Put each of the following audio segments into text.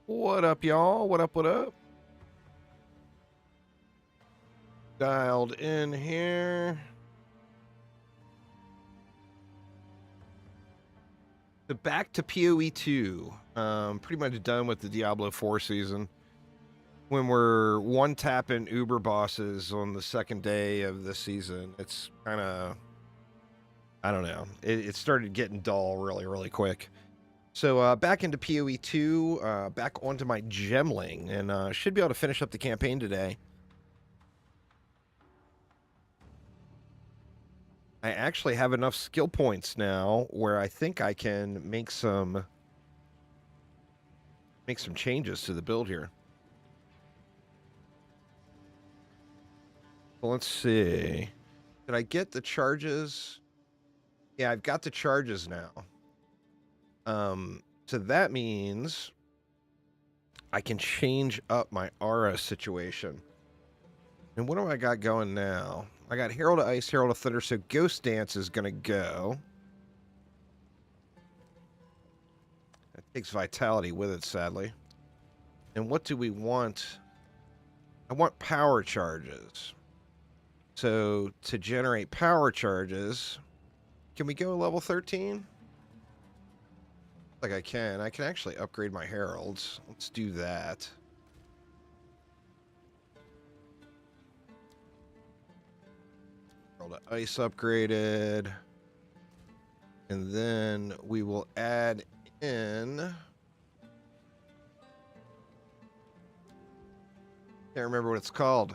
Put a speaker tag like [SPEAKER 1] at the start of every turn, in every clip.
[SPEAKER 1] What up, y'all? What up, what up? Dialed in here. So back to POE2. Pretty much done with the Diablo 4 season. When we're one-tapping Uber bosses on the second day of the season, it's kind of, I don't know. It started getting dull really, really quick. So back into POE2, back onto my Gemling, and should be able to finish up the campaign today. I actually have enough skill points now where I think I can make some changes to the build here. Well, let's see. Did I get the charges? Yeah, I've got the charges now. So that means I can change up my aura situation. And what do I got going now? I got Herald of Ice, Herald of Thunder, so Ghost Dance is going to go. That takes vitality with it, sadly. And what do we want? I want power charges. So to generate power charges, can we go level 13? Like I can. I can actually upgrade my heralds. Let's do that. Herald of Ice upgraded. And then we will add in... Can't remember what it's called.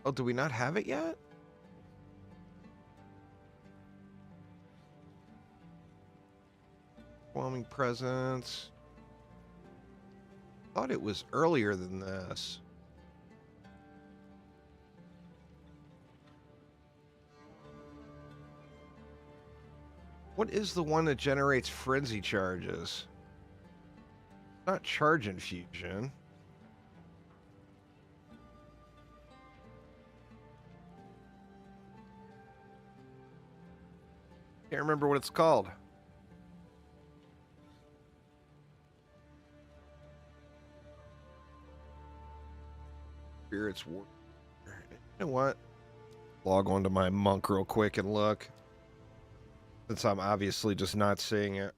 [SPEAKER 1] Oh, do we not have it yet? Overwhelming presence. Thought it was earlier than this. What is the one that generates frenzy charges? Not charge infusion. Can't remember what it's called. Spirits War. You know what? Log on to my monk real quick and look. Since I'm obviously just not seeing it.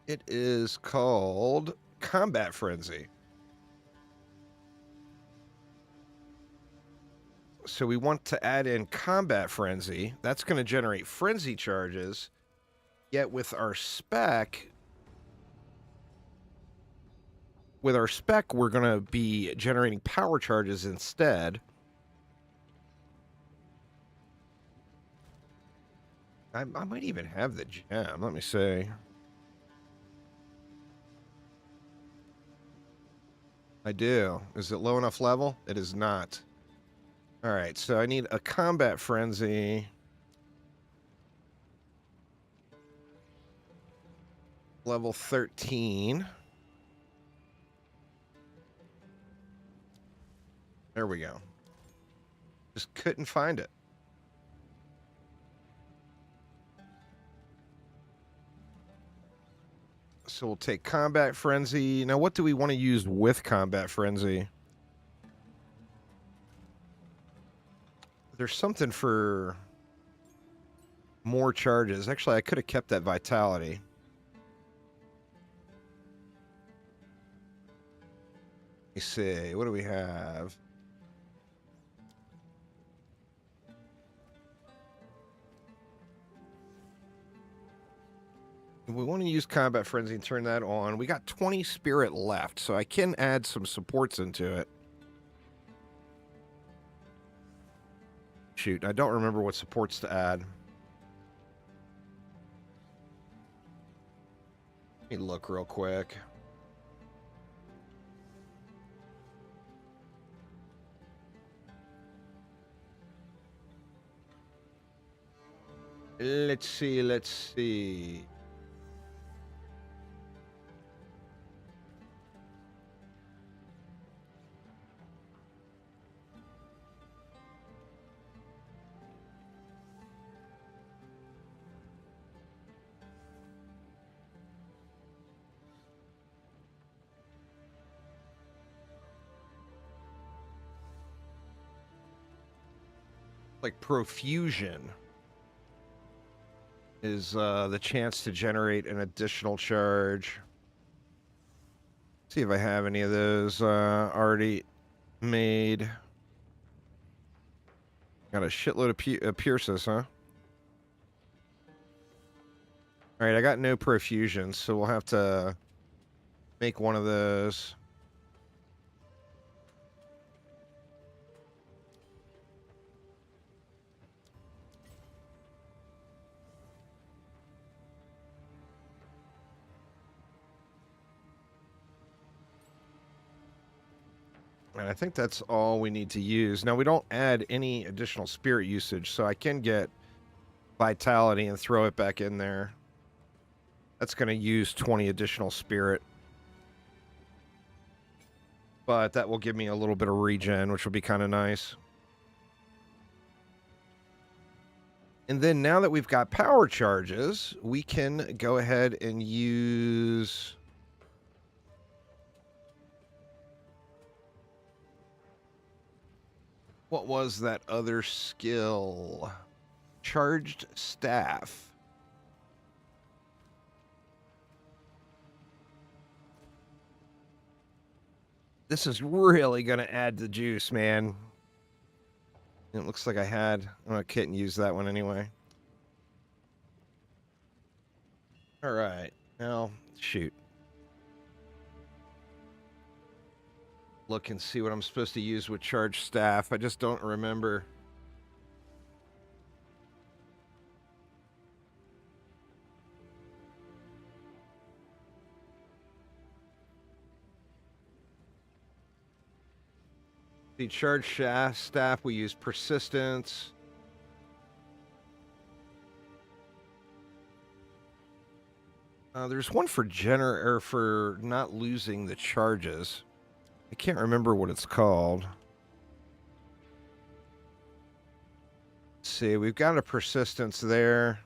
[SPEAKER 1] It is called Combat Frenzy. So we want to add in Combat Frenzy. That's going to generate frenzy charges. Yet with our spec, we're going to be generating power charges instead. I might even have the gem. Let me see. I do. Is it low enough level? It is not. All right, so I need a Combat Frenzy. Level 13. There we go. Just couldn't find it. So we'll take Combat Frenzy. Now, what do we want to use with Combat Frenzy? There's something for more charges. Actually, I could have kept that Vitality. Let me see. What do we have? We want to use Combat Frenzy and turn that on. We got 20 Spirit left, so I can add some supports into it. Shoot, I don't remember what supports to add. Let me look real quick. Let's see, let's see. Like profusion is the chance to generate an additional charge. See if I have any of those already made. Got a shitload of Pierces, huh? All right, I got no profusions, so we'll have to make one of those. And I think that's all we need to use. Now, we don't add any additional spirit usage, so I can get vitality and throw it back in there. That's going to use 20 additional spirit. But that will give me a little bit of regen, which will be kind of nice. And then now that we've got power charges, we can go ahead and use... What was that other skill? Charged staff. This is really going to add the juice, man. It looks like I had... Oh, I couldn't use that one anyway. All right. Now, shoot. Look and see what I'm supposed to use with charged staff. I just don't remember. The charged staff, we use persistence. There's one for for not losing the charges. I can't remember what it's called. Let's see, we've got a persistence there.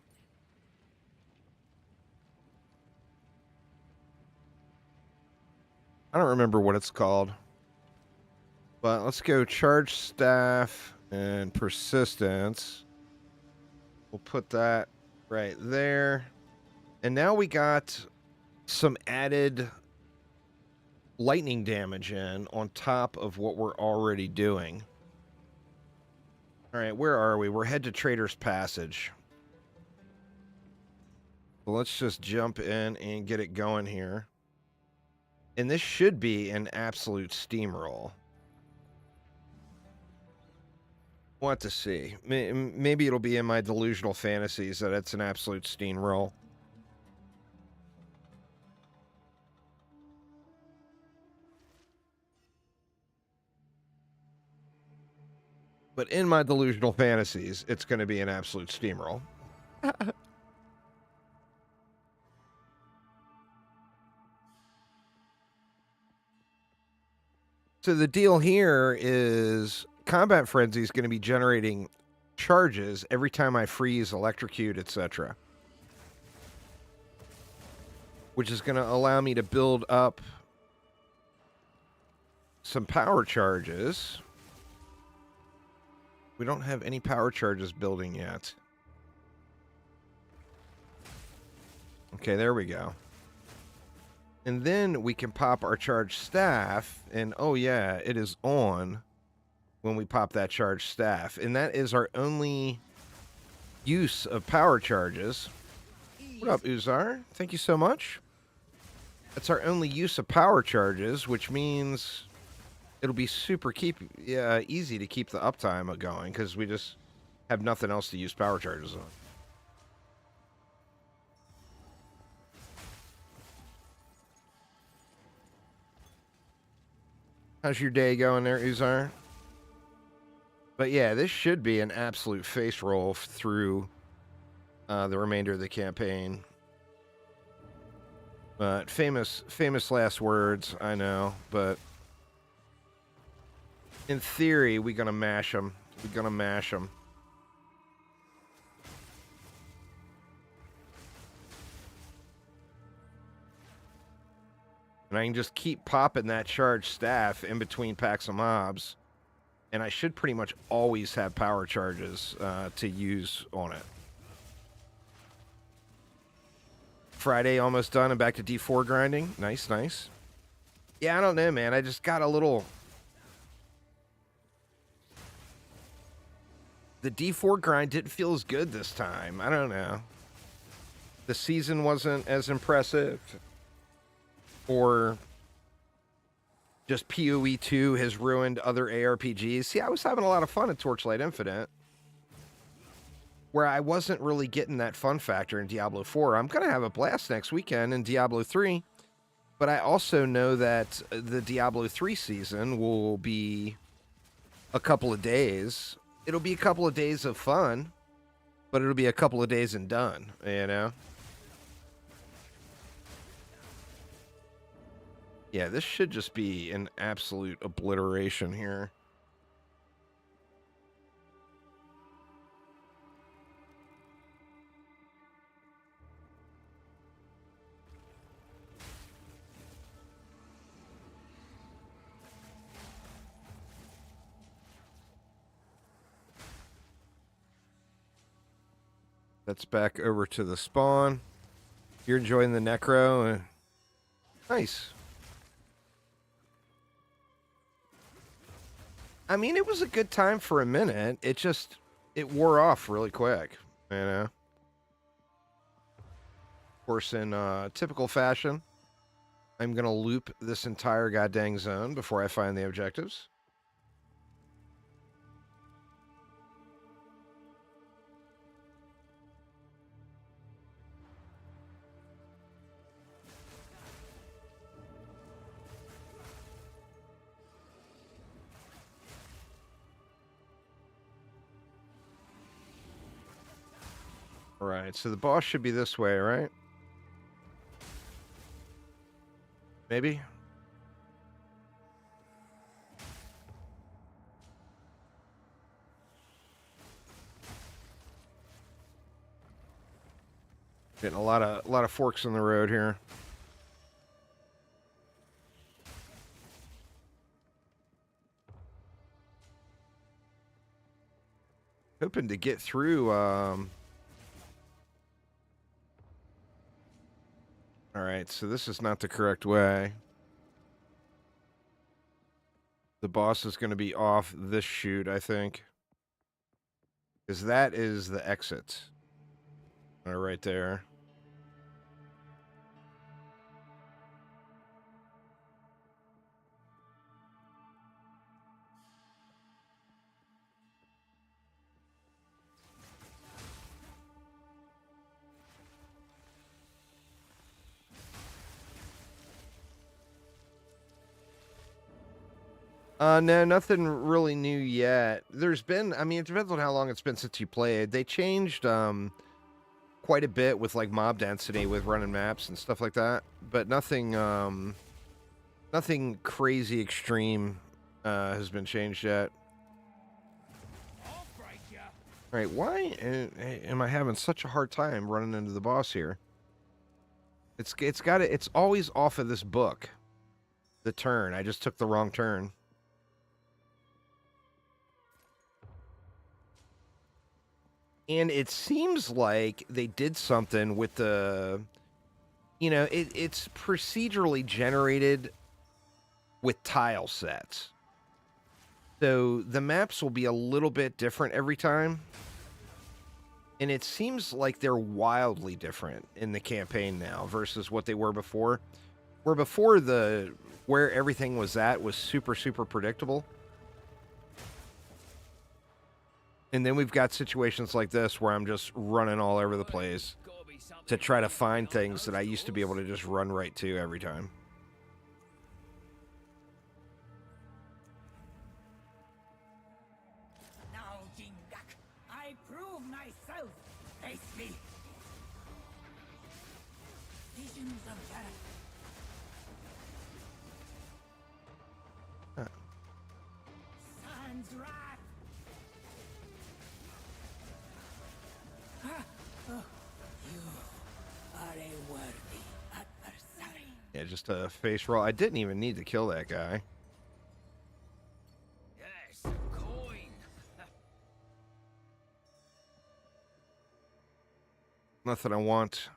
[SPEAKER 1] I don't remember what it's called. But let's go charge staff and persistence. We'll put that right there. And now we got some added lightning damage in on top of what we're already doing. All right, where are we? We're head to Trader's Passage. Well, let's just jump in and get it going here. And this should be an absolute steamroll. We'll have to see. Maybe it'll be in my delusional fantasies that it's an absolute steamroll. But in my delusional fantasies, it's going to be an absolute steamroll. So the deal here is Combat Frenzy is going to be generating charges every time I freeze, electrocute, etc. Which is going to allow me to build up some power charges. We don't have any power charges building yet. Okay, there we go. And then we can pop our charged staff, and oh yeah, it is on when we pop that charged staff. And that is our only use of power charges. What up, Uzar? Thank you so much. That's our only use of power charges, which means it'll be super easy to keep the uptime going, because we just have nothing else to use power charges on. How's your day going there, Uzar? But yeah, this should be an absolute face roll through the remainder of the campaign. But famous last words, I know. But in theory, we're gonna mash them. We're gonna mash them. And I can just keep popping that charged staff in between packs of mobs. And I should pretty much always have power charges to use on it. Friday almost done and back to D4 grinding. Nice, nice. Yeah, I don't know, man. I just got a little... The D4 grind didn't feel as good this time. I don't know. The season wasn't as impressive. Or just POE2 has ruined other ARPGs. See, I was having a lot of fun at Torchlight Infinite, where I wasn't really getting that fun factor in Diablo 4. I'm going to have a blast next weekend in Diablo 3, but I also know that the Diablo 3 season will be a couple of days. It'll be a couple of days of fun, but it'll be a couple of days and done, you know? Yeah, this should just be an absolute obliteration here. That's back over to the spawn. You're enjoying the necro. Nice. I mean, it was a good time for a minute. It wore off really quick, you know? Of course, in typical fashion, I'm going to loop this entire goddamn zone before I find the objectives. All right, so the boss should be this way, right? Maybe? Getting a lot of forks in the road here. Hoping to get through all right, so this is not the correct way. The boss is going to be off this chute, I think. Because that is the exit. Right there. No, nothing really new yet. There's been, I mean, it depends on how long it's been since you played. They changed quite a bit with like mob density with running maps and stuff like that, but nothing nothing crazy extreme has been changed yet. All right, why am I having such a hard time running into the boss here? It's always off of this book. The turn. I just took the wrong turn. And it seems like they did something with the, you know, it's procedurally generated with tile sets. So the maps will be a little bit different every time. And it seems like they're wildly different in the campaign now versus what they were before. Where before where everything was at was super, super predictable. And then we've got situations like this where I'm just running all over the place to try to find things that I used to be able to just run right to every time.
[SPEAKER 2] Now, Jingak, I prove myself. Face me,
[SPEAKER 1] Yeah, just a face roll. I didn't even need to kill that guy.
[SPEAKER 2] Yes, coin.
[SPEAKER 1] Nothing I want.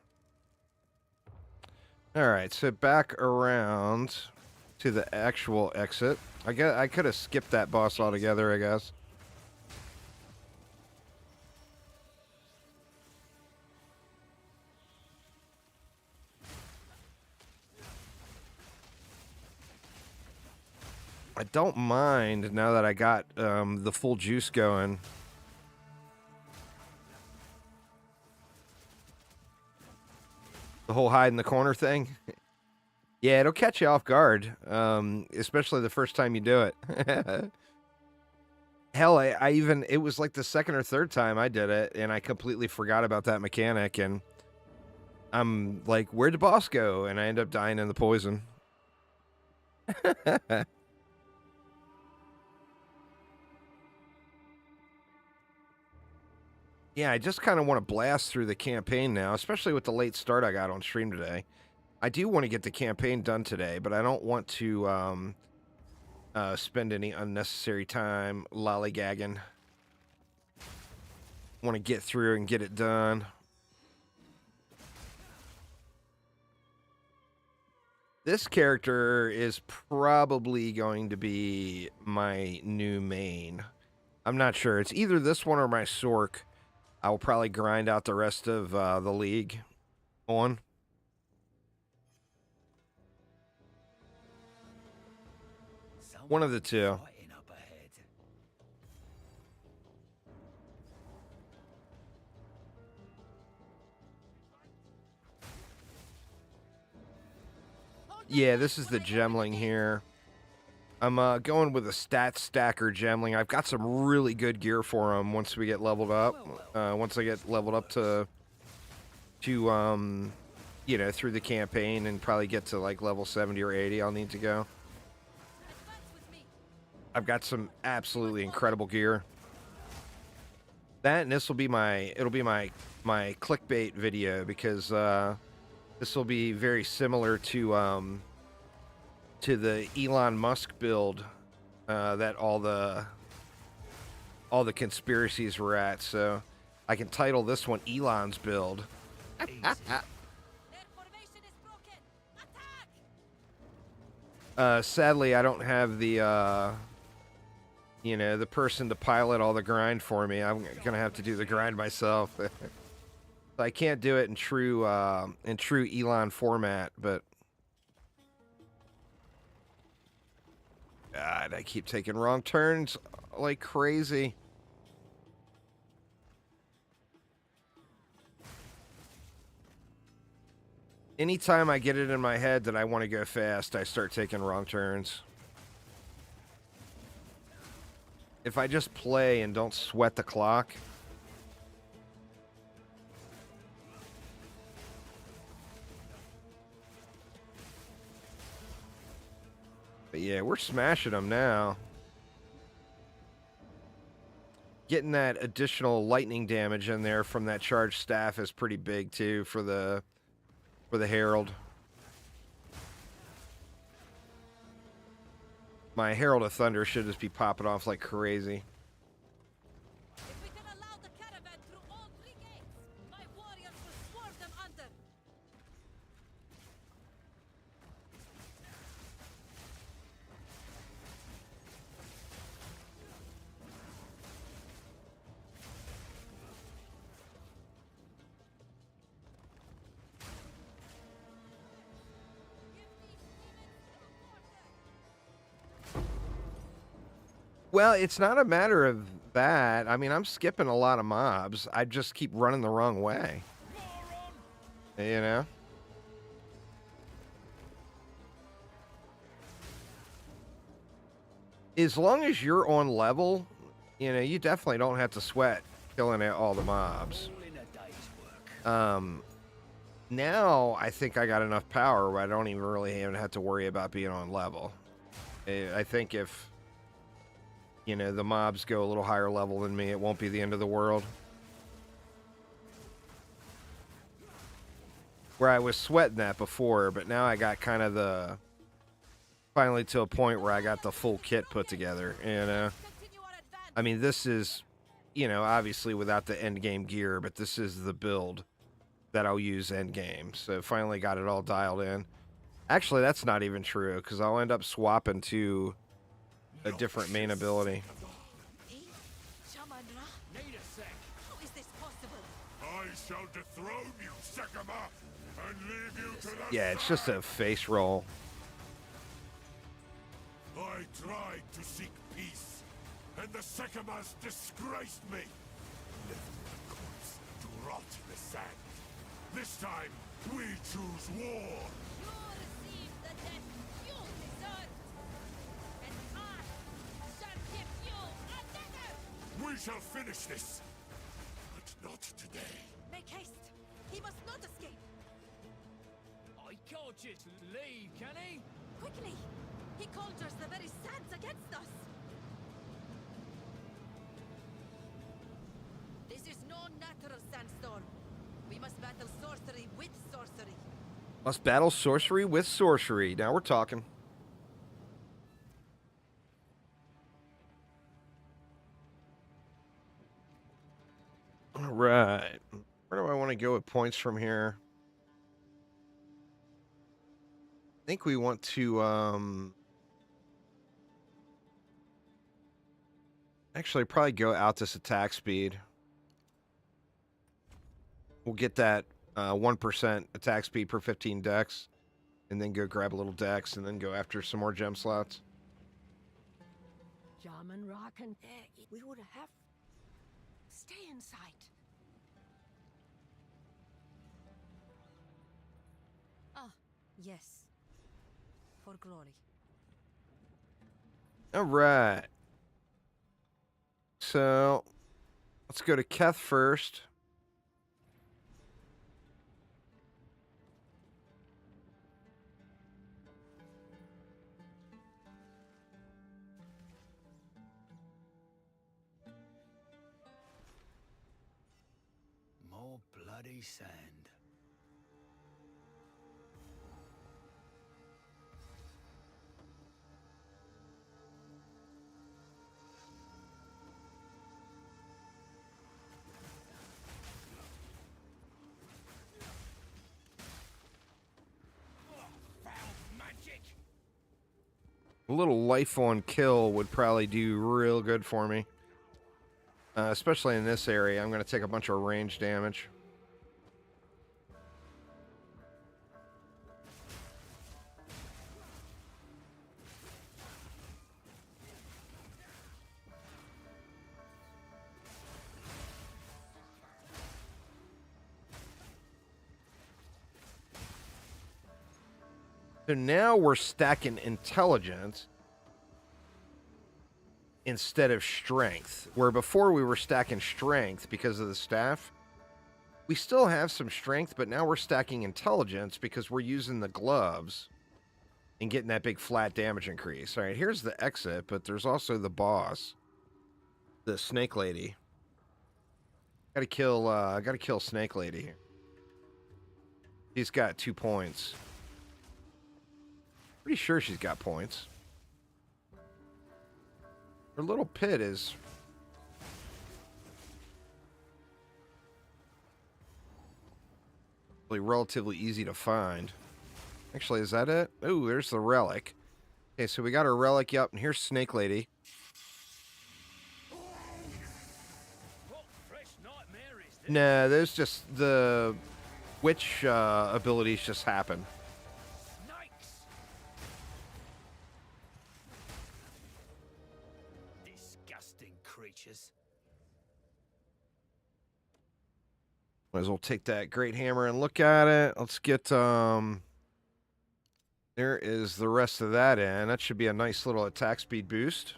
[SPEAKER 1] All right, so back around to the actual exit. I could have skipped that boss altogether, I guess. I don't mind now that I got the full juice going. The whole hide in the corner thing. Yeah, it'll catch you off guard, especially the first time you do it. Hell, I even, it was like the second or third time I did it, and I completely forgot about that mechanic, and I'm like, where'd the boss go? And I end up dying in the poison. Yeah, I just kind of want to blast through the campaign now, especially with the late start I got on stream today. I do want to get the campaign done today, but I don't want to spend any unnecessary time lollygagging. Want to get through and get it done. This character is probably going to be my new main. I'm not sure. It's either this one or my Sork. I will probably grind out the rest of the league on. One of the two. Yeah, this is the Gemling here. I'm going with a stat stacker Gemling. I've got some really good gear for him once we get leveled up. Once I get leveled up to you know, through the campaign and probably get to like level 70 or 80, I'll need to go. I've got some absolutely incredible gear. That and this will be my, it'll be my clickbait video because this will be very similar to the Elon Musk build that all the conspiracies were at. So I can title this one Elon's build. Sadly, I don't have the you know, the person to pilot all the grind for me. I'm gonna have to do the grind myself. I can't do it in true Elon format, but God, I keep taking wrong turns like crazy. Anytime I get it in my head that I want to go fast, I start taking wrong turns. If I just play and don't sweat the clock. But yeah, we're smashing them now. Getting that additional lightning damage in there from that charged staff is pretty big too for the Herald. My Herald of Thunder should just be popping off like crazy.
[SPEAKER 3] If we can allow the caravan through all three gates, my warriors will swerve them under.
[SPEAKER 1] Well, it's not a matter of that. I mean, I'm skipping a lot of mobs. I just keep running the wrong way. You know? As long as you're on level, you know, you definitely don't have to sweat killing all the mobs. Now I think I got enough power where I don't even really even have to worry about being on level. I think if, you know, the mobs go a little higher level than me, it won't be the end of the world. Where I was sweating that before, but now I got kind of the... Finally to a point where I got the full kit put together. And,
[SPEAKER 3] Continue our advance.
[SPEAKER 1] I mean, this is, you know, obviously without the end game gear, but this is the build that I'll use end game. So finally got it all dialed in. Actually, that's not even true, because I'll end up swapping to a different main ability.
[SPEAKER 3] Eh? Shaman-Ra?
[SPEAKER 2] Need a sec.
[SPEAKER 3] How is this possible?
[SPEAKER 4] I shall dethrone you, Sekama, and leave you to the
[SPEAKER 1] Yeah, it's just a face roll.
[SPEAKER 4] I tried to seek peace, and the Sekamas disgraced me. Left my corpse to rot in the sand. This time, we choose war.
[SPEAKER 3] You receive the death you deserve. And I shall give you another.
[SPEAKER 4] We shall finish this, but not today.
[SPEAKER 3] Make haste. He must not escape.
[SPEAKER 2] I can't just leave, can he?
[SPEAKER 3] Quickly. He conjures the very sands against us. This is no natural sandstorm. We must battle sorcery with sorcery.
[SPEAKER 1] Must battle sorcery with sorcery. Now we're talking. All right. Where do I want to go with points from here? I think we want to, actually probably go out this attack speed. We'll get that 1% attack speed per 15 dex, and then go grab a little dex, and then go after some more gem slots.
[SPEAKER 3] Shaman-Ra can... we would have... Stay inside. Ah, yes. For glory.
[SPEAKER 1] All right. So, let's go to Keth first.
[SPEAKER 2] More bloody sand. Foul magic.
[SPEAKER 1] A little life on kill would probably do real good for me. Especially in this area, I'm going to take a bunch of range damage. So now we're stacking intelligence instead of strength, where before we were stacking strength because of the staff. We still have some strength, but now we're stacking intelligence because we're using the gloves and getting that big flat damage increase. All right, here's the exit, but there's also the boss, the Snake Lady. Gotta kill Snake Lady here. She's got 2 points. Pretty sure she's got points. Her little pit is really relatively easy to find. Actually, is that it? Oh, there's the relic. Okay, so we got our relic. Yep, and here's Snake Lady.
[SPEAKER 2] What fresh nightmare is this?
[SPEAKER 1] Nah, there's just the witch abilities just happen.
[SPEAKER 2] Snakes. Disgusting creatures.
[SPEAKER 1] Might as well take that great hammer and look at it. Let's get there is the rest of that in. That should be a nice little attack speed boost.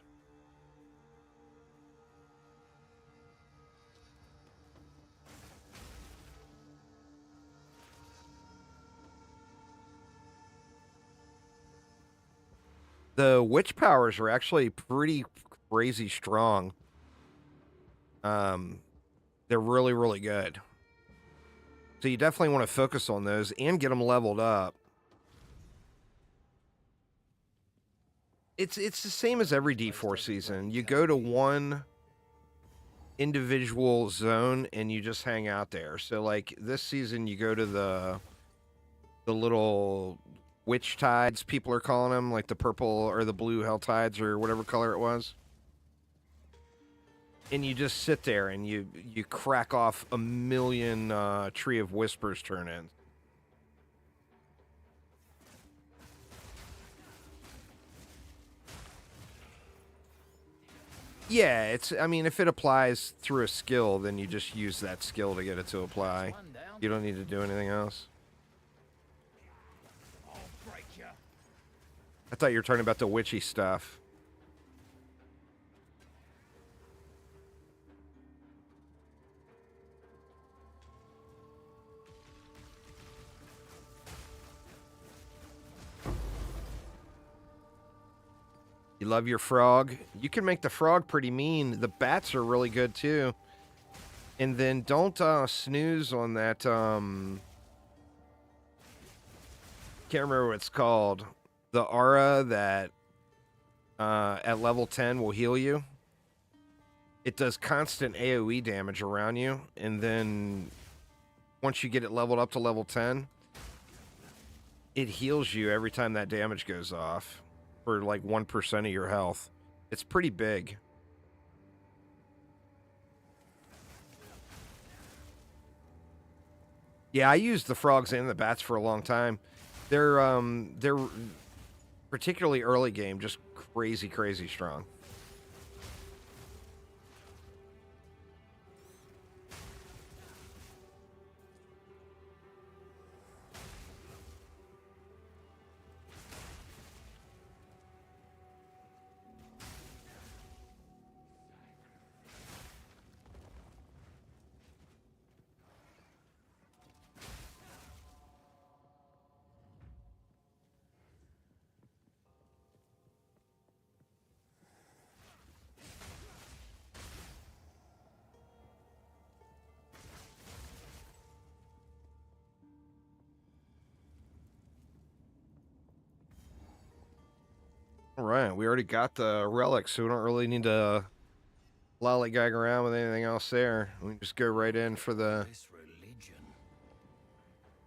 [SPEAKER 1] The witch powers are actually pretty crazy strong. They're really, really good. So you definitely want to focus on those and get them leveled up. It's the same as every D4 season. You go to one individual zone and you just hang out there. So like this season you go to the little witch tides, people are calling them, like the purple or the blue hell tides or whatever color it was. And you just sit there and you crack off a million Tree of Whispers turn-ins. Yeah, I mean, if it applies through a skill, then you just use that skill to get it to apply. You don't need to do anything else.
[SPEAKER 2] I'll break you.
[SPEAKER 1] I thought you were talking about the witchy stuff. You love your frog? You can make the frog pretty mean. The bats are really good too. And then don't snooze on that. Can't remember what it's called. The aura that at level 10 will heal you. It does constant AoE damage around you. And then once you get it leveled up to level 10, it heals you every time that damage goes off. For like 1% of your health. It's pretty big. Yeah, I used the frogs and the bats for a long time. They're particularly early game, just crazy, crazy strong. All right, we already got the relics, so we don't really need to lollygag around with anything else there. We can just go right in for the
[SPEAKER 2] This religion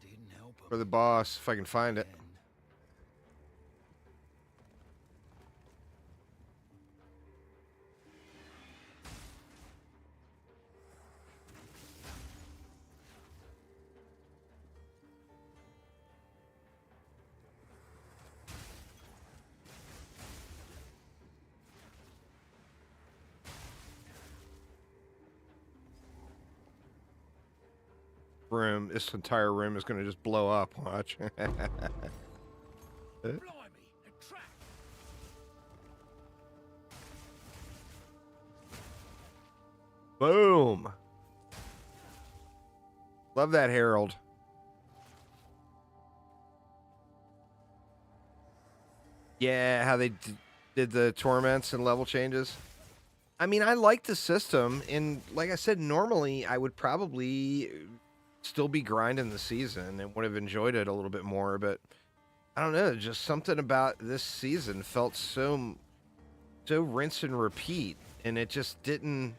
[SPEAKER 2] didn't help
[SPEAKER 1] for the boss if I can find it. Room, this entire room is going to just blow up. Watch.
[SPEAKER 2] Blimey, a trap.
[SPEAKER 1] Boom. Love that Herald. Yeah, how they did the torments and level changes. I mean, I like the system, and like I said, normally I would probably still be grinding the season and would have enjoyed it a little bit more, but I don't know, just something about this season felt so rinse and repeat, and it just didn't,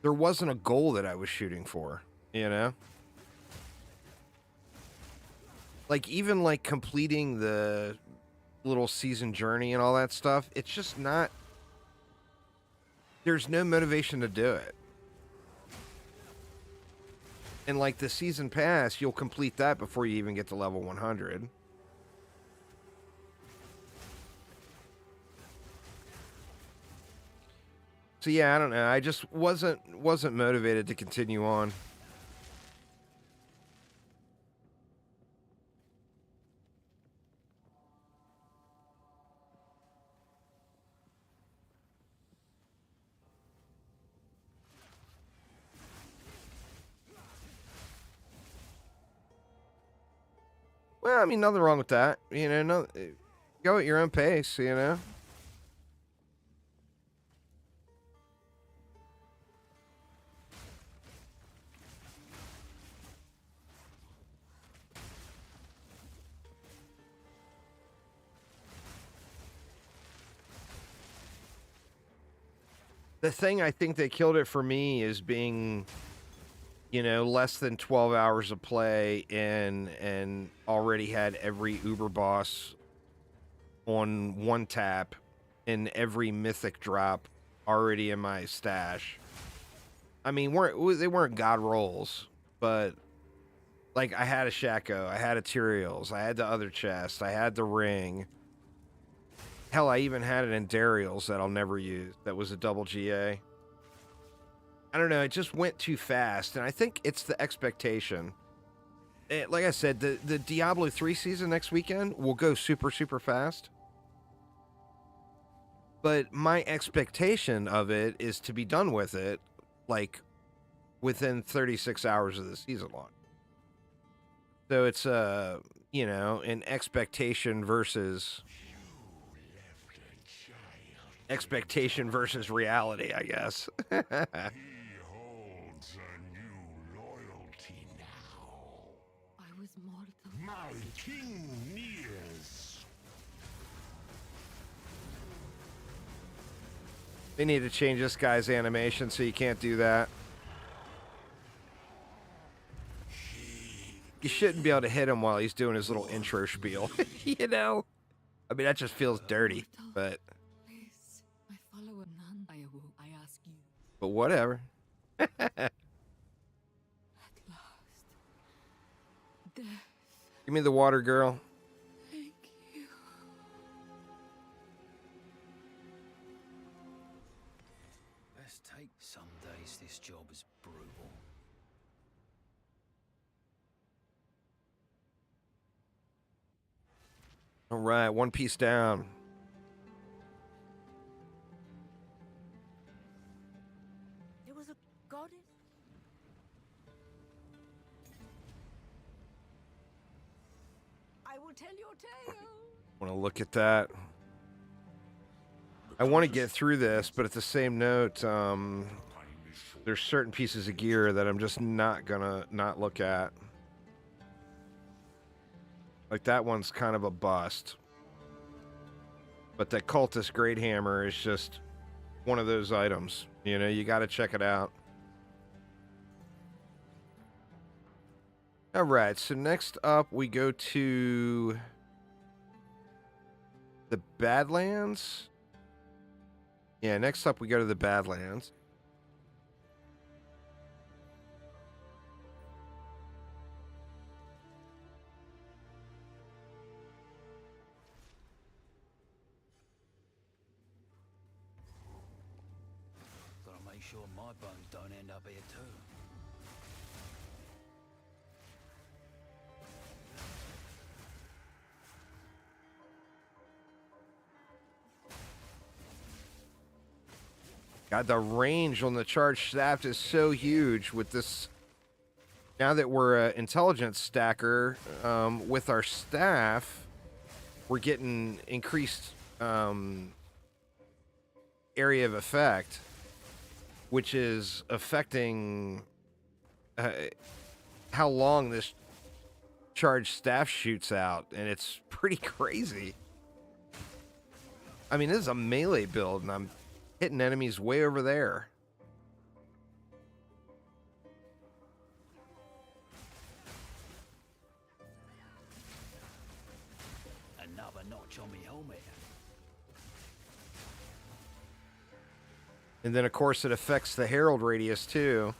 [SPEAKER 1] there wasn't a goal that I was shooting for, you know? Like, even like completing the little season journey and all that stuff, it's just not, there's no motivation to do it. And like the season pass, you'll complete that before you even get to level 100. So yeah, I don't know. I just wasn't motivated to continue on. Well, I mean, nothing wrong with that. You know, no, go at your own pace, you know? The thing I think that killed it for me is being, you know, less than 12 hours of play and already had every Uber boss on one tap and every mythic drop already in my stash. I mean, they weren't god rolls, but like I had a Shaco, I had a Tyraels, I had the other chest, I had the ring. Hell, I even had an Endarials that I'll never use. That was a double GA. I don't know, it just went too fast, and I think it's the expectation. Like I said, the Diablo 3 season next weekend will go super, super fast. But my expectation of it is to be done with it, like, within 36 hours of the season launch. So it's, you know, an expectation versus reality, I guess.
[SPEAKER 4] He holds a new loyalty now.
[SPEAKER 3] I was mortal.
[SPEAKER 4] My king nears.
[SPEAKER 1] They need to change this guy's animation so you can't do that. You shouldn't be able to hit him while he's doing his little intro spiel. You know? I mean, that just feels dirty, but
[SPEAKER 3] Please, I follow none. I awoke. I ask you.
[SPEAKER 1] but whatever.
[SPEAKER 3] At last. Death.
[SPEAKER 1] Give me the water, girl.
[SPEAKER 3] Thank you.
[SPEAKER 2] Let's take some days this job is brutal.
[SPEAKER 1] All right, one piece down.
[SPEAKER 3] There was a goddess. I will tell your tale.
[SPEAKER 1] Want to look at that. I want to get through this, but at the same note, there's certain pieces of gear that I'm just not gonna not look at. Like that one's kind of a bust. But that cultist great hammer is just one of those items. You know, you got to check it out. All right, so next up we go to the Badlands. Yeah, next up we go to the Badlands.
[SPEAKER 2] Gotta make sure my bones don't end up here too.
[SPEAKER 1] God, the range on the charged staff is so huge with this. Now that we're an intelligence stacker, with our staff, we're getting increased area of effect, which is affecting how long this charged staff shoots out, and it's pretty crazy. I mean, this is a melee build, and I'm hitting enemies way over there.
[SPEAKER 2] Another notch on me helmet.
[SPEAKER 1] And then, of course, it affects the herald radius, too.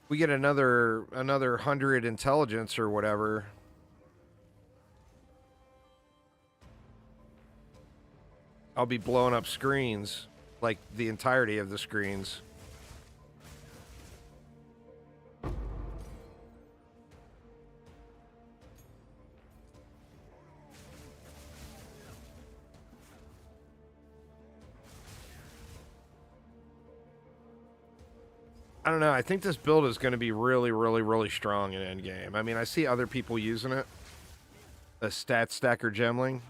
[SPEAKER 1] We get another 100 intelligence or whatever. I'll be blowing up screens, like the entirety of the screens. I don't know. I think this build is going to be really, really, really strong in endgame. I mean, I see other people using it. A stat stacker Gemling.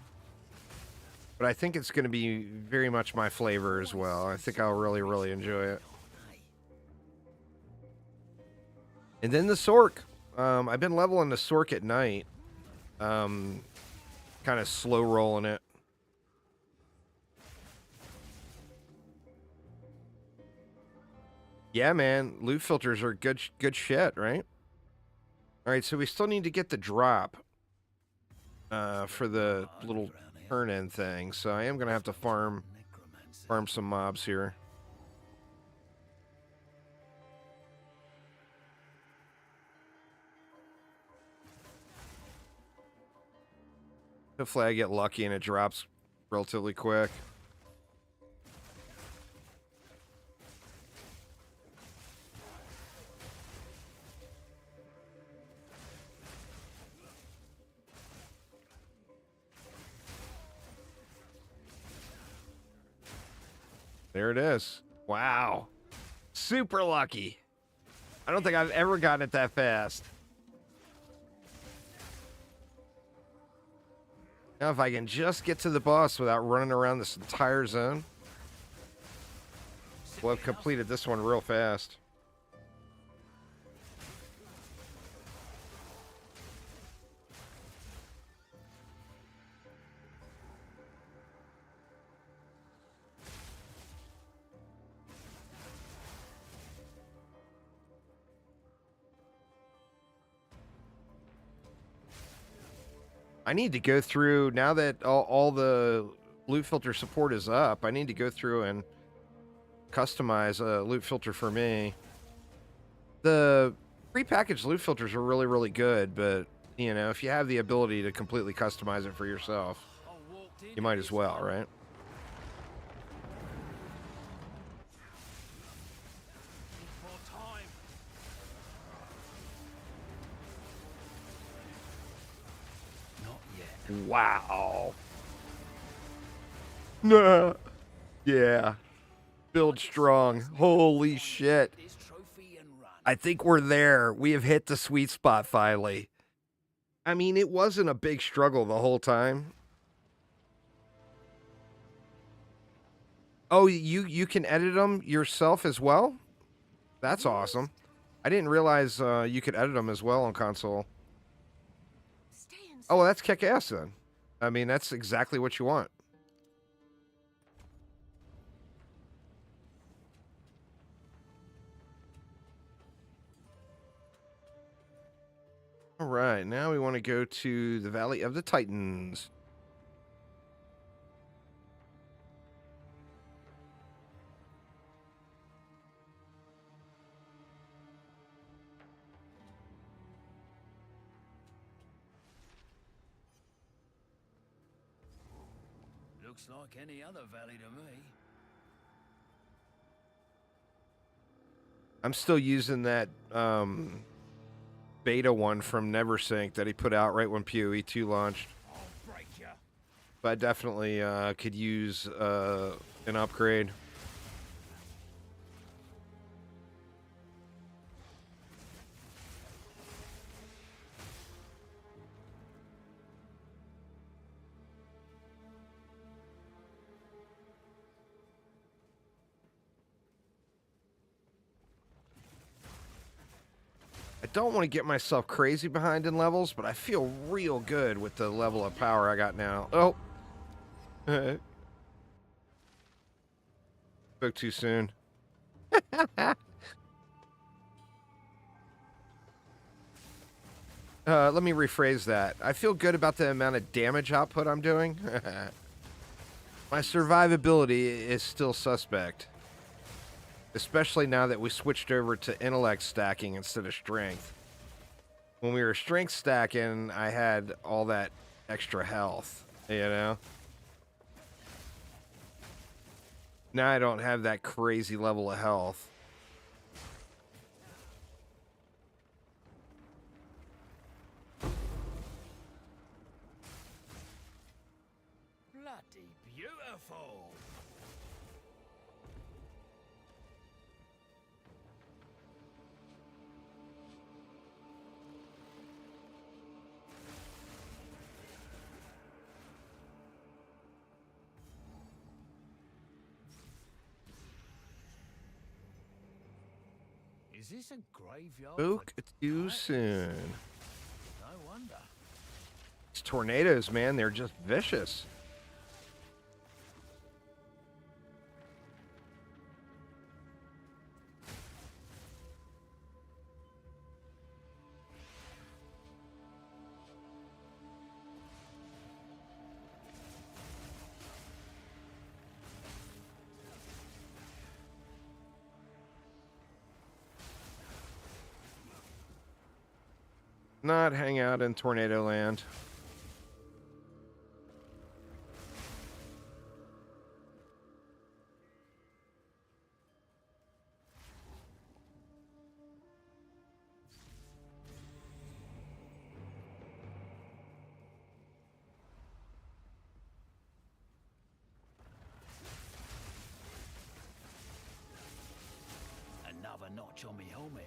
[SPEAKER 1] But I think it's going to be very much my flavor as well. I think I'll really, really enjoy it. And then the Sork. I've been leveling the Sork at night. Kind of slow rolling it. Yeah, man. Loot filters are good shit, right? All right, so we still need to get the drop for the little turn-in thing. So I am going to have to farm some mobs here. Hopefully I get lucky and it drops relatively quick. There it is. Wow. Super lucky. I don't think I've ever gotten it that fast. Now, if I can just get to the boss without running around this entire zone, we'll have completed this one real fast. I need to go through, now that all the loot filter support is up, I need to go through and customize a loot filter for me. The prepackaged loot filters are really, really good, but, you know, if you have the ability to completely customize it for yourself, you might as well, right? Wow. Nah. Yeah. Build strong. Holy shit. I think we're there. We have hit the sweet spot finally. I mean, it wasn't a big struggle the whole time. Oh, you can edit them yourself as well? That's awesome. I didn't realize you could edit them as well on console. Oh, well, that's kick-ass then. I mean, that's exactly what you want. All right, now we want to go to the Valley of the Titans.
[SPEAKER 2] Looks like any other valley to me.
[SPEAKER 1] I'm still using that beta one from Neversink that he put out right when POE2 launched.
[SPEAKER 2] I'll break ya.
[SPEAKER 1] But I definitely could use an upgrade. I don't want to get myself crazy behind in levels, but I feel real good with the level of power I got now. Oh. Spoke too soon. Let me rephrase that. I feel good about the amount of damage output I'm doing. My survivability is still suspect. Especially now that we switched over to intellect stacking instead of strength. When we were strength stacking, I had all that extra health, you know? Now I don't have that crazy level of health.
[SPEAKER 2] Bloody beautiful. Is this a graveyard?
[SPEAKER 1] Spoke too soon.
[SPEAKER 2] No wonder.
[SPEAKER 1] These tornadoes, man, they're just vicious. not hang out in Tornado Land.
[SPEAKER 2] Another notch on me helmet.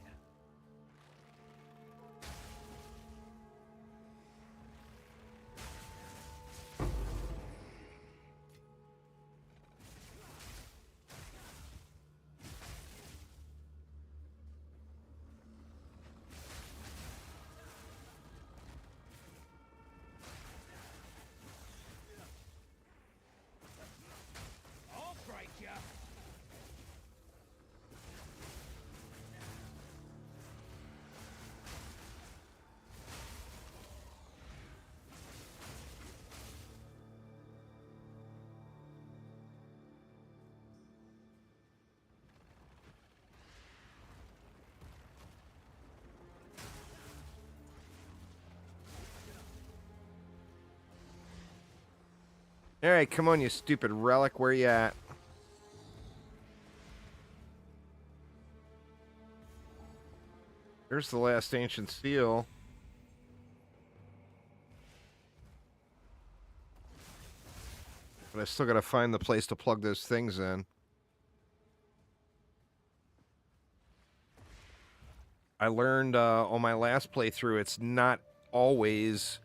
[SPEAKER 2] I'll break ya.
[SPEAKER 1] All right, come on, you stupid relic. Where you at? There's the last ancient seal. But I still gotta find the place to plug those things in. I learned on my last playthrough, it's not always...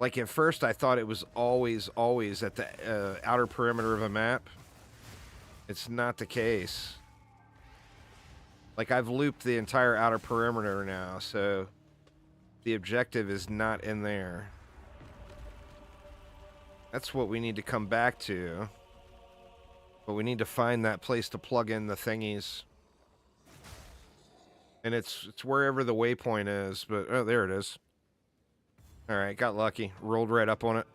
[SPEAKER 1] Like, at first, I thought it was always at the outer perimeter of a map. It's not the case. Like, I've looped the entire outer perimeter now, so the objective is not in there. That's what we need to come back to. But we need to find that place to plug in the thingies. And it's wherever the waypoint is, but... Oh, there it is. Alright, got lucky. Rolled right up on it.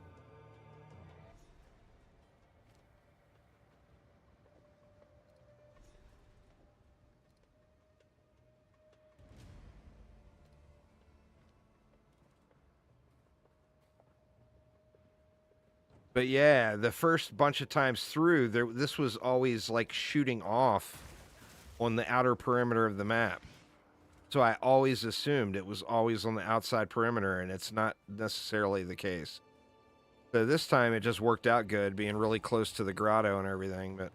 [SPEAKER 1] But yeah, the first bunch of times through, this was always like shooting off on the outer perimeter of the map. So I always assumed it was always on the outside perimeter, and it's not necessarily the case. So this time it just worked out good, being really close to the grotto and everything, but...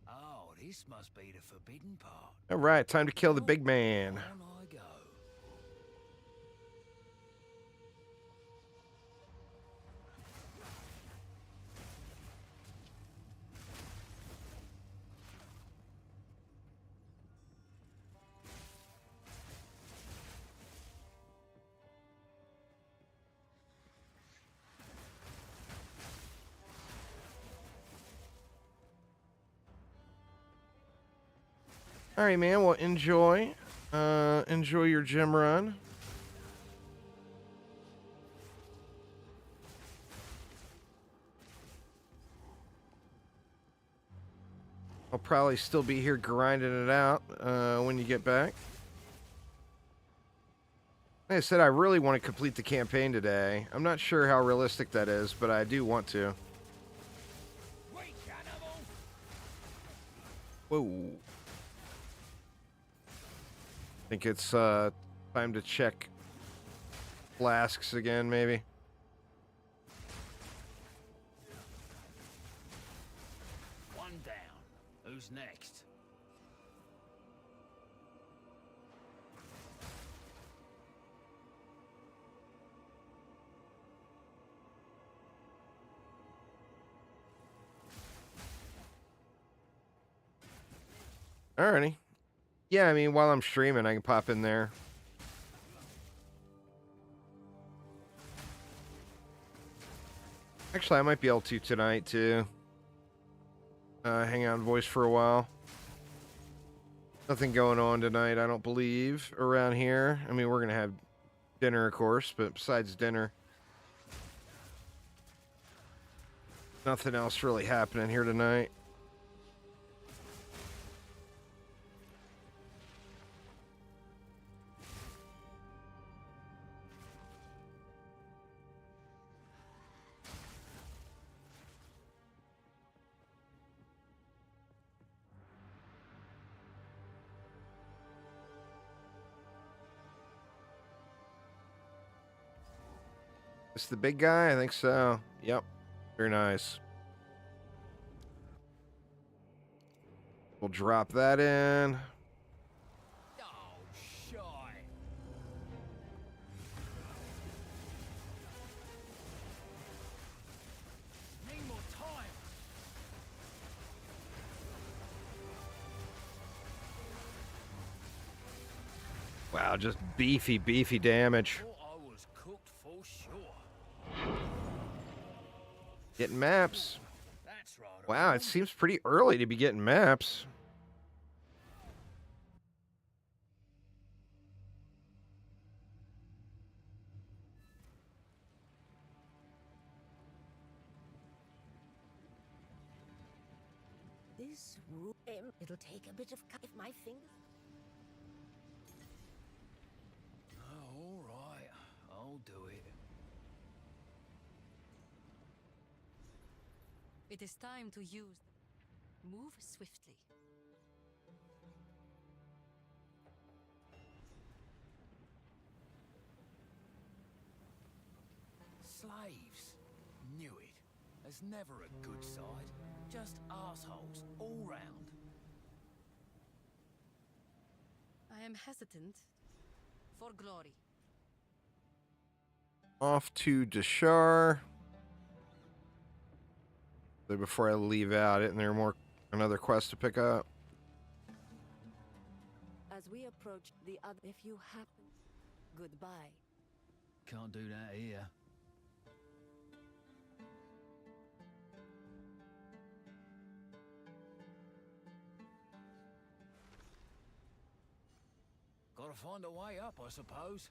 [SPEAKER 2] Oh, this must be the forbidden part.
[SPEAKER 1] Alright, time to kill the big man.
[SPEAKER 2] On I go.
[SPEAKER 1] Alright, man, well, enjoy. Enjoy your gym run. I'll probably still be here grinding it out when you get back. Like I said, I really want to complete the campaign today. I'm not sure how realistic that is, but I do want to.
[SPEAKER 2] Wait, cannibal!
[SPEAKER 1] Whoa. I think it's time to check flasks again, maybe.
[SPEAKER 2] One down. Who's next?
[SPEAKER 1] Alrighty. Yeah, I mean, while I'm streaming, I can pop in there. Actually, I might be able to tonight, too. Hang out and voice for a while. Nothing going on tonight, I don't believe, around here. I mean, we're going to have dinner, of course, but besides dinner, nothing else really happening here tonight. This the big guy? I think so. Yep. Very nice. We'll drop that in.
[SPEAKER 2] Oh, shy. Need more time.
[SPEAKER 1] Wow, just beefy, beefy damage.
[SPEAKER 2] Thought I was cooked for sure.
[SPEAKER 1] Getting maps.
[SPEAKER 2] That's right.
[SPEAKER 1] Wow, it seems pretty early to be getting maps.
[SPEAKER 5] This room, it'll take a bit of if my fingers.
[SPEAKER 2] Oh, all right. I'll do it.
[SPEAKER 3] It is time to use. Move swiftly.
[SPEAKER 2] Slaves. Knew it. There's never a good side. Just assholes all round.
[SPEAKER 3] I am hesitant. For glory.
[SPEAKER 1] Off to Deshar. So before I leave out, isn't there another quest to pick up?
[SPEAKER 5] As we approach the other, if you happen, goodbye.
[SPEAKER 2] Can't do that here. Gotta find a way up, I suppose.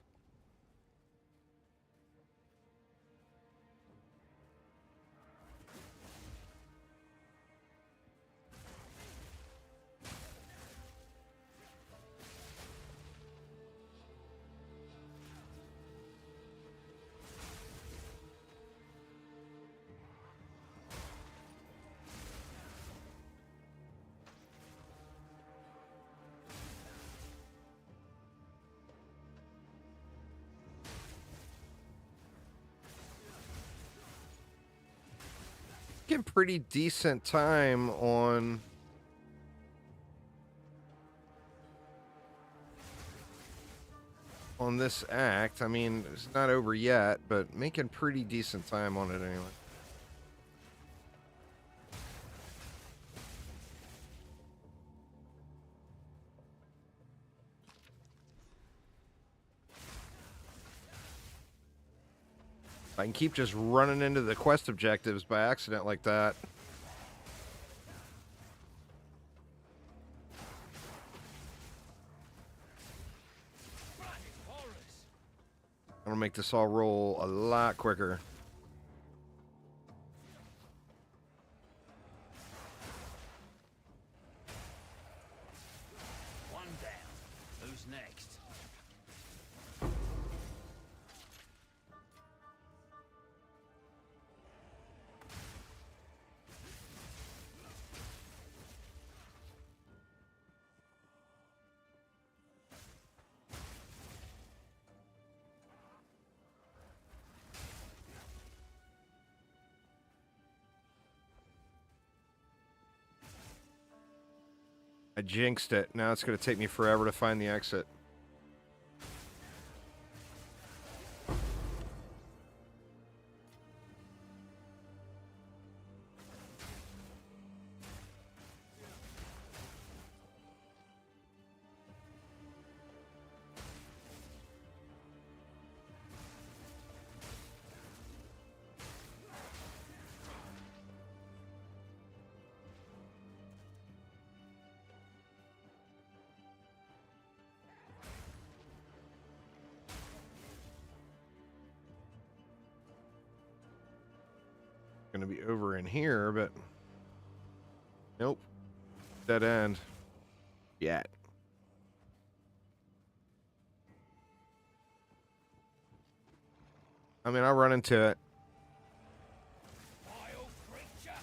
[SPEAKER 1] Get pretty decent time on this act. I mean, it's not over yet, but making pretty decent time on it anyway. I can keep just running into the quest objectives by accident like that. That'll make this all roll a lot quicker.
[SPEAKER 2] One down. Who's next?
[SPEAKER 1] I jinxed it. Now it's going to take me forever to find the exit. Going to be over in here, but nope. Dead end. Yet. I mean, I'll run into it.
[SPEAKER 2] Vile creature!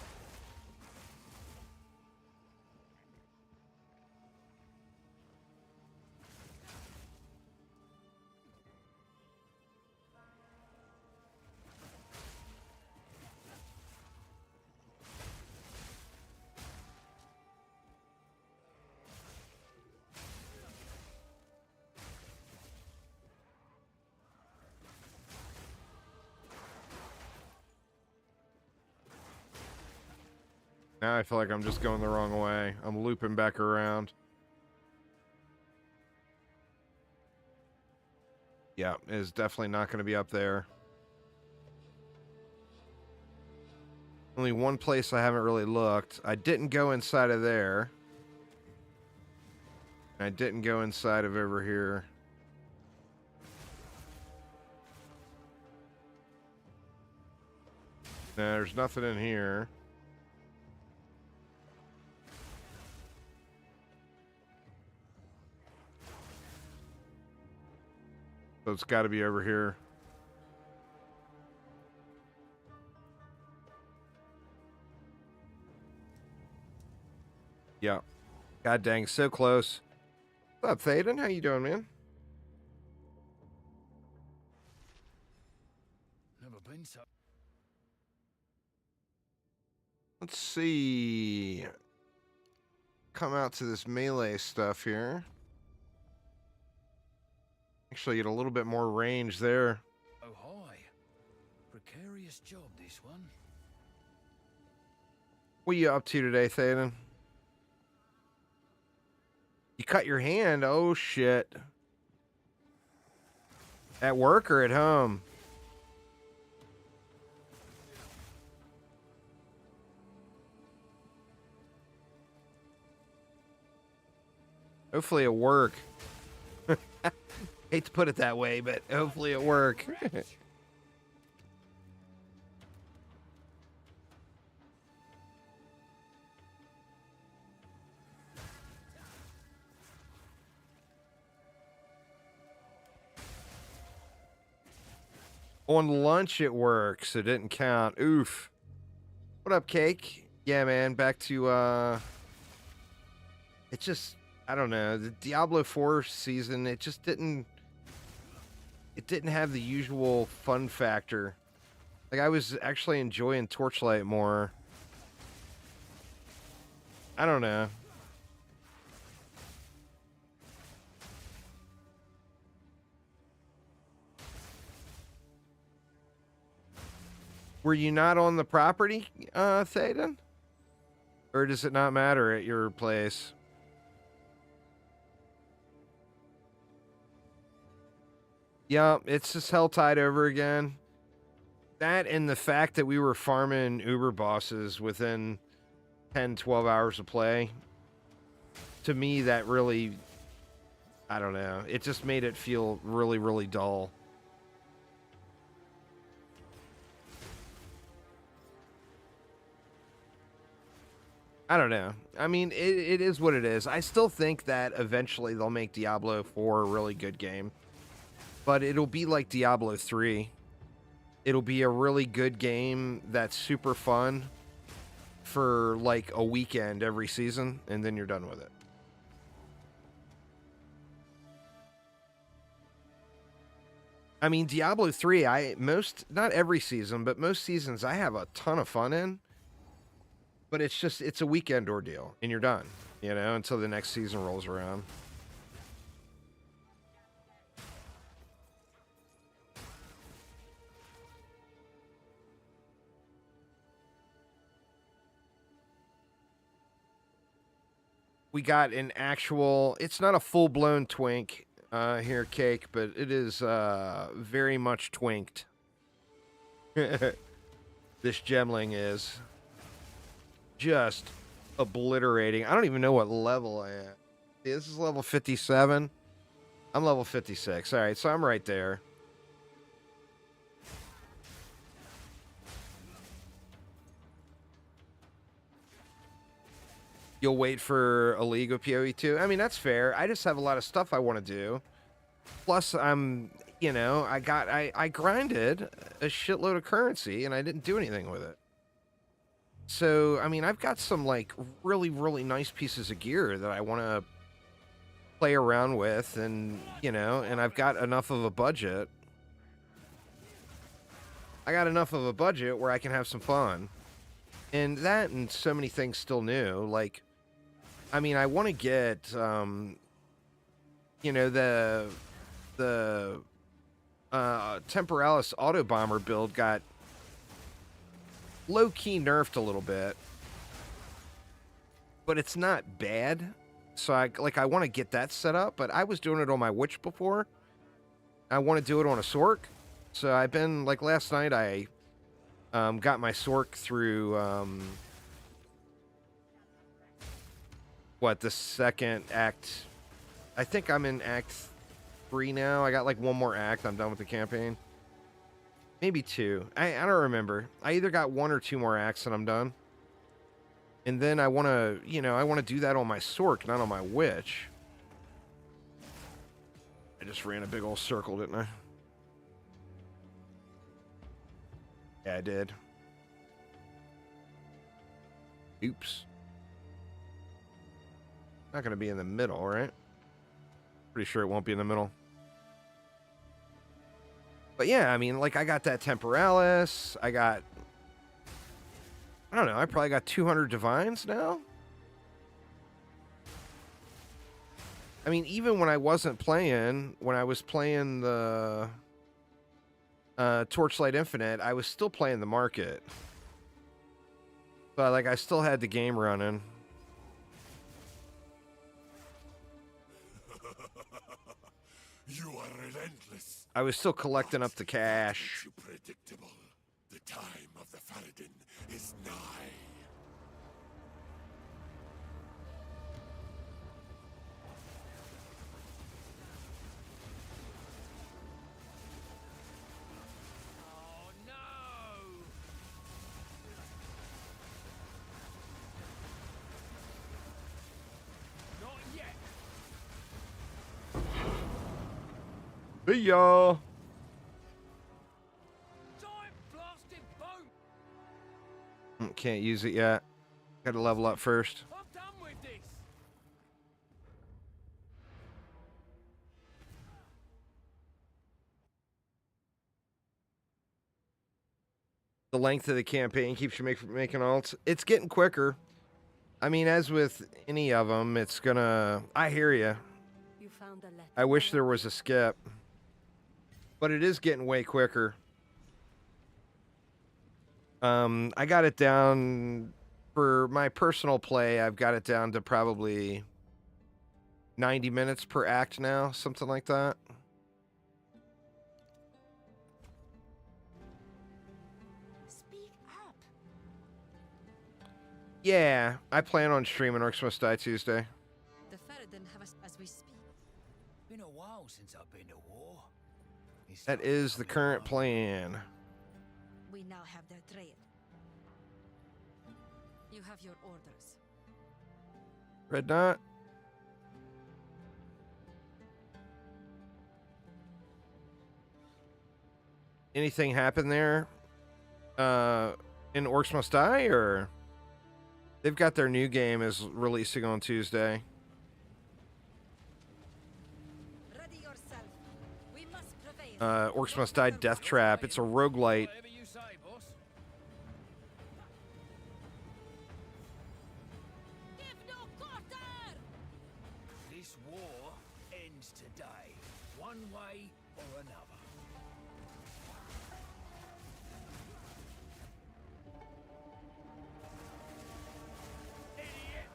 [SPEAKER 1] Now I feel like I'm just going the wrong way. I'm looping back around. Yeah, it's definitely not going to be up there. Only one place I haven't really looked. I didn't go inside of there. I didn't go inside of over here. No, there's nothing in here. So it's got to be over here. Yeah. God dang, so close. What's up, Thaden? How you doing, man?
[SPEAKER 2] Never been so.
[SPEAKER 1] Let's see. Come out to this melee stuff here. Actually get a little bit more range there.
[SPEAKER 2] Oh, hi. Precarious job, this one.
[SPEAKER 1] What are you up to today, Thaden? You cut your hand? Oh, shit. At work or at home? Hopefully at work. Hate to put it that way, but hopefully at work. On lunch at work, so it didn't count. Oof. What up, Cake? Yeah, man, back to, it's just, I don't know, the Diablo 4 season, it just didn't have the usual fun factor. Like, I was actually enjoying Torchlight more. I don't know. Were you not on the property, Thaden? Or does it not matter at your place? Yeah, it's just hell tide over again. That and the fact that we were farming Uber bosses within 10, 12 hours of play. To me, that really, I don't know. It just made it feel really, really dull. I don't know. I mean, it is what it is. I still think that eventually they'll make Diablo 4 a really good game. But it'll be like Diablo 3. It'll be a really good game that's super fun for like a weekend every season, and then you're done with it. I mean, Diablo 3, not every season, but most seasons I have a ton of fun in. But it's a weekend ordeal, and you're done, you know, until the next season rolls around. We got an actual, it's not a full-blown twink here, Cake, but it is very much twinked. This Gemling is just obliterating. I don't even know what level I am. This is level 57. I'm level 56. All right, so I'm right there. You'll wait for a League of POE2? I mean, that's fair. I just have a lot of stuff I want to do. Plus, you know, I grinded a shitload of currency, and I didn't do anything with it. So, I mean, I've got some, like, really, really nice pieces of gear that I want to play around with, and, you know, and I've got enough of a budget. I got enough of a budget where I can have some fun. And that and so many things still new. Like, I mean, I want to get, you know, the Temporalis Auto Bomber build got low-key nerfed a little bit. but it's not bad. So I want to get that set up, but I was doing it on my witch before. I want to do it on a sork. So I've been like last night I got my sork through the second act. I think I'm in act 3 now. I got like one more act. I'm done with the campaign. Maybe 2. I don't remember. I either got 1 or 2 more acts and I'm done. And then I want to do that on my sork, not on my witch. I just ran a big old circle, didn't I? Yeah, I did. Oops. Not going to be in the middle, right? Pretty sure it won't be in the middle. But yeah, I mean, like, I got that Temporalis. I don't know, I probably got 200 Divines now. I mean, even when I wasn't playing, when I was playing the Torchlight Infinite, I was still playing the market. But, like, I still had the game running.
[SPEAKER 4] You are relentless.
[SPEAKER 1] I was still collecting up the cash.
[SPEAKER 4] You predictable. The time of the Faradin is nigh.
[SPEAKER 2] Oh no! Not yet.
[SPEAKER 1] Hey, y'all.
[SPEAKER 2] Giant blasting boom!
[SPEAKER 1] Can't use it yet. Gotta level up first.
[SPEAKER 2] I'm done with this.
[SPEAKER 1] The length of the campaign keeps you making alts. It's getting quicker. I mean, as with any of them, it's gonna... I hear you.
[SPEAKER 5] You found a letter.
[SPEAKER 1] I wish there was a skip. But it is getting way quicker. I got it down... For my personal play, I've got it down to probably 90 minutes per act now. Something like that.
[SPEAKER 5] Speak up.
[SPEAKER 1] Yeah, I plan on streaming Orcs Must Die Tuesday.
[SPEAKER 5] The Faradin have us as we speak.
[SPEAKER 2] Been a while since I've been to war. It's
[SPEAKER 1] That
[SPEAKER 2] starting
[SPEAKER 1] is
[SPEAKER 2] to
[SPEAKER 1] the
[SPEAKER 2] come
[SPEAKER 1] current
[SPEAKER 2] along.
[SPEAKER 1] plan.
[SPEAKER 5] We now have their trail. You have your orders.
[SPEAKER 1] Red Knot? Anything happen there? In Orcs Must Die, or they've got their new game is releasing on Tuesday.
[SPEAKER 5] Ready yourself. We must prevail.
[SPEAKER 1] Orcs Must Die Death Trap. It's a roguelite.
[SPEAKER 2] Whatever you say, boss.
[SPEAKER 3] Give no quarter!
[SPEAKER 2] This war ends today, one way or another. Idiot!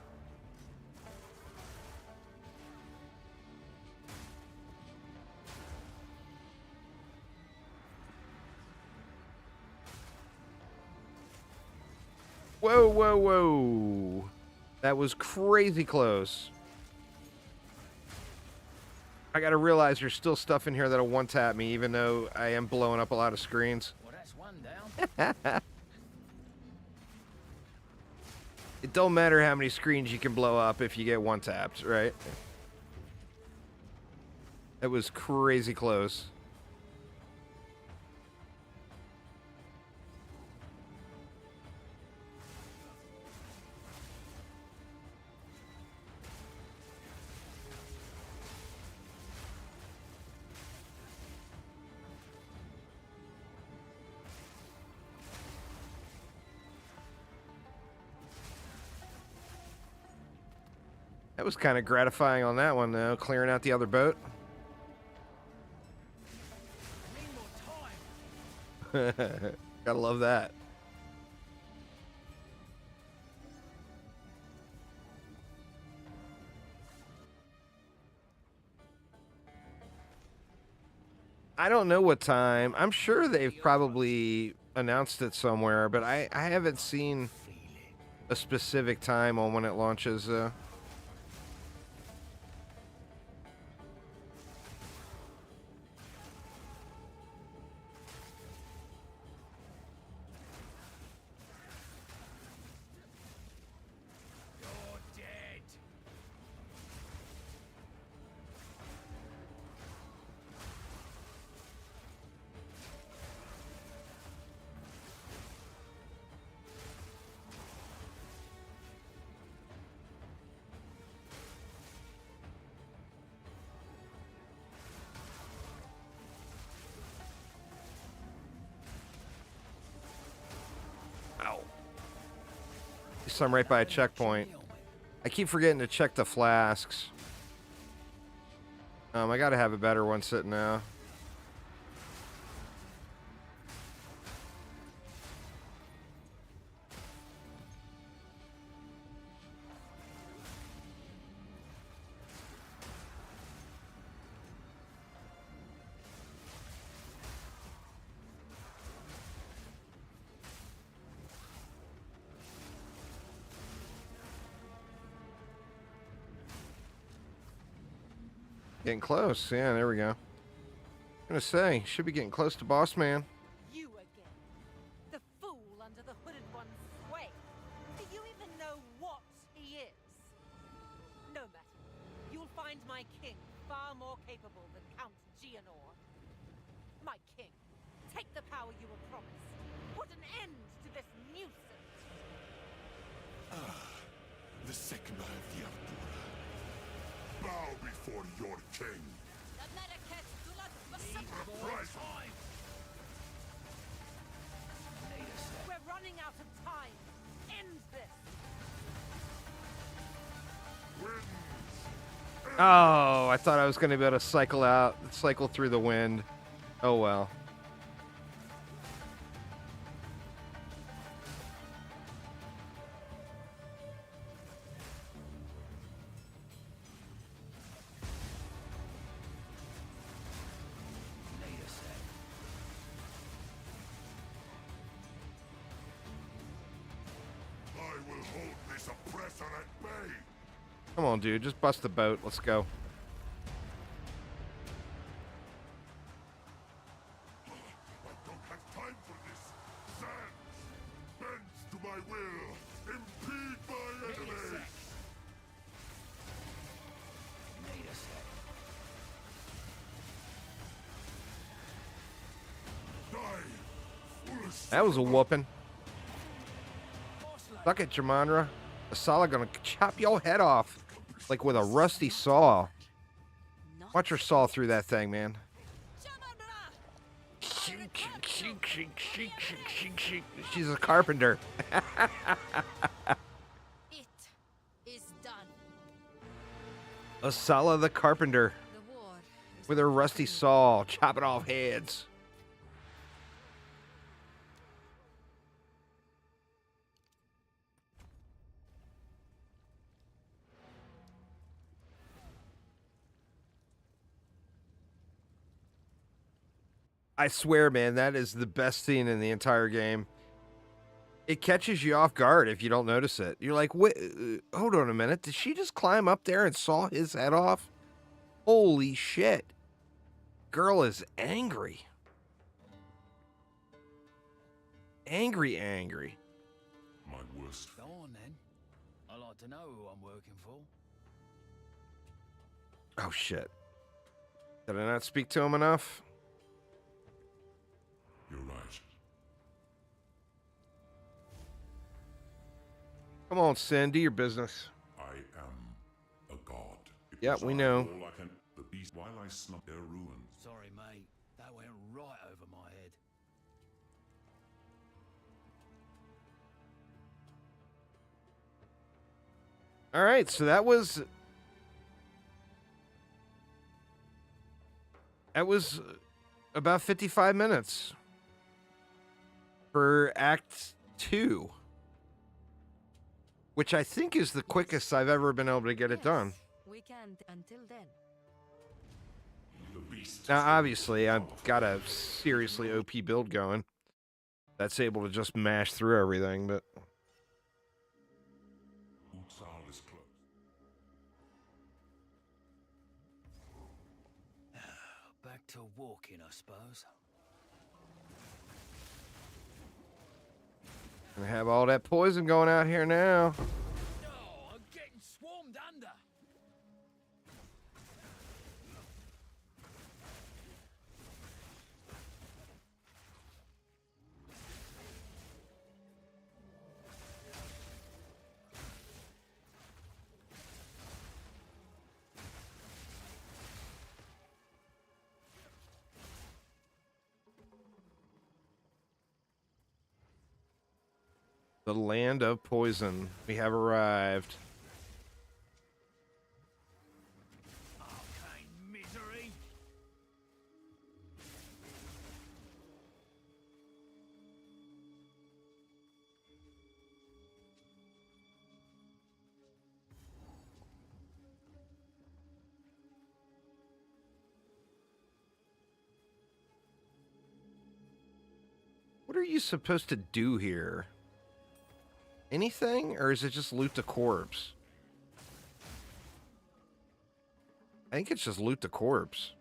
[SPEAKER 1] Whoa, whoa, whoa. That was crazy close. I gotta realize there's still stuff in here that'll one-tap me, even though I am blowing up a lot of screens.
[SPEAKER 2] Well, that's one down.
[SPEAKER 1] It don't matter how many screens you can blow up if you get one-tapped, right? That was crazy close. That was kind of gratifying on that one, though, clearing out the other boat.
[SPEAKER 2] Need more time.
[SPEAKER 1] Gotta love that. I don't know what time. I'm sure they've probably announced it somewhere, but I haven't seen a specific time on when it launches.
[SPEAKER 2] You're dead.
[SPEAKER 1] Ow. I'm right by a checkpoint. I keep forgetting to check the flasks. I gotta have a better one sitting now. Getting close. Yeah, there we go. I'm gonna say, should be getting close to boss man.
[SPEAKER 3] You again. The fool under the hooded one's sway. Do you even know what he is? No matter. You'll find my king far more capable than Count Gianor. My king, take the power you were promised. Put an end to this nuisance.
[SPEAKER 4] The second of the Artura. Bow before your king.
[SPEAKER 3] The Medicaid Dulat
[SPEAKER 4] Right.
[SPEAKER 2] Time. Need a sec.
[SPEAKER 3] We're running out of time. End this.
[SPEAKER 4] Winds.
[SPEAKER 1] Oh, I thought I was gonna be able to cycle through the wind. Oh well.
[SPEAKER 2] Need a sec.
[SPEAKER 4] I will hold this oppressor at bay.
[SPEAKER 1] Come on, dude. Just bust the boat. Let's go.
[SPEAKER 4] I don't have time for this. Sands bends to my will. Impede my
[SPEAKER 2] Need a
[SPEAKER 4] enemies.
[SPEAKER 2] sec. Need a sec.
[SPEAKER 4] Die. Foolish.
[SPEAKER 1] That was a whooping.
[SPEAKER 2] Boss lady.
[SPEAKER 1] Suck it, Jamandra. Asala gonna chop your head off like with a rusty saw.
[SPEAKER 5] Not
[SPEAKER 1] Watch her saw through that thing, man. She's a carpenter.
[SPEAKER 3] It is done.
[SPEAKER 1] Asala the carpenter
[SPEAKER 5] the war. Is
[SPEAKER 1] with her rusty saw, chopping off heads. I swear, man, that is the best scene in the entire game. It catches you off guard if you don't notice it. You're like, wait, hold on a minute. Did she just climb up there and saw his head off? Holy shit. Girl is angry. Angry, angry.
[SPEAKER 4] My worst.
[SPEAKER 2] Go on then. I like to know who I'm working for.
[SPEAKER 1] Oh, shit. Did I not speak to him enough?
[SPEAKER 4] You're right.
[SPEAKER 1] Come on, Sin, do your business.
[SPEAKER 4] I am a god. It
[SPEAKER 1] Yeah,
[SPEAKER 4] was
[SPEAKER 1] we
[SPEAKER 4] I,
[SPEAKER 1] know.
[SPEAKER 4] all I can, the beast, while I snuff their ruins.
[SPEAKER 2] Sorry, mate. That went right over my head.
[SPEAKER 1] All right, so that was about 55 minutes for Act 2, which I think is the quickest I've ever been able to get it done.
[SPEAKER 5] We can until then.
[SPEAKER 4] The beast
[SPEAKER 1] Now, obviously, I've got a seriously OP build going that's able to just mash through everything, but
[SPEAKER 4] Utsal is close.
[SPEAKER 2] Back to walking, I suppose.
[SPEAKER 1] I have all that poison going out here now.
[SPEAKER 2] No, I'm getting swarmed under.
[SPEAKER 1] The land of poison. We have arrived.
[SPEAKER 2] Arcane misery.
[SPEAKER 1] What are you supposed to do here? Anything? Or is it just loot the corpse? I think it's just loot the corpse.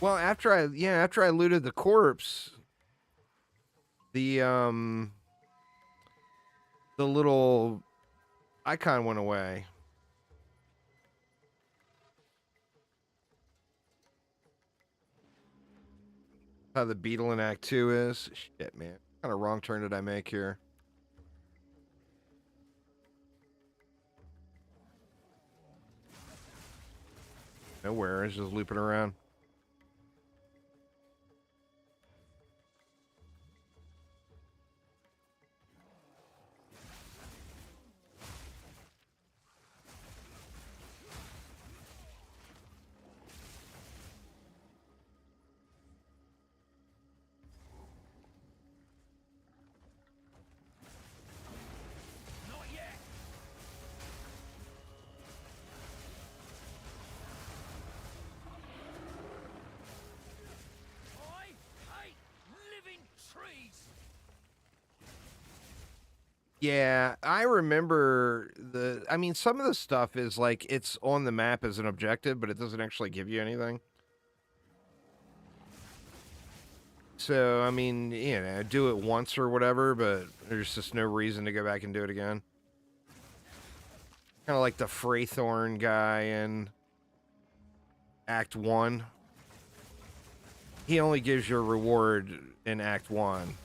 [SPEAKER 1] Well, after I looted the corpse, the little icon went away. How the beetle in Act 2 is. Shit, man. What kind of wrong turn did I make here? Nowhere. It's just looping around.
[SPEAKER 2] Not yet. I hate living trees.
[SPEAKER 1] Yeah, I remember I mean, some of the stuff is like it's on the map as an objective, but it doesn't actually give you anything. So, I mean, do it once or whatever, but there's just no reason to go back and do it again. Kind of like the Freythorn guy in Act 1. He only gives you a reward in Act 1.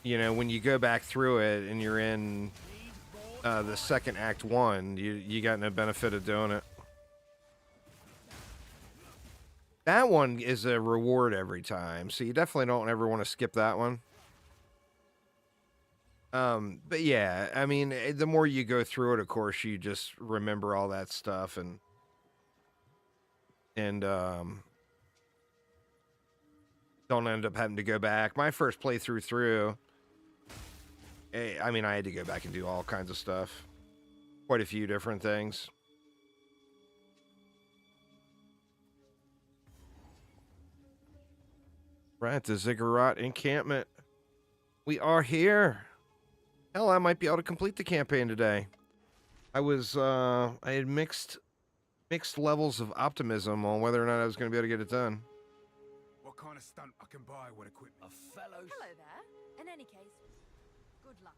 [SPEAKER 1] When you go back through it and you're in the second Act 1, you got no benefit of doing it. That one is a reward every time, so you definitely don't ever want to skip that one. But yeah, I mean, the more you go through it, of course, you just remember all that stuff and don't end up having to go back. My first playthrough through, I mean, I had to go back and do all kinds of stuff. Quite a few different things. Right, the Ziggurat encampment. We are here. Hell, I might be able to complete the campaign today. I had mixed levels of optimism on whether or not I was going to be able to get it done.
[SPEAKER 4] What kind of stunt I can buy with equipment?
[SPEAKER 2] A fellow's.
[SPEAKER 5] Hello there. In any case, good luck.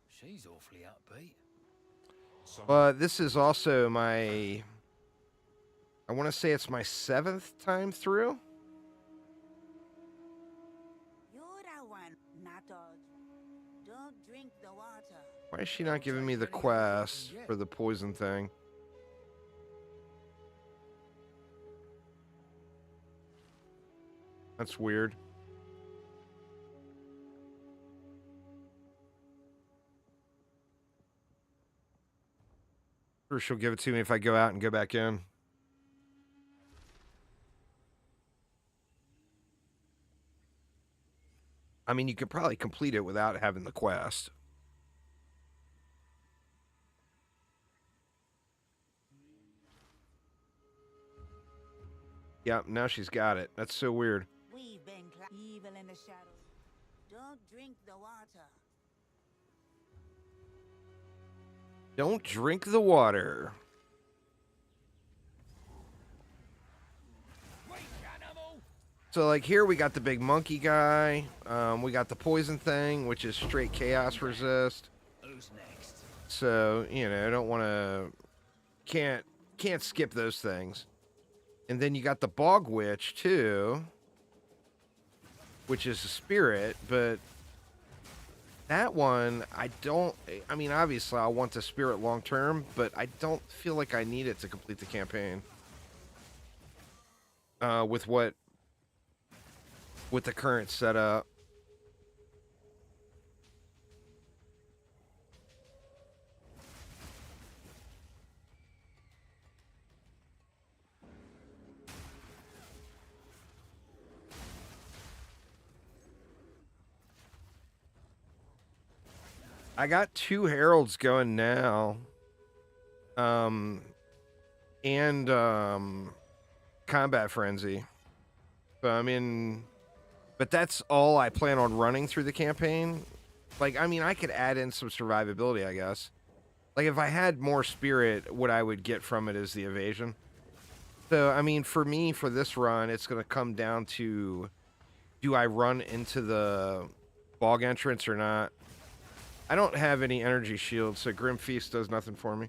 [SPEAKER 2] She's awfully upbeat.
[SPEAKER 1] But this is also I want to say it's my 7th time through.
[SPEAKER 6] You're the one, not us. Don't drink the water.
[SPEAKER 1] Why is she not giving me the quest for the poison thing? That's weird. Or she'll give it to me if I go out and go back in. I mean, you could probably complete it without having the quest. Yep, now she's got it. That's so weird.
[SPEAKER 6] We've been evil in the shadows. Don't drink the water.
[SPEAKER 1] Don't drink the water. So, like, here we got the big monkey guy. We got the poison thing, which is straight chaos resist.
[SPEAKER 2] Who's next?
[SPEAKER 1] So, you know, I don't want to... Can't skip those things. And then you got the bog witch, too. Which is a spirit, but... That one, I don't... I mean, obviously, I want the spirit long-term, but I don't feel like I need it to complete the campaign. With the current setup. I got 2 heralds going now. And combat frenzy. So I mean, but that's all I plan on running through the campaign. Like, I mean, I could add in some survivability, I guess. Like, if I had more spirit, what I would get from it is the evasion. So, I mean, for me, for this run, it's going to come down to, do I run into the bog entrance or not? I don't have any energy shields, so Grim Feast does nothing for me.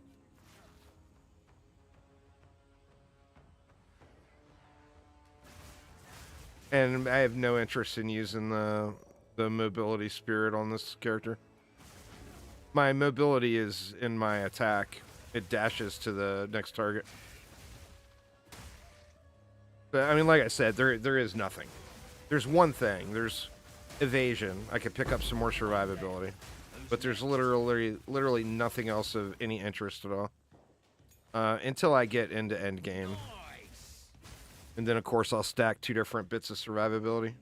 [SPEAKER 1] And I have no interest in using the mobility spirit on this character. My mobility is in my attack. It dashes to the next target. But I mean, like I said, there is nothing. There's one thing. There's evasion. I could pick up some more survivability. But there's literally nothing else of any interest at all. Until I get into end game. And then, of course, I'll stack 2 different bits of survivability.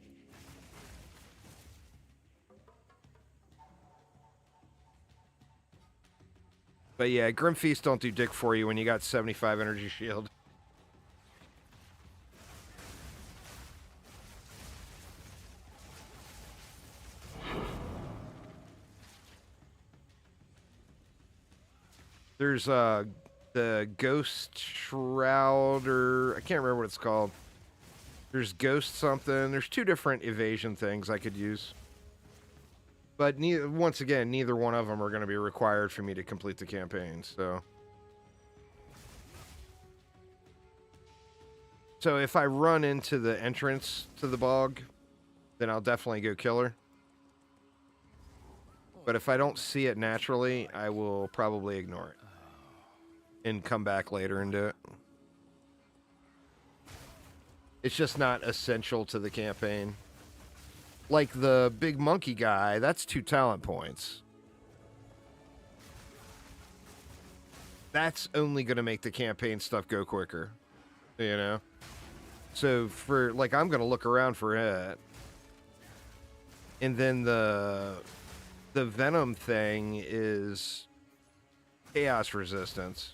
[SPEAKER 1] But yeah, Grim Feast don't do dick for you when you got 75 energy shield. There's the Ghost Shroud, or I can't remember what it's called. There's Ghost something. There's 2 different evasion things I could use. But once again, neither one of them are going to be required for me to complete the campaign, so... So if I run into the entrance to the bog, then I'll definitely go killer. But if I don't see it naturally, I will probably ignore it. And come back later and do it. It's just not essential to the campaign. Like the big monkey guy, that's 2 talent points. That's only going to make the campaign stuff go quicker. You know? So for, like, I'm going to look around for it. And then the venom thing is chaos resistance.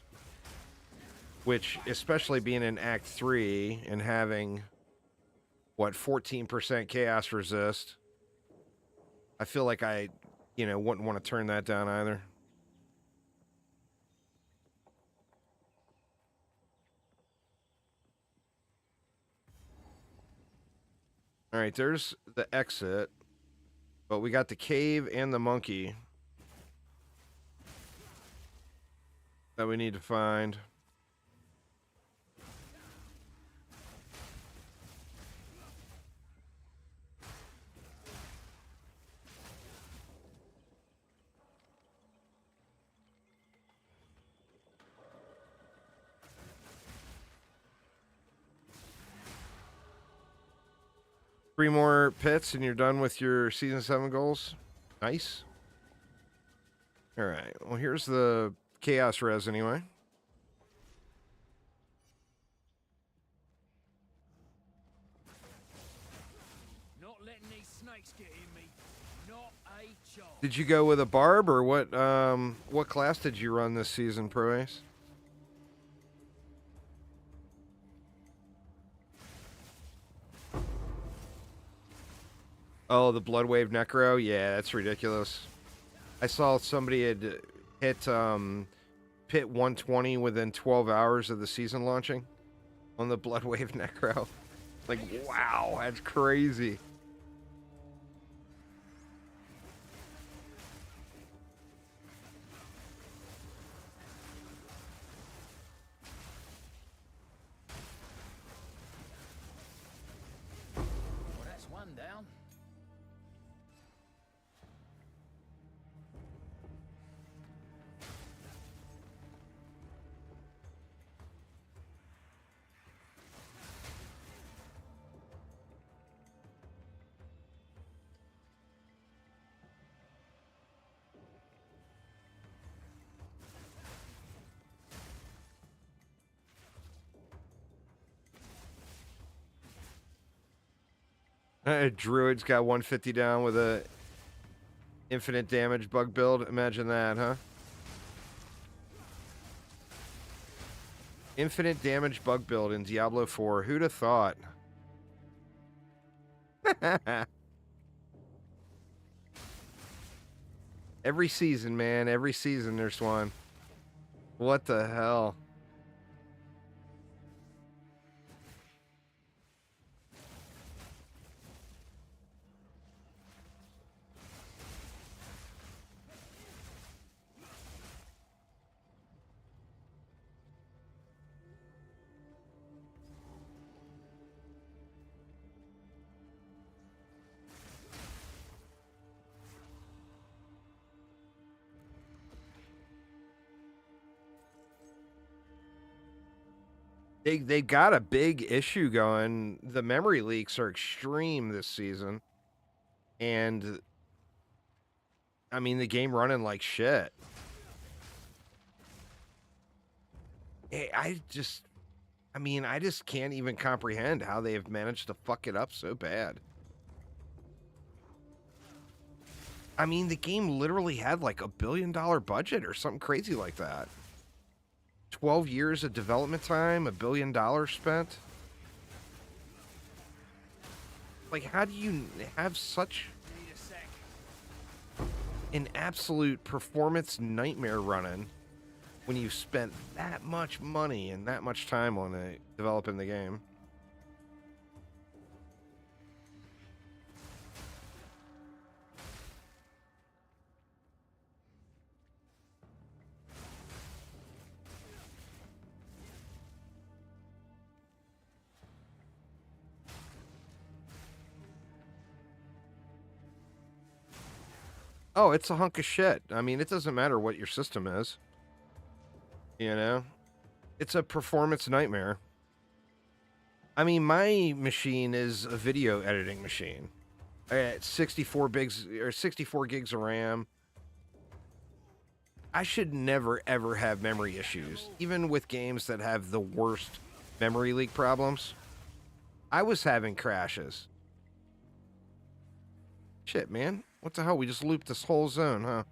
[SPEAKER 1] Which, especially being in Act 3 and having, what, 14% chaos resist, I feel like I, you know, wouldn't want to turn that down either. All right, there's the exit. But we got the cave and the monkey that we need to find. 3 more pits and you're done with your Season 7 goals. Nice. Alright, well here's the Chaos Res anyway. Did you go with a barb or what class did you run this season, Pro Ace? Oh, the Bloodwave Necro? Yeah, that's ridiculous. I saw somebody had hit Pit 120 within 12 hours of the season launching on the Bloodwave Necro. Like, wow, that's crazy.
[SPEAKER 2] Well, that's one down.
[SPEAKER 1] Druid's got 150 down with a infinite damage bug build. Imagine that, huh? Infinite damage bug build in Diablo 4. Who'd have thought? Every season, man. Every season there's one. What the hell? They got a big issue going. The memory leaks are extreme this season. And I mean the game running like shit. I just can't even comprehend how they have managed to fuck it up so bad. I mean, the game literally had like $1 billion budget or something crazy like that. 12 years of development time, $1 billion spent. Like, how do you have such an absolute performance nightmare running when you've spent that much money and that much time on it, developing the game? Oh, it's a hunk of shit. I mean, it doesn't matter what your system is. You know? It's a performance nightmare. I mean, my machine is a video editing machine. I got 64 gigs of RAM. I should never ever have memory issues, even with games that have the worst memory leak problems. I was having crashes. Shit, man. What the hell? We just looped this whole zone, huh?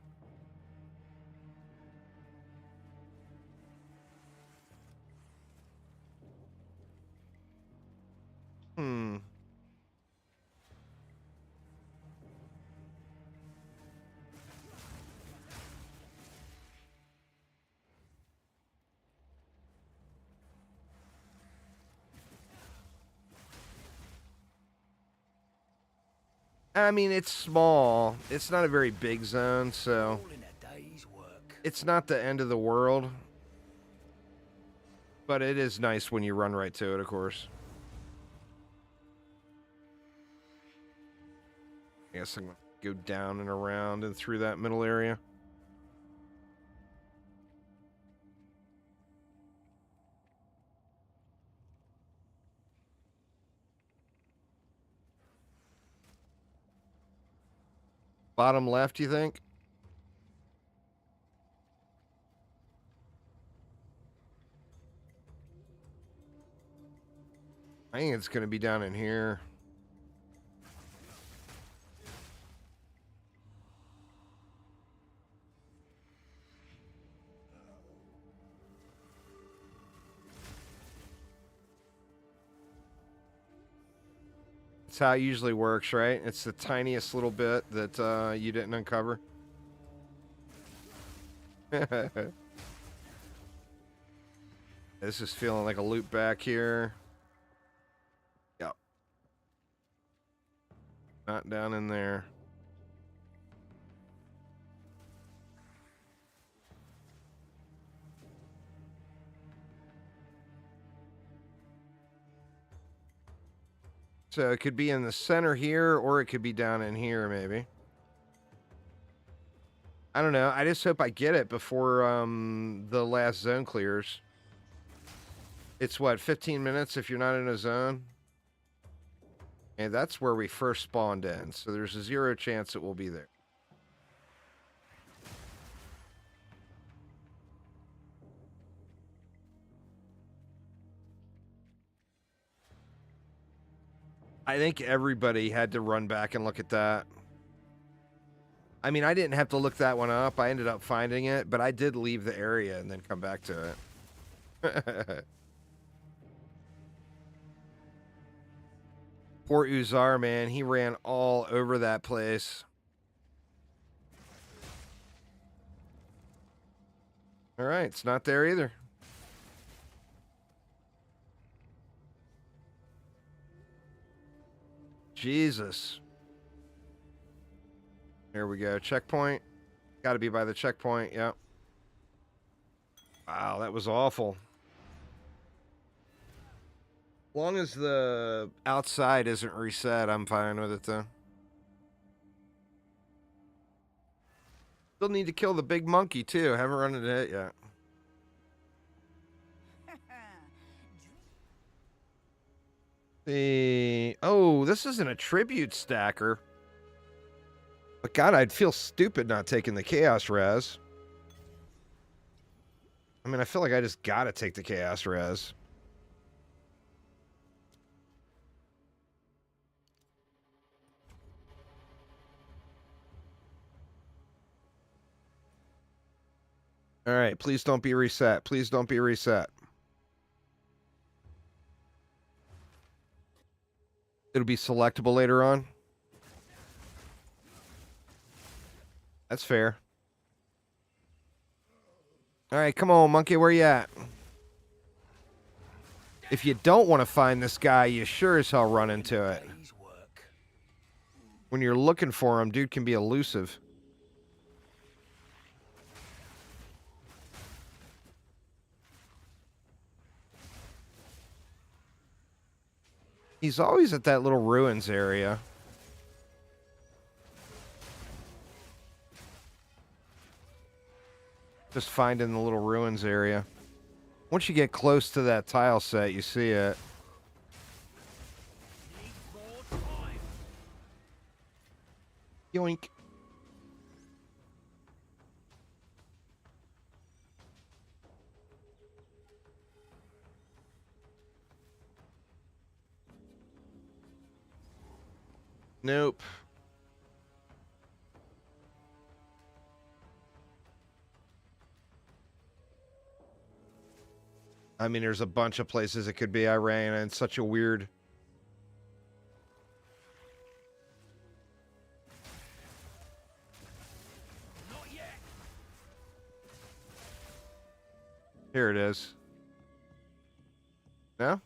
[SPEAKER 1] I mean, it's small. It's not a very big zone, so it's not the end of the world. But it is nice when you run right to it, of course. I guess I'm going to go down and around and through that middle area. Bottom left, you think? I think it's going to be down in here. how it usually works, right? It's the tiniest little bit that you didn't uncover. This is feeling like a loop back here. Yep. Not down in there. So it could be in the center here, or it could be down in here, maybe. I don't know. I just hope I get it before the last zone clears. It's what, 15 minutes if you're not in a zone? And that's where we first spawned in, so there's a 0 chance it will be there. I think everybody had to run back and look at that. I mean, I didn't have to look that one up. I ended up finding it, but I did leave the area and then come back to it. Poor Uzar, man. He ran all over that place. All right, it's not there either. Jesus. There we go. Checkpoint. Got to be by the checkpoint. Yep. Wow, that was awful. Long as the outside isn't reset, I'm fine with it, though. Still need to kill the big monkey, too. Haven't run into it yet. Oh, this isn't a tribute stacker. But God, I'd feel stupid not taking the Chaos Res. I mean, I feel like I just gotta take the Chaos Res. All right, please don't be reset. Please don't be reset. It'll be selectable later on. That's fair. All right, come on, monkey. Where you at? If you don't want to find this guy, you sure as hell run into it. When you're looking for him, dude can be elusive. He's always at that little ruins area. Just finding the little ruins area. Once you get close to that tile set, you see it. Yoink. Nope. I mean, there's a bunch of places it could be. I ran in such a weird...
[SPEAKER 2] Not yet.
[SPEAKER 1] Here it is. No?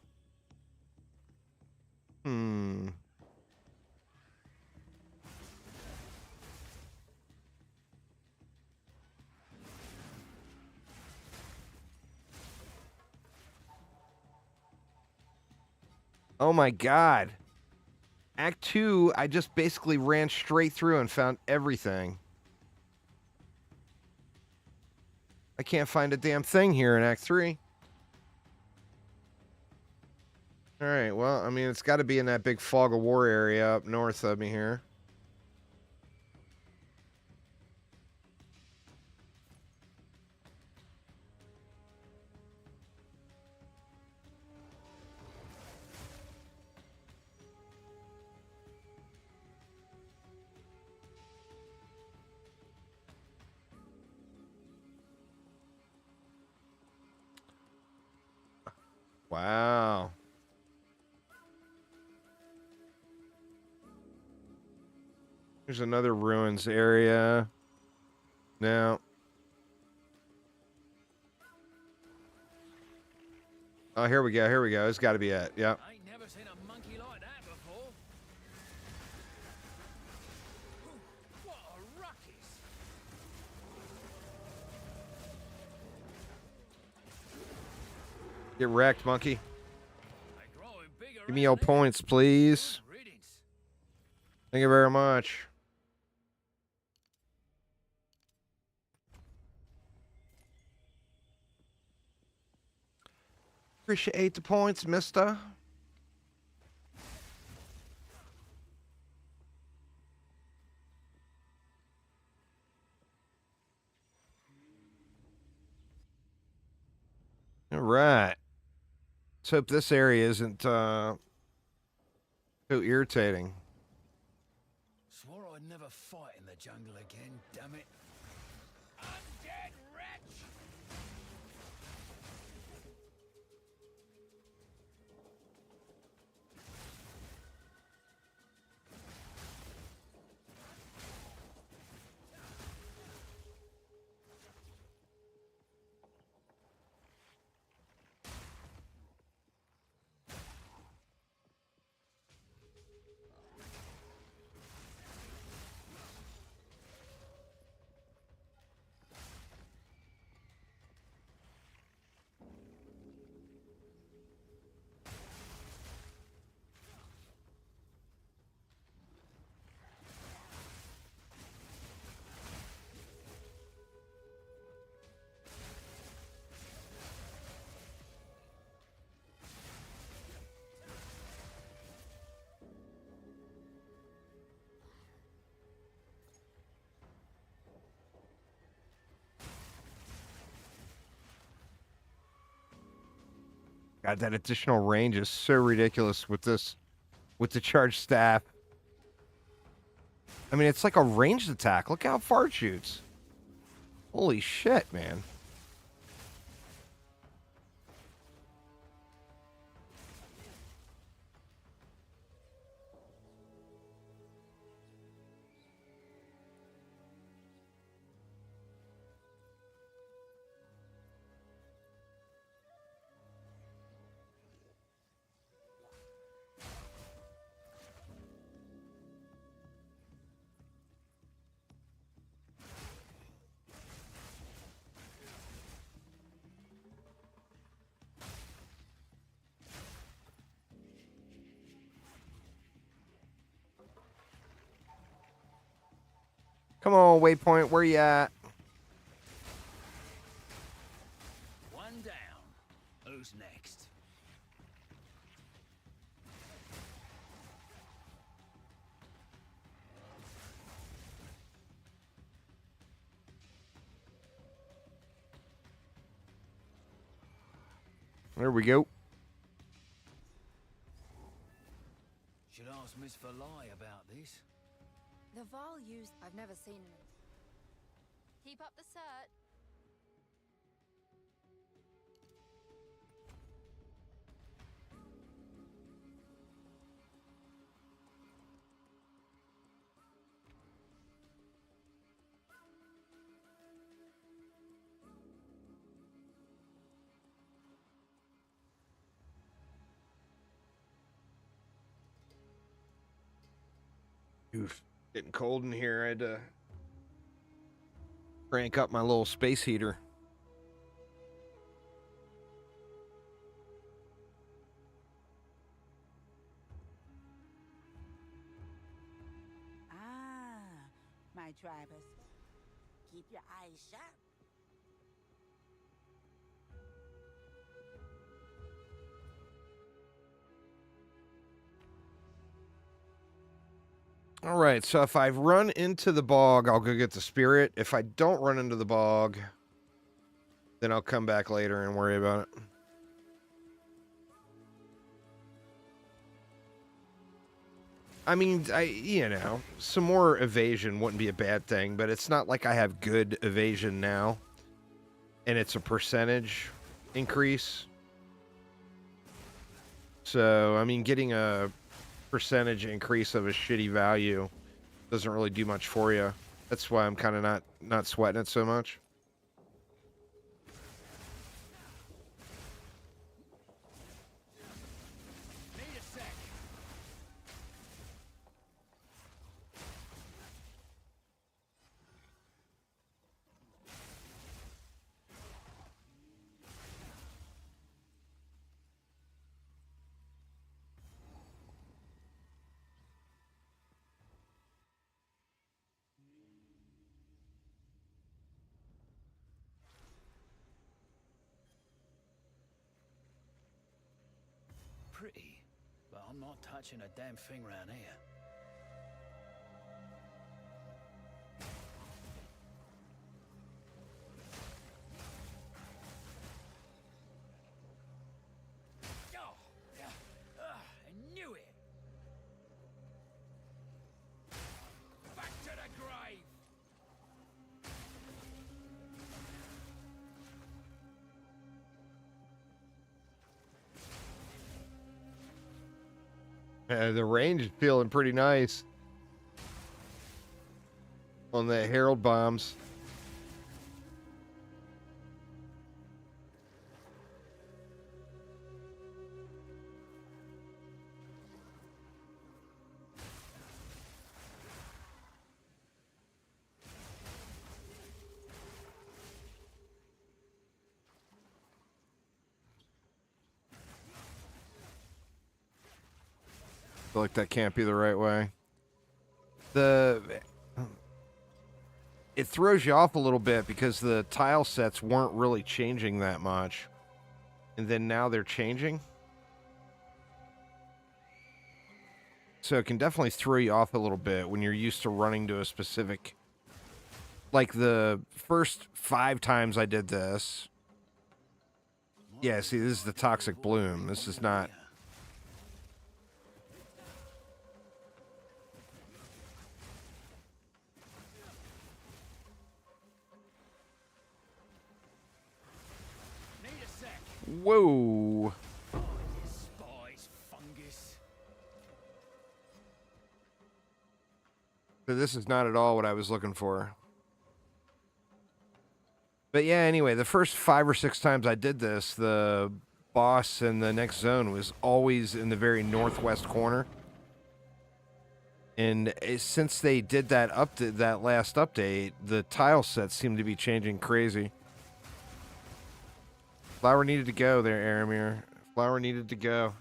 [SPEAKER 1] Oh my God. Act 2, I just basically ran straight through and found everything. I can't find a damn thing here in Act 3. Alright, well, I mean, it's got to be in that big fog of war area up north of me here. Wow. There's another ruins area. No. Oh, here we go. Here we go. It's got to be it. Yep.
[SPEAKER 2] I ain't never seen a monkey like that before. Ooh, what a ruckus!
[SPEAKER 1] Get wrecked, monkey.
[SPEAKER 2] They growing bigger.
[SPEAKER 1] Give me your points, please.
[SPEAKER 2] Riddance.
[SPEAKER 1] Thank you very much. Appreciate the points, mister. All right. Let's hope this area isn't so irritating.
[SPEAKER 2] Swore I'd never fight in the jungle again, damn it. Undead wretch!
[SPEAKER 1] God, that additional range is so ridiculous with this, with the charged staff. I mean, it's like a ranged attack. Look how far it shoots. Holy shit, man. Come on, waypoint, where you at?
[SPEAKER 2] One down. Who's next?
[SPEAKER 1] There we go.
[SPEAKER 2] Should ask Miss Verlai about this.
[SPEAKER 5] The Val used. I've never seen him. Keep up the search.
[SPEAKER 1] Oof. Getting cold in here. I had to crank up my little space heater.
[SPEAKER 6] Ah, my drivers. Keep your eyes sharp.
[SPEAKER 1] All right, so if I run into the bog, I'll go get the spirit. If I don't run into the bog, then I'll come back later and worry about it. I mean, you know, some more evasion wouldn't be a bad thing, but it's not like I have good evasion now, and it's a percentage increase. So, I mean, getting a percentage increase of a shitty value doesn't really do much for you. That's why I'm kind of not sweating it so much.
[SPEAKER 2] Need a sec. Pretty, but I'm not touching a damn thing around here. Oh, yeah. I knew it. Back to the grave.
[SPEAKER 1] The range is feeling pretty nice on the Herald bombs. Feel like that can't be the right way. It throws you off a little bit because the tile sets weren't really changing that much. And then now they're changing. So it can definitely throw you off a little bit when you're used to running to a specific... Like the first 5 times I did this... Yeah, see, this is the Toxic Bloom. This is not...
[SPEAKER 2] Need a sec.
[SPEAKER 1] Whoa!
[SPEAKER 2] Spies, fungus.
[SPEAKER 1] So this is not at all what I was looking for. But yeah, anyway, the first 5 or 6 times I did this, the boss in the next zone was always in the very northwest corner. And since they did that last update, the tile sets seem to be changing crazy. Flower needed to go there, Aramir. Flower needed to go.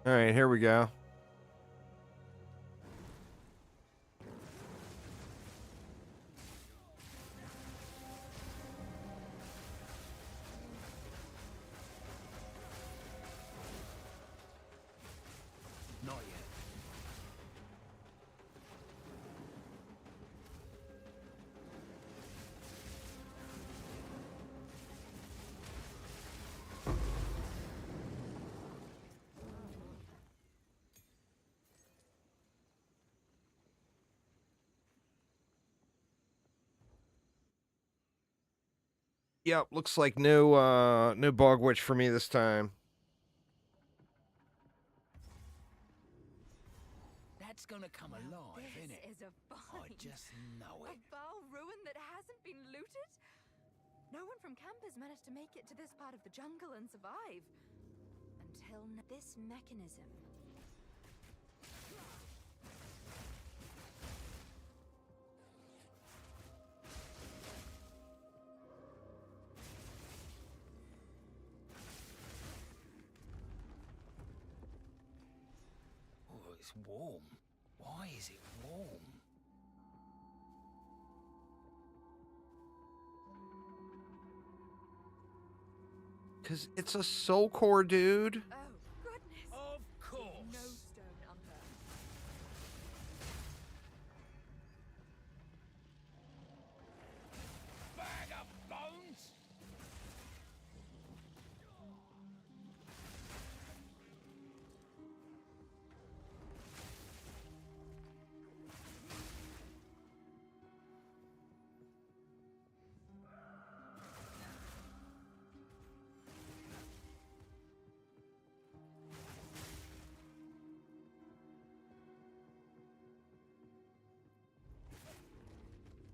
[SPEAKER 1] All right, here we go.
[SPEAKER 2] Not yet.
[SPEAKER 1] Yep, looks like no bog witch for me this time.
[SPEAKER 2] That's gonna come
[SPEAKER 5] Now
[SPEAKER 2] alive,
[SPEAKER 5] this
[SPEAKER 2] innit?
[SPEAKER 5] is a
[SPEAKER 2] I
[SPEAKER 5] find.
[SPEAKER 2] just know
[SPEAKER 5] A
[SPEAKER 2] it.
[SPEAKER 5] foul ruin that hasn't been looted? No one from camp has managed to make it to this part of the jungle and survive. Until this mechanism.
[SPEAKER 2] Oh, it's warm. Why is it warm?
[SPEAKER 1] Because it's a soul core, dude.
[SPEAKER 5] Oh, goodness.
[SPEAKER 2] Of course.
[SPEAKER 5] No stone unturned.
[SPEAKER 2] Bag of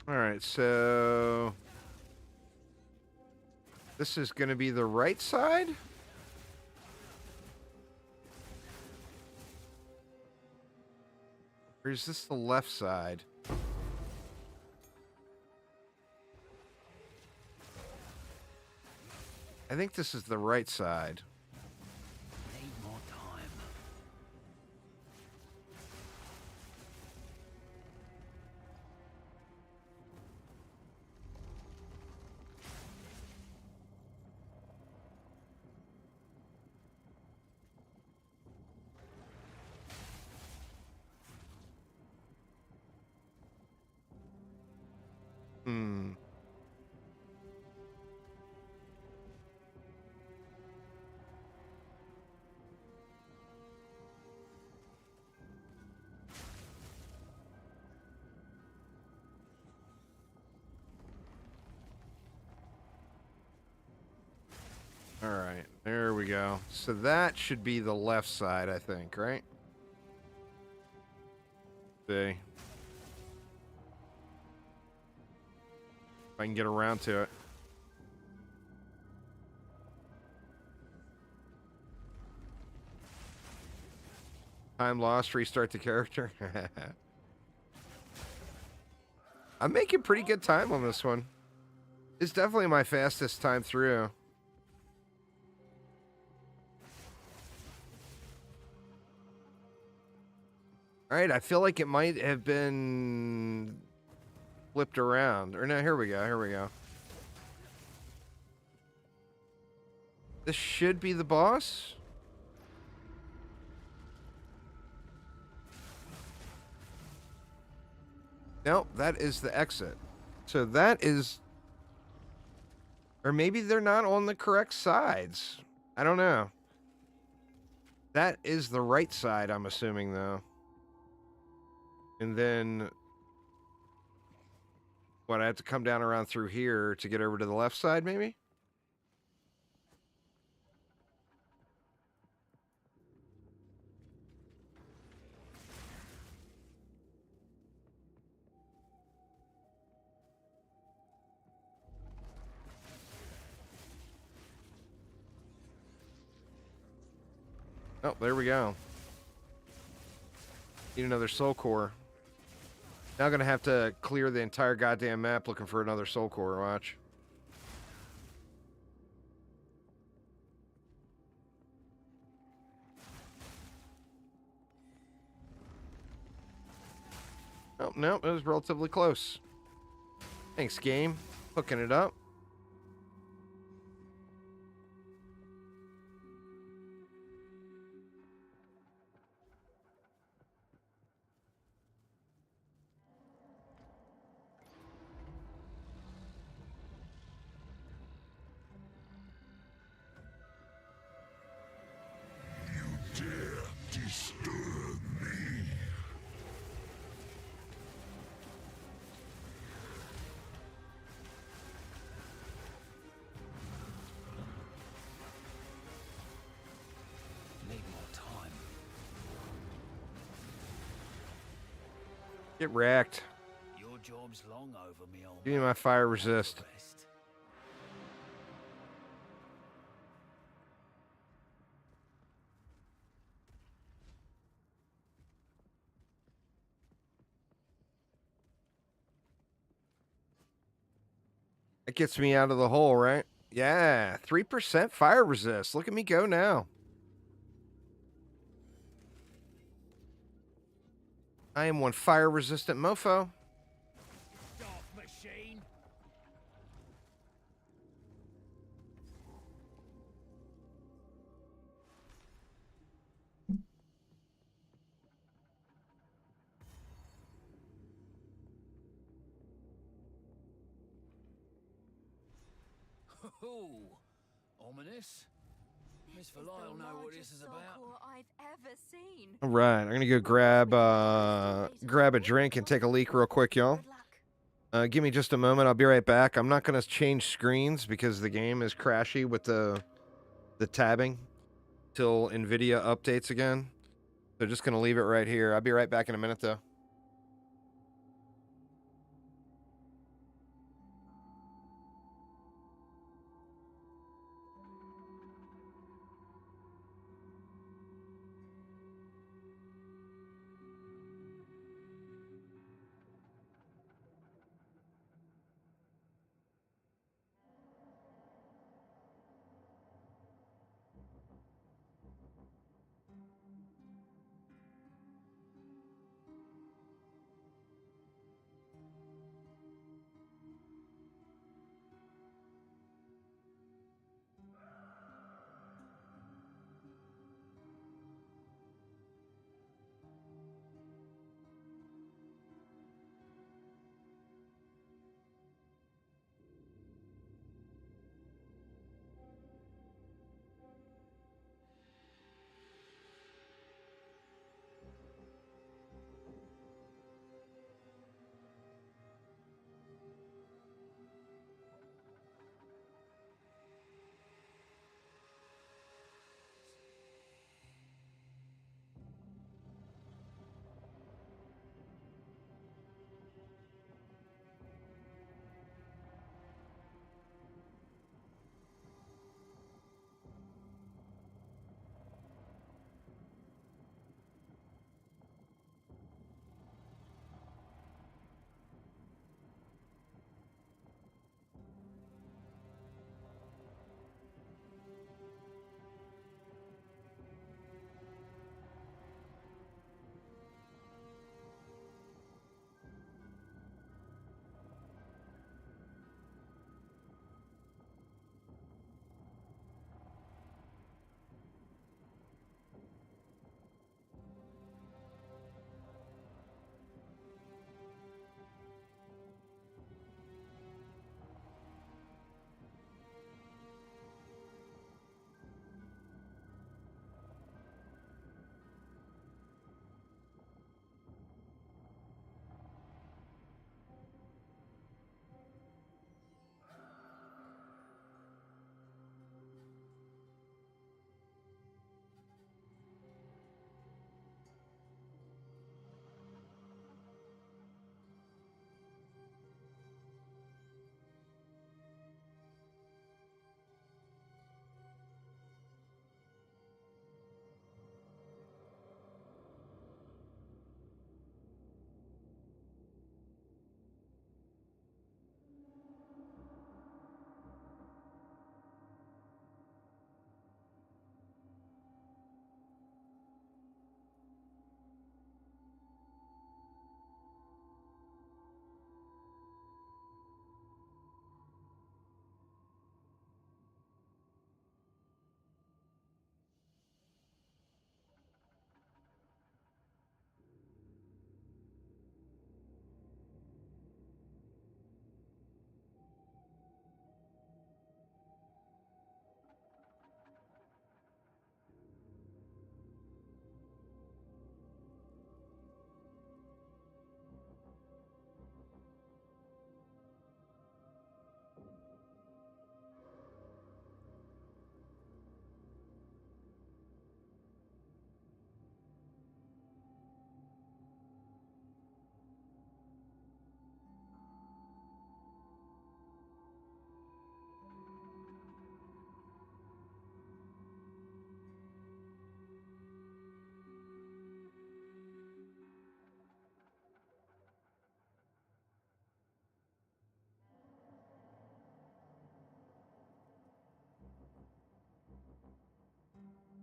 [SPEAKER 1] All right, so this is going to be the right side? Or is this the left side? I think this is the right side.
[SPEAKER 2] Need more time.
[SPEAKER 1] Hmm. All right, there we go. So that should be the left side, I think, right? See. If I can get around to it. Time lost, restart the character. I'm making pretty good time on this one. It's definitely my fastest time through. All right, I feel like it might have been flipped around. Or no, here we go, here we go. This should be the boss. Nope, that is the exit. So that is... Or maybe they're not on the correct sides. I don't know. That is the right side, I'm assuming, though. And then... What, I have to come down around through here to get over to the left side, maybe? Oh, there we go. Need another soul core. Now gonna have to clear the entire goddamn map looking for another soul core, watch. Oh, no, it was relatively close. Thanks, game. Hooking it up.
[SPEAKER 4] Dare disturb me.
[SPEAKER 2] Need more time.
[SPEAKER 1] Get wrecked.
[SPEAKER 2] Your job's long over me, old
[SPEAKER 1] Give me
[SPEAKER 2] man.
[SPEAKER 1] my fire resist.
[SPEAKER 2] Rest.
[SPEAKER 1] That gets me out of the hole, right? Yeah, 3% fire resist. Look at me go now. I am one fire resistant mofo.
[SPEAKER 2] Dark machine. Ooh, ominous. Miss
[SPEAKER 5] This is the
[SPEAKER 2] Valai will know what this
[SPEAKER 5] largest
[SPEAKER 2] is
[SPEAKER 5] soul
[SPEAKER 2] about.
[SPEAKER 5] core I've ever seen.
[SPEAKER 1] All right, I'm gonna go grab a drink and take a leak real quick, y'all.
[SPEAKER 5] Good luck.
[SPEAKER 1] Give me just a moment. I'll be right back. I'm not gonna change screens because the game is crashy with the tabbing till NVIDIA updates again. So just gonna leave it right here. I'll be right back in a minute, though.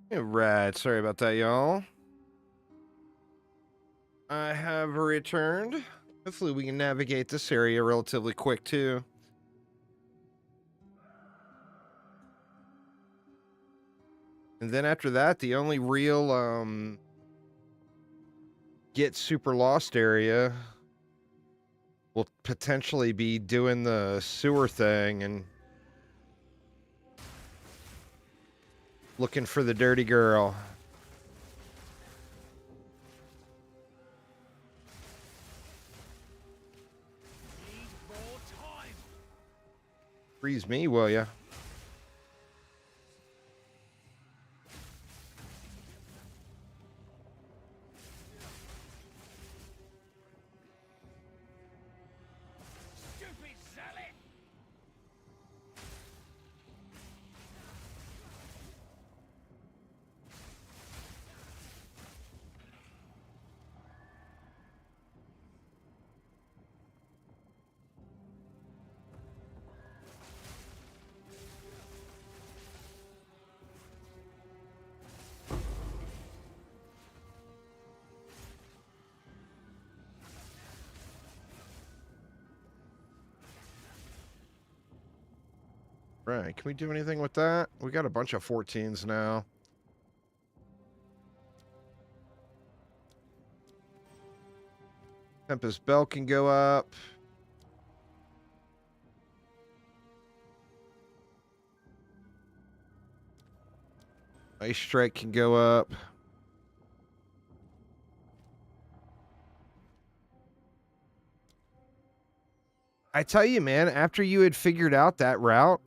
[SPEAKER 1] Right, sorry about that, y'all. I have returned. Hopefully we can navigate this area relatively quick, too. And then after that, the only real, get super lost area will potentially be doing the sewer thing and looking for the dirty girl.
[SPEAKER 2] Need more time.
[SPEAKER 1] Freeze me, will ya?
[SPEAKER 2] Stupid zealot.
[SPEAKER 1] Right, can we do anything with that? We got a bunch of 14s now. Tempest Bell can go up. Ice Strike can go up. I tell you, man, after you had figured out that route,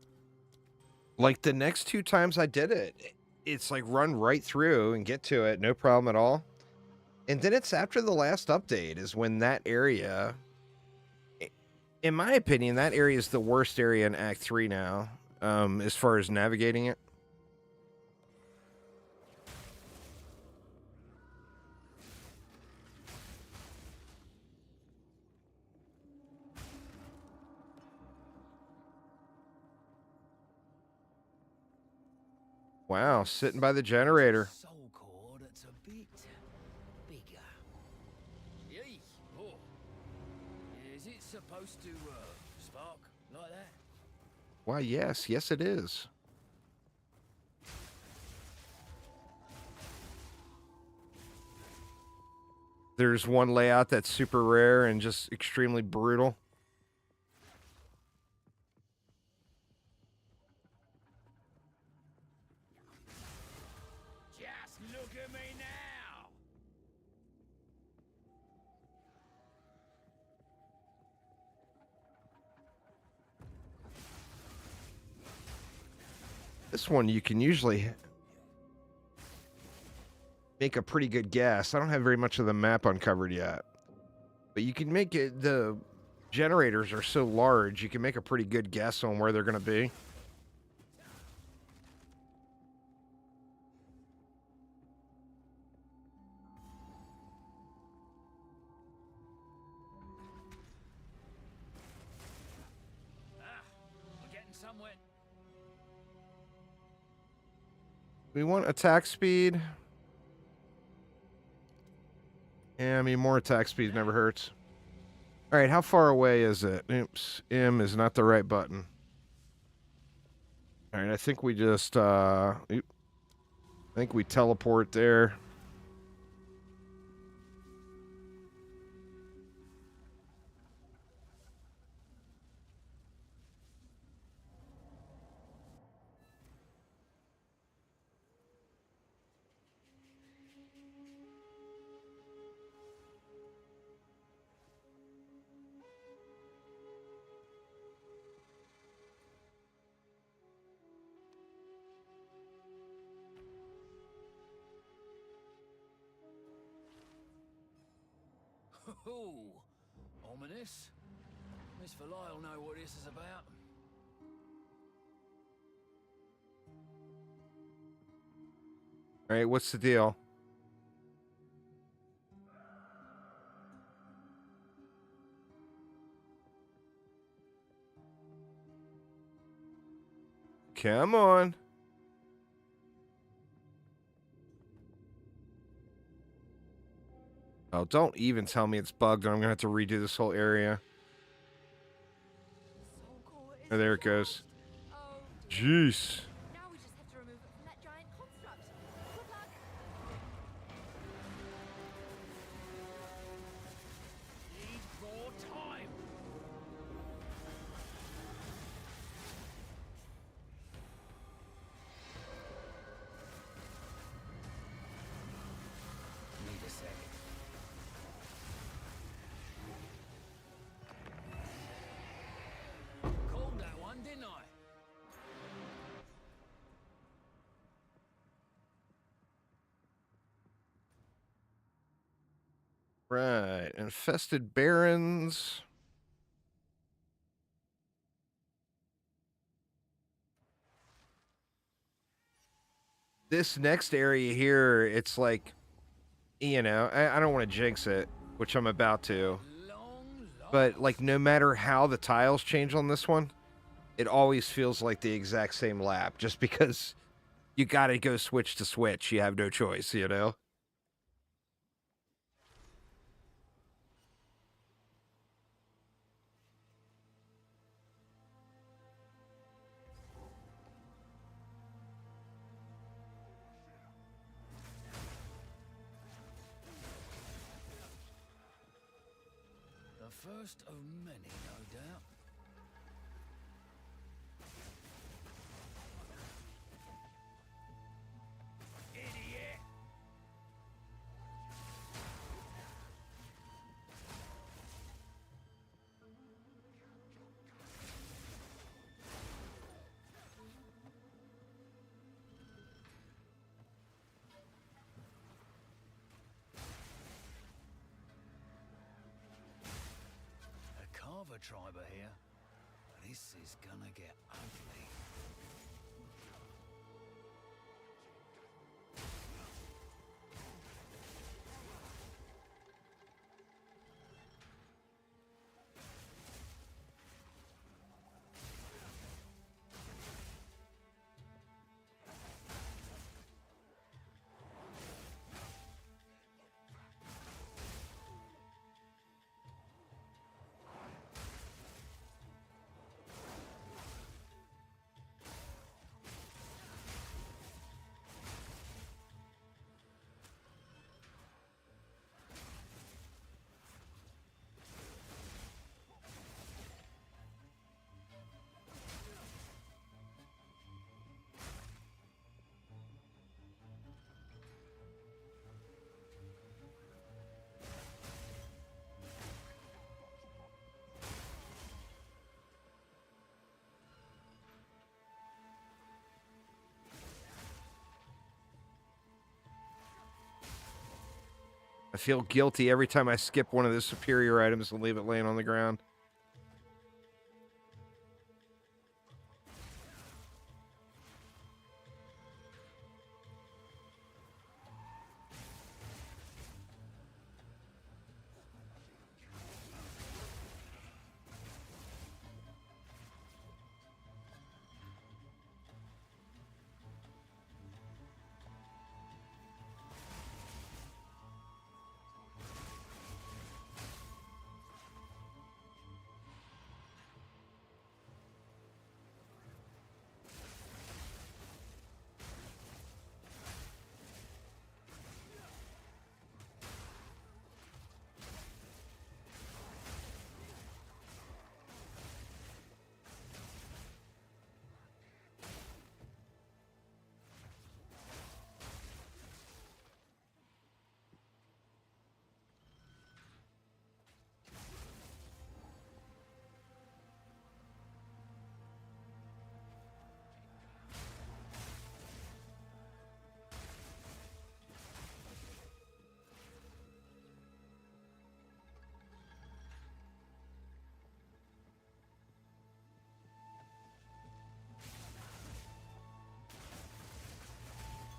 [SPEAKER 1] like the next 2 times I did it, it's like run right through and get to it, no problem at all. And then it's after the last update is when that area, in my opinion, that area is the worst area in Act 3 now, as far as navigating it. Wow, sitting by the generator.
[SPEAKER 2] Soul core that's a bit bigger. Yee. Oh. Is it supposed to spark like that?
[SPEAKER 1] Why, yes, yes it is. There's one layout that's super rare and just extremely brutal.
[SPEAKER 2] Just look at me now.
[SPEAKER 1] This one you can usually make a pretty good guess. I don't have very much of the map uncovered yet. But you can make it, the generators are so large, you can make a pretty good guess on where they're going to be.
[SPEAKER 2] We're getting somewhere.
[SPEAKER 1] We want attack speed. Yeah, I mean, more attack speed never hurts. All right, how far away is it? Oops, M is not the right button. All right, I think we just, I think we teleport there.
[SPEAKER 2] Ooh, ominous. Miss Valai will know what this is about.
[SPEAKER 1] All right, what's the deal? Come on. Oh, don't even tell me it's bugged and I'm gonna have to redo this whole area.
[SPEAKER 5] Soul core is
[SPEAKER 1] Oh, there it goes.
[SPEAKER 5] lost. Oh dear.
[SPEAKER 1] Jeez.
[SPEAKER 5] Now we just have to remove it from that giant construct. Good luck.
[SPEAKER 2] Need more time. Need a sec. Called that one, didn't I?
[SPEAKER 1] Right. Infested barons. This next area here, it's like, you know, I don't want to jinx it, which I'm about to.
[SPEAKER 2] Long
[SPEAKER 1] But, like, no matter how the tiles change on this one, it always feels like the exact same lap, just because you gotta go switch to switch. You have no choice, you know?
[SPEAKER 2] The first of many, no doubt. Idiot! A carver tribe are here. This is gonna get ugly.
[SPEAKER 1] I feel guilty every time I skip one of the superior items and leave it laying on the ground.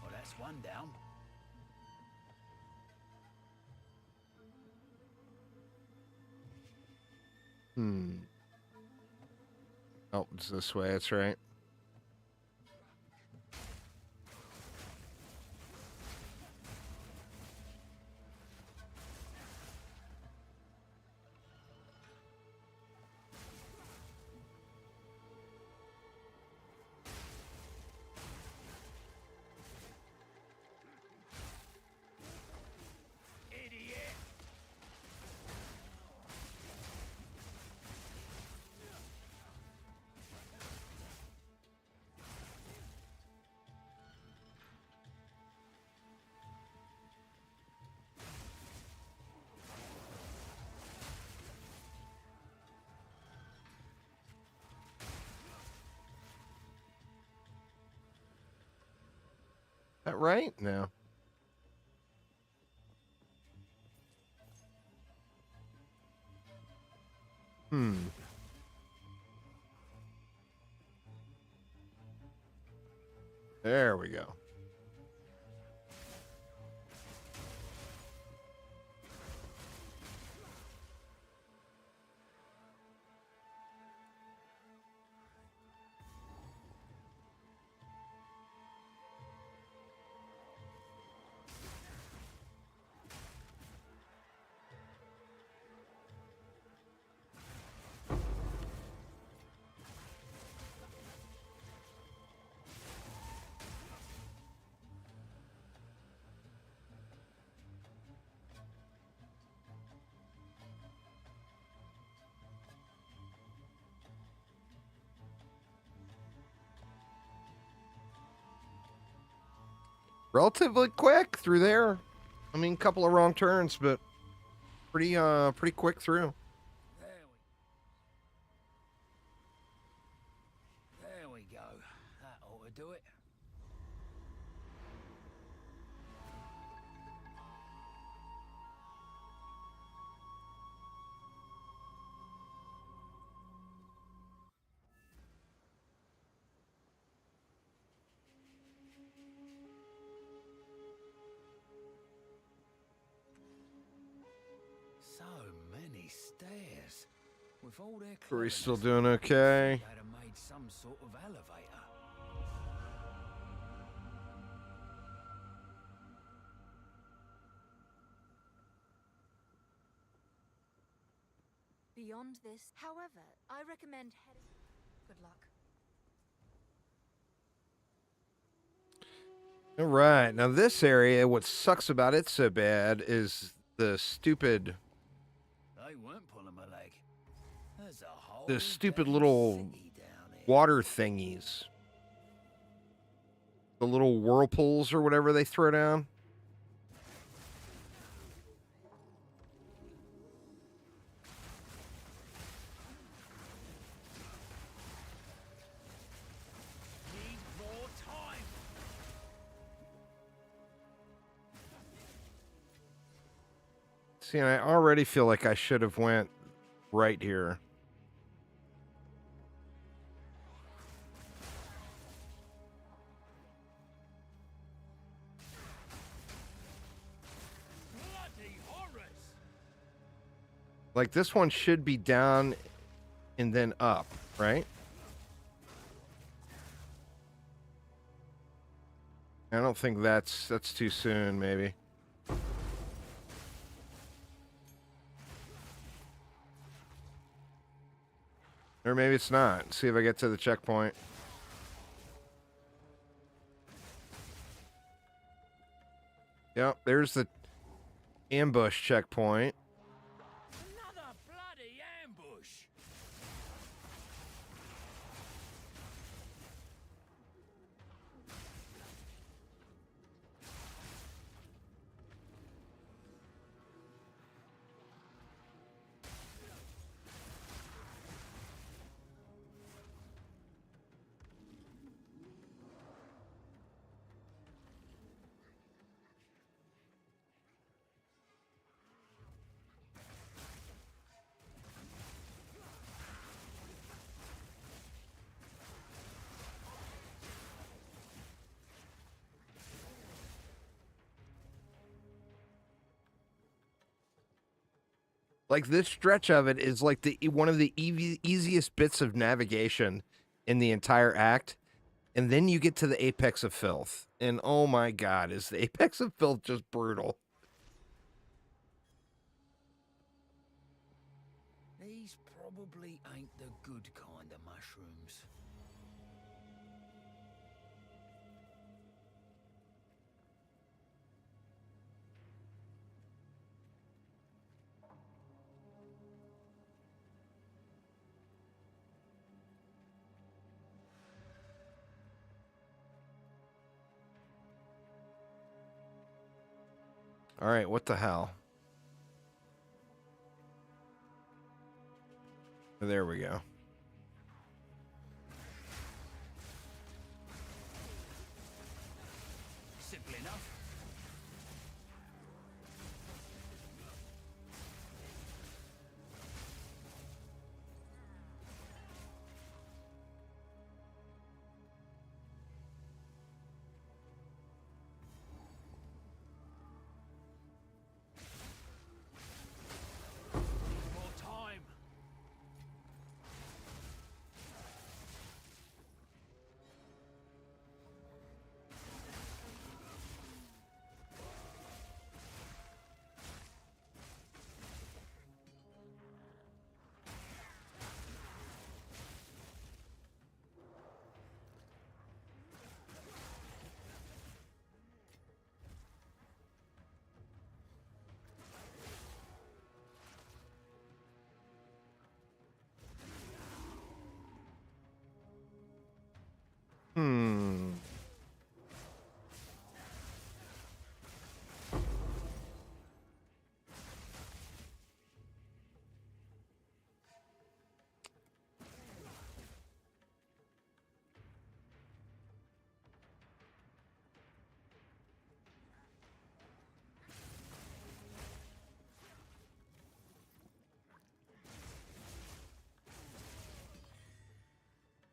[SPEAKER 2] Well, that's one down.
[SPEAKER 1] Oh, it's this way, that's right. that right? No. There we go. Relatively quick through there. I mean, a couple of wrong turns, but pretty quick through.
[SPEAKER 2] There we go. That ought to do it. So many stairs. With all their
[SPEAKER 1] Are we still
[SPEAKER 2] cleverness,
[SPEAKER 1] doing okay?
[SPEAKER 2] they'd have made some sort of elevator.
[SPEAKER 5] Beyond this, however, I recommend heading. Good luck.
[SPEAKER 1] All right. Now this area, what sucks about it so bad is the stupid,
[SPEAKER 2] They weren't pulling my leg. There's a whole
[SPEAKER 1] the stupid
[SPEAKER 2] damn
[SPEAKER 1] little
[SPEAKER 2] city down here.
[SPEAKER 1] water thingies. The little whirlpools or whatever they throw down.
[SPEAKER 2] Need more time.
[SPEAKER 1] See, I already feel like I should have went right here.
[SPEAKER 2] Bloody horrors!
[SPEAKER 1] Like this one should be down and then up, right? I don't think that's too soon, maybe. Or maybe it's not. See if I get to the checkpoint. Yep, there's the ambush checkpoint.
[SPEAKER 2] Another bloody ambush!
[SPEAKER 1] Like this stretch of it is like the one of the easiest bits of navigation in the entire act, and then you get to the apex of filth, and oh my god, is the apex of filth just brutal?
[SPEAKER 2] These probably ain't the good kind of mushrooms.
[SPEAKER 1] All right, what the hell? There we go.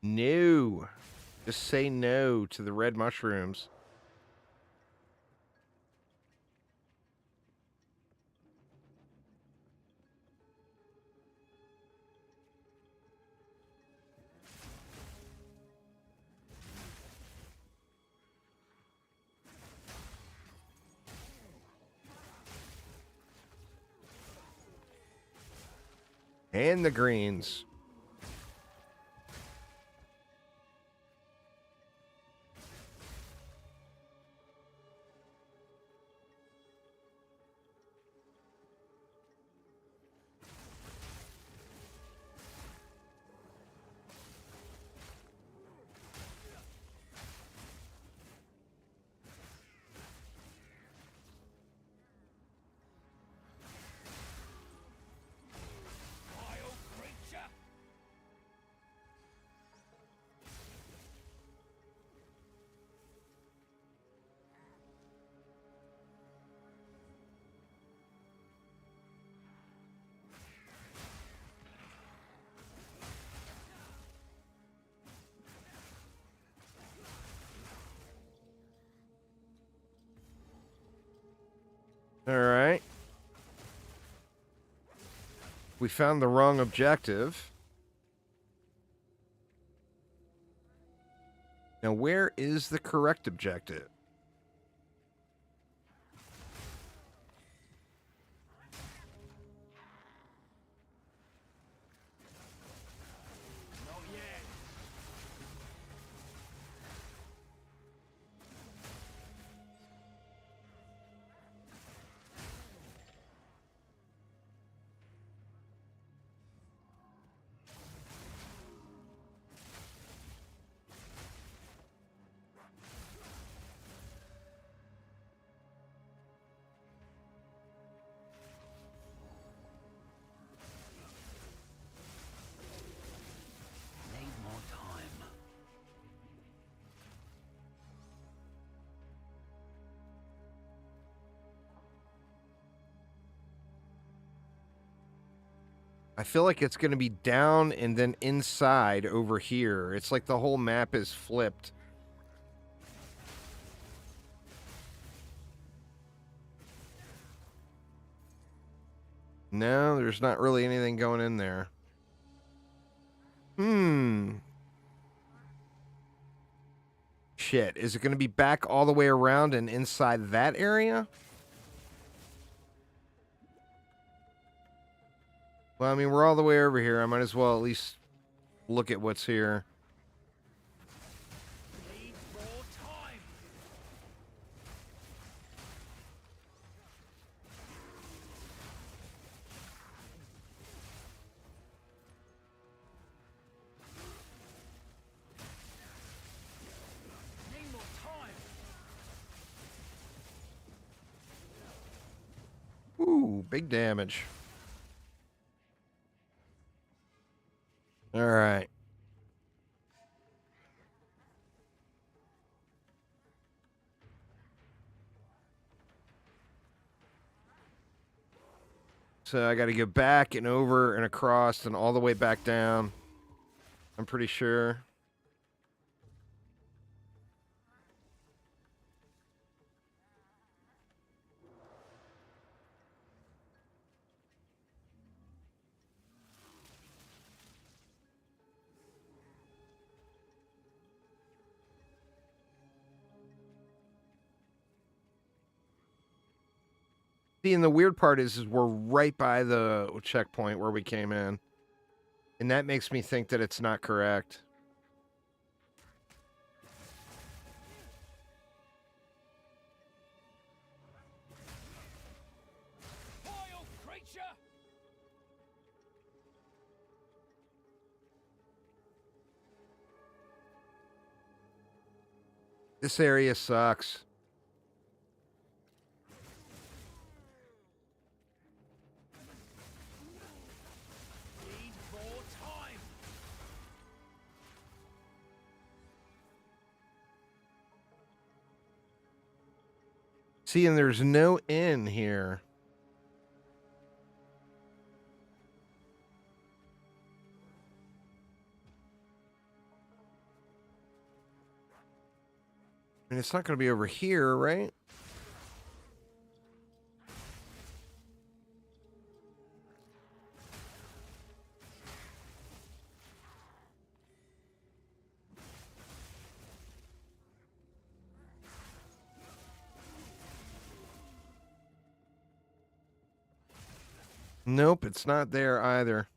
[SPEAKER 1] No. Just say no to the red mushrooms. And the greens.
[SPEAKER 2] Vile creature!
[SPEAKER 1] All right. We found the wrong objective. Now, where is the correct objective?
[SPEAKER 2] Not yet. Need more time.
[SPEAKER 1] I feel like it's going to be down and then inside over here. It's like the whole map is flipped. No, there's not really anything going in there. Shit, is it going to be back all the way around and inside that area? Well, I mean, we're all the way over here. I might as well at least look at what's here.
[SPEAKER 2] Need more time. Need more time.
[SPEAKER 1] Ooh, big damage. All right. So I got to go back and over and across and all the way back down. I'm pretty sure. See, and the weird part is we're right by the checkpoint where we came in. And that makes me think that it's not correct.
[SPEAKER 2] Vile creature!
[SPEAKER 1] This area sucks.
[SPEAKER 2] Need more time.
[SPEAKER 1] See, and there's no inn here. And it's not going to be over here, right? Nope, it's not there either.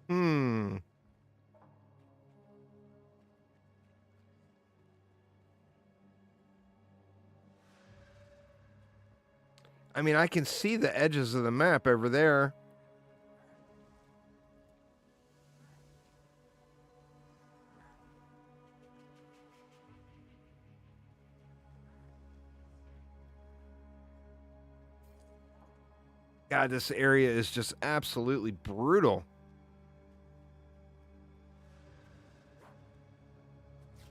[SPEAKER 1] Hmm. I mean, I can see the edges of the map over there. God, this area is just absolutely brutal.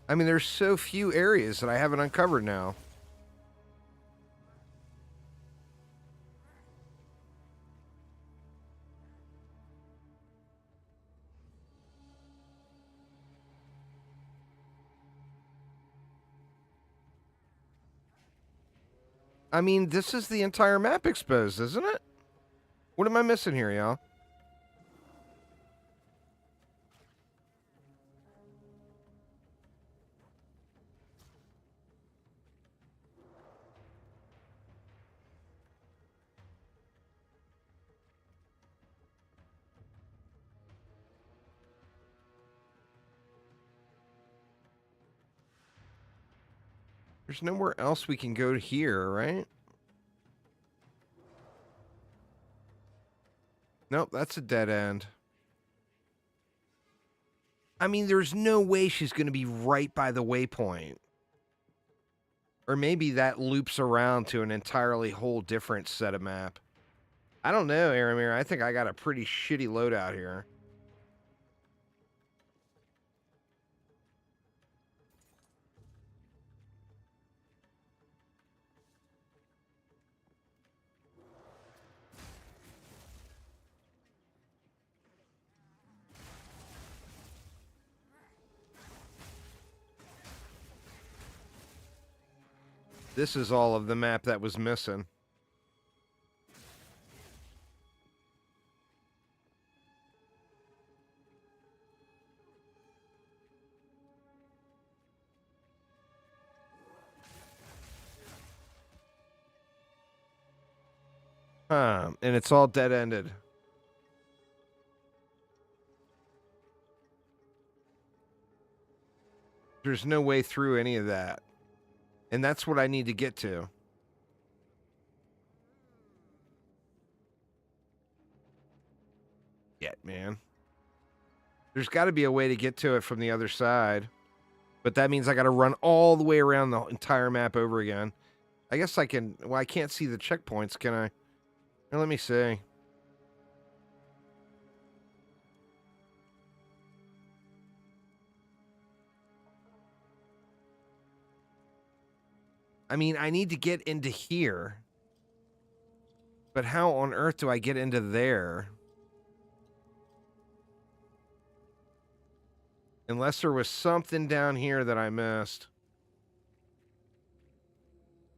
[SPEAKER 1] I mean, there's so few areas that I haven't uncovered now. I mean, this is the entire map exposed, isn't it? What am I missing here, y'all? There's nowhere else we can go here, right? Nope, that's a dead end. I mean, there's no way she's going to be right by the waypoint. Or maybe that loops around to an entirely whole different set of map. I don't know, Aramir. I think I got a pretty shitty loadout here. This is all of the map that was missing. And it's all dead-ended. There's no way through any of that. And that's what I need to get to. Yeah, man. There's got to be a way to get to it from the other side. But that means I got to run all the way around the entire map over again. I guess I can... Well, I can't see the checkpoints, can I? Here, let me see. I mean, I need to get into here. But how on earth do I get into there? Unless there was something down here that I missed.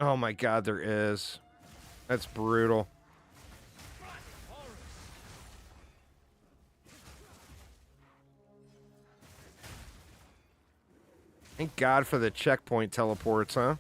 [SPEAKER 1] Oh my god, there is. That's brutal. Thank God for the checkpoint teleports, huh?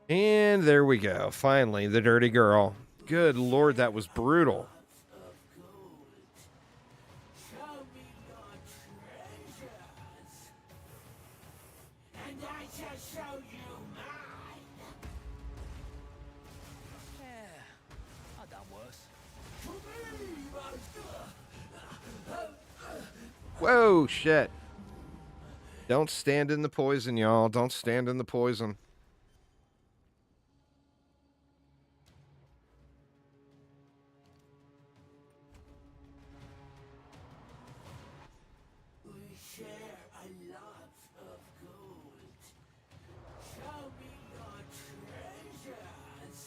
[SPEAKER 1] And there we go. Finally, the dirty girl. Good Lord, that was brutal. Whoa, shit. Don't stand in the poison, y'all. Don't stand in the poison.
[SPEAKER 2] We share a lot of gold. Show me your treasures,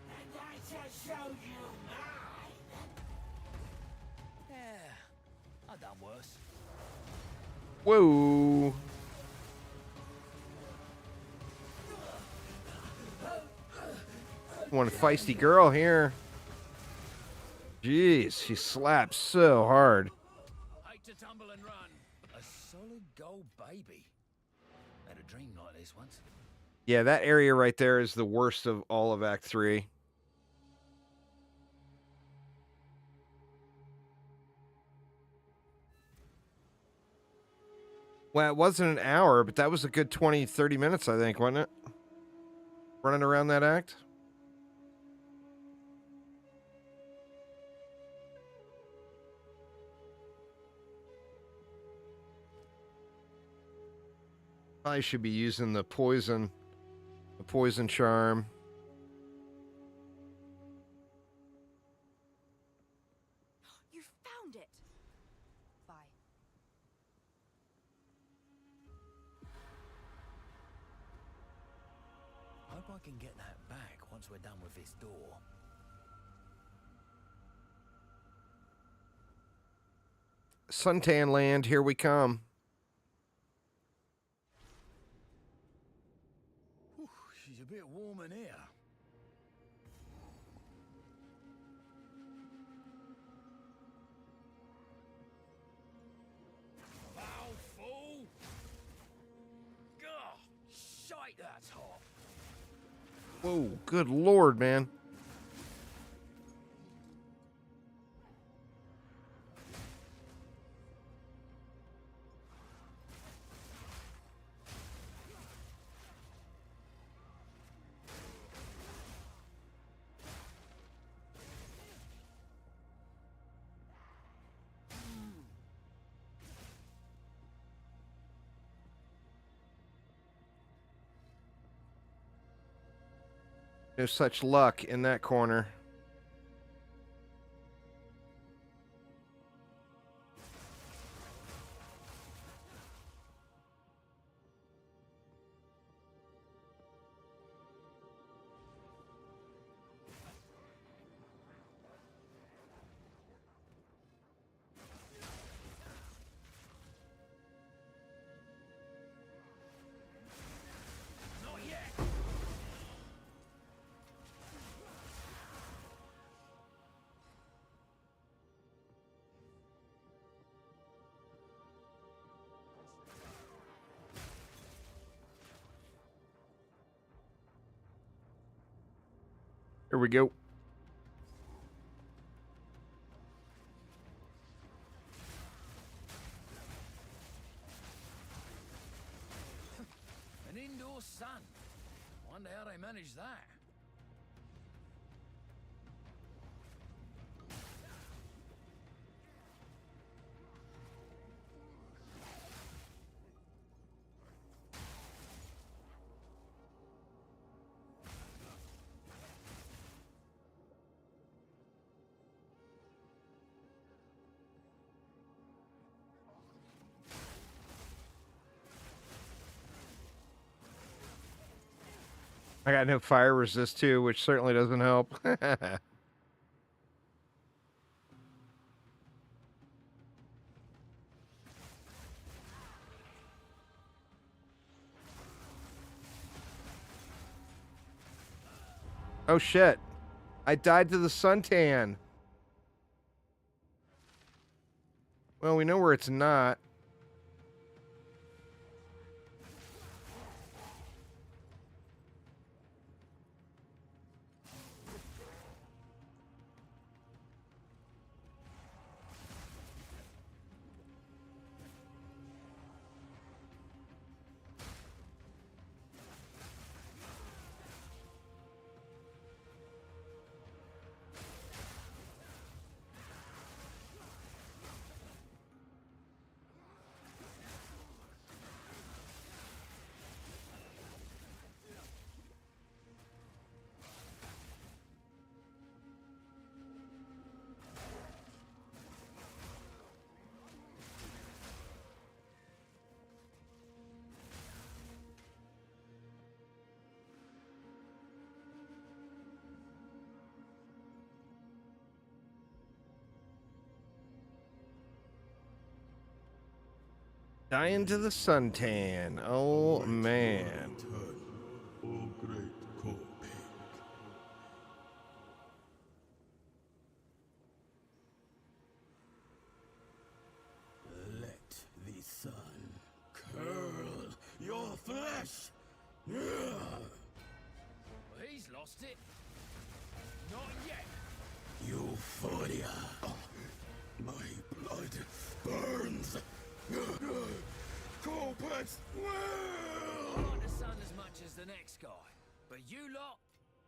[SPEAKER 2] and I shall show you mine. Yeah, I've done worse.
[SPEAKER 1] Whoa. One feisty girl here. Jeez, she slaps so hard.
[SPEAKER 2] Hate to tumble and run. A solid gold baby. Had a dream like this once.
[SPEAKER 1] Yeah, that area right there is the worst of all of Act 3. Well, it wasn't an hour, but that was a good 20, 30 minutes, I think, wasn't it? Running around that act. Probably should be using the poison charm.
[SPEAKER 5] You found it! Bye.
[SPEAKER 2] Hope I can get that back once we're done with this door.
[SPEAKER 1] Suntan Land, here we come.
[SPEAKER 2] Whew, she's a bit warm in here. Foul fool! Gah! Shite, that's hot.
[SPEAKER 1] Whoa, good lord, man. No such luck in that corner.
[SPEAKER 2] Not yet!
[SPEAKER 1] Here we go.
[SPEAKER 2] An indoor sun. Wonder how they manage that.
[SPEAKER 1] I got no fire resist too, which certainly doesn't help. Oh shit. I died to the suntan. Well, we know where it's not. Dying to the suntan. Oh, man.
[SPEAKER 4] Turn, O great Cold Pig. Let the sun curl your flesh.
[SPEAKER 2] Well, he's lost it. Not yet.
[SPEAKER 4] Euphoria. My blood burns. Copex
[SPEAKER 2] I
[SPEAKER 4] will.
[SPEAKER 2] like the sun as much as the next guy, but you lot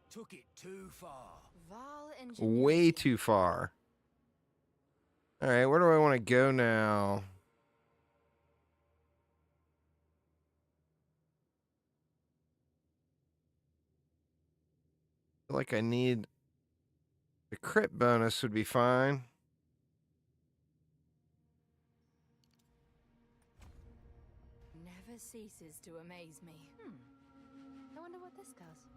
[SPEAKER 2] took it too far.
[SPEAKER 5] Val engineering.
[SPEAKER 1] Way too far. All right, where do I want to go now? I feel like I need the crit bonus would be fine.
[SPEAKER 5] Never ceases to amaze me. I wonder what this does.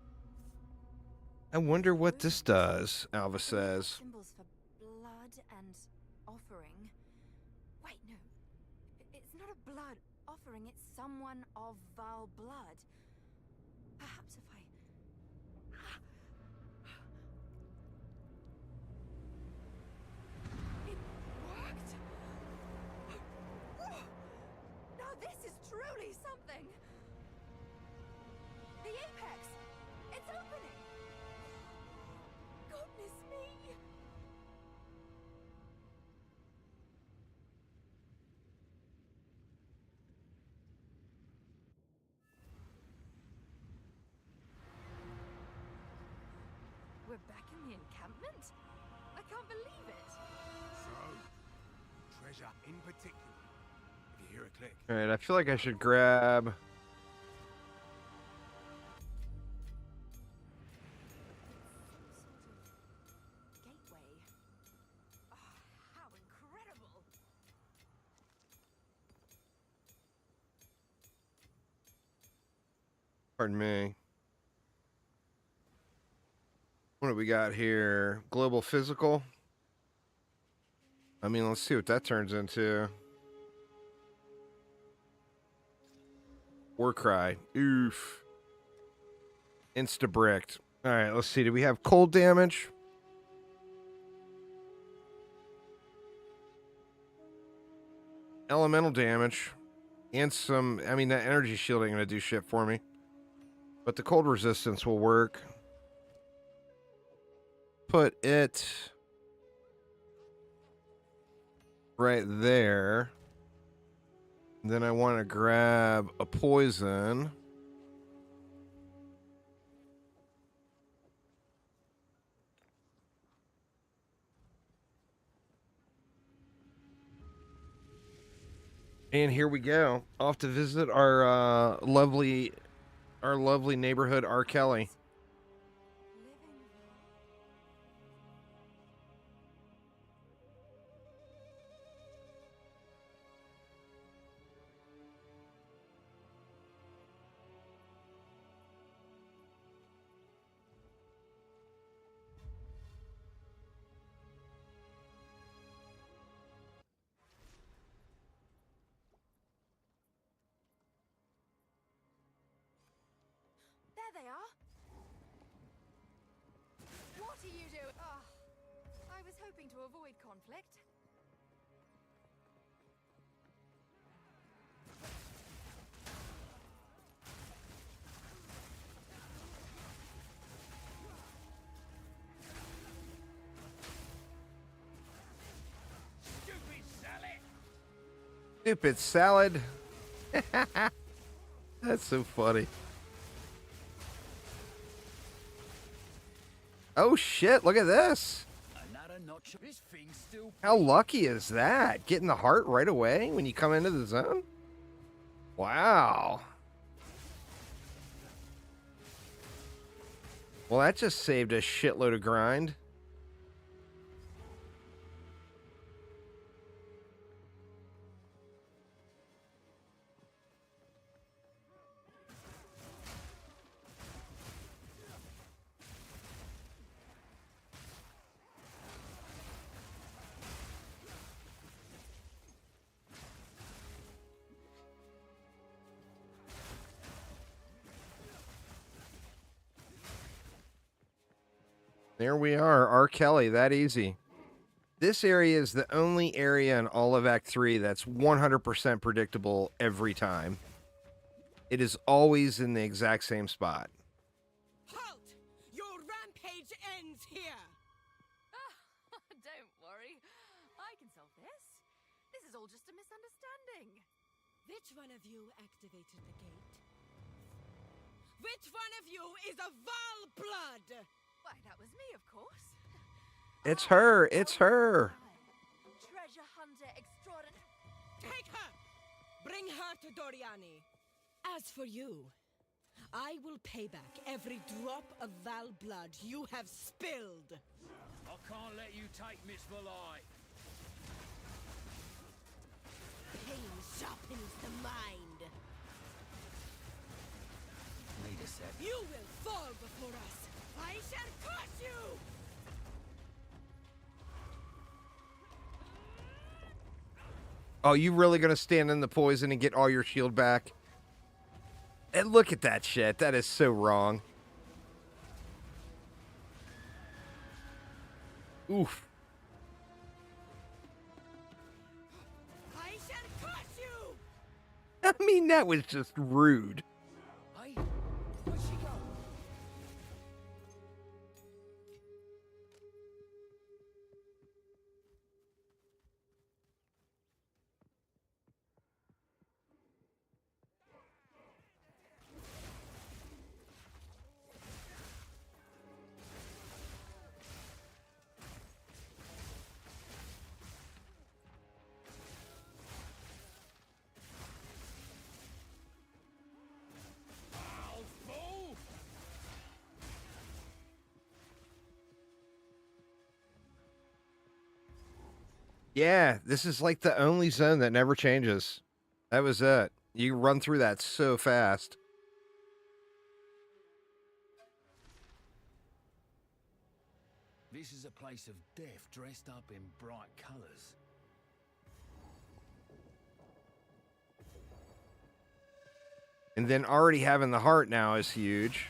[SPEAKER 1] I wonder what this does, Alva says.
[SPEAKER 5] Symbols for blood and offering. Wait, no. It's not a blood offering, it's someone of Val blood. Perhaps if I... It worked! Now this is truly something! The apex! It's opening! Goodness me! We're back in the encampment? I can't believe it!
[SPEAKER 7] So, treasure in particular. If you hear a click,
[SPEAKER 1] All right, I feel like I should grab.
[SPEAKER 5] Gateway. Oh, how incredible!
[SPEAKER 1] Pardon me. What do we got here? Global physical. I mean, let's see what that turns into. Warcry. Oof. Insta-bricked. All right, let's see. Do we have cold damage? Elemental damage. And some... I mean, that energy shield ain't going to do shit for me. But the cold resistance will work. Put it... right there. Then I want to grab a poison. And here we go. Off to visit our lovely neighborhood, R. Kelly.
[SPEAKER 5] Living There they are! What are you doing? Oh, I was hoping to avoid conflict.
[SPEAKER 1] Stupid salad. That's so funny. Oh shit, look at this.
[SPEAKER 2] Another notch. This thing's still.
[SPEAKER 1] How lucky is that? Getting the heart right away when you come into the zone? Wow. Well, that just saved a shitload of grind. There we are. R. Kelly, that easy. This area is the only area in all of Act 3 that's 100% predictable every time. It is always in the exact same spot.
[SPEAKER 3] Halt! Your rampage ends here!
[SPEAKER 5] Don't worry. I can solve this. This is all just a misunderstanding.
[SPEAKER 3] Which one of you activated the gate? Which one of you is a Val blood?
[SPEAKER 5] Why, that was me, of course.
[SPEAKER 1] It's her. It's her.
[SPEAKER 5] Treasure hunter extraordinary.
[SPEAKER 3] Take her! Bring her to Doriani. As for you, I will pay back every drop of Val blood you have spilled.
[SPEAKER 2] I can't let you take Miss Valai.
[SPEAKER 3] Pain sharpens the mind.
[SPEAKER 2] Wait a sec.
[SPEAKER 3] You will fall before us. I shall crush you!
[SPEAKER 1] Oh, you really gonna stand in the poison and get all your shield back? And look at that shit. That is so wrong. Oof.
[SPEAKER 3] I shall crush you!
[SPEAKER 1] I mean, that was just rude.
[SPEAKER 2] Hey, where'd she go?
[SPEAKER 1] Yeah, this is like the only zone that never changes. That was it. You run through that so fast.
[SPEAKER 2] This is a place of death dressed up in bright colors.
[SPEAKER 1] And then already having the heart now is huge.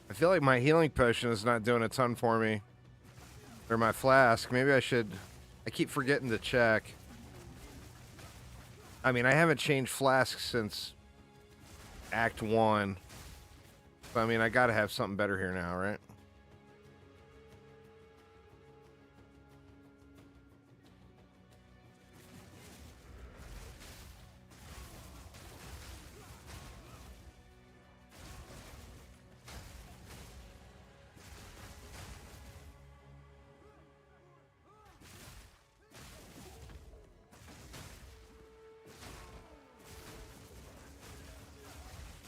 [SPEAKER 1] I feel like my healing potion is not doing a ton for me. Or my flask. Maybe I should... I keep forgetting to check. I mean, I haven't changed flasks since Act 1. So, I mean, I gotta have something better here now, right?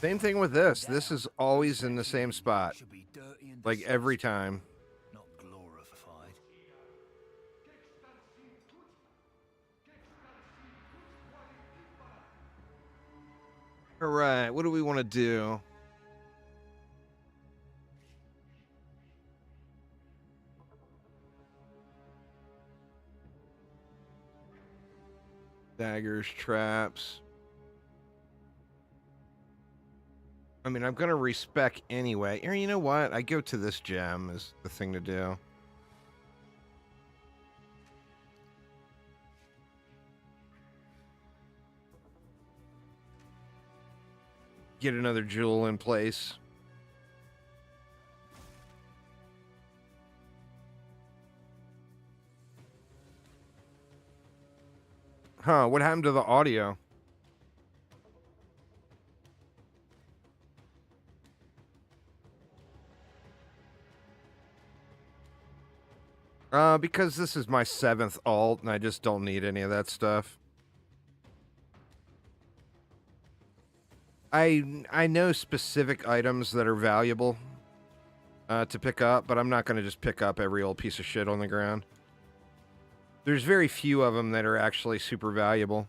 [SPEAKER 1] Same thing with this. This is always in the same spot.
[SPEAKER 2] Should be dirty and
[SPEAKER 1] Like every time.
[SPEAKER 2] not glorified.
[SPEAKER 1] Alright, what do we want to do? Daggers, traps. I mean, I'm going to respec anyway. Or you know what? I go to this gem is the thing to do. Get another jewel in place. Huh, what happened to the audio? Because this is my 7th alt, and I just don't need any of that stuff. I know specific items that are valuable to pick up, but I'm not going to just pick up every old piece of shit on the ground. There's very few of them that are actually super valuable.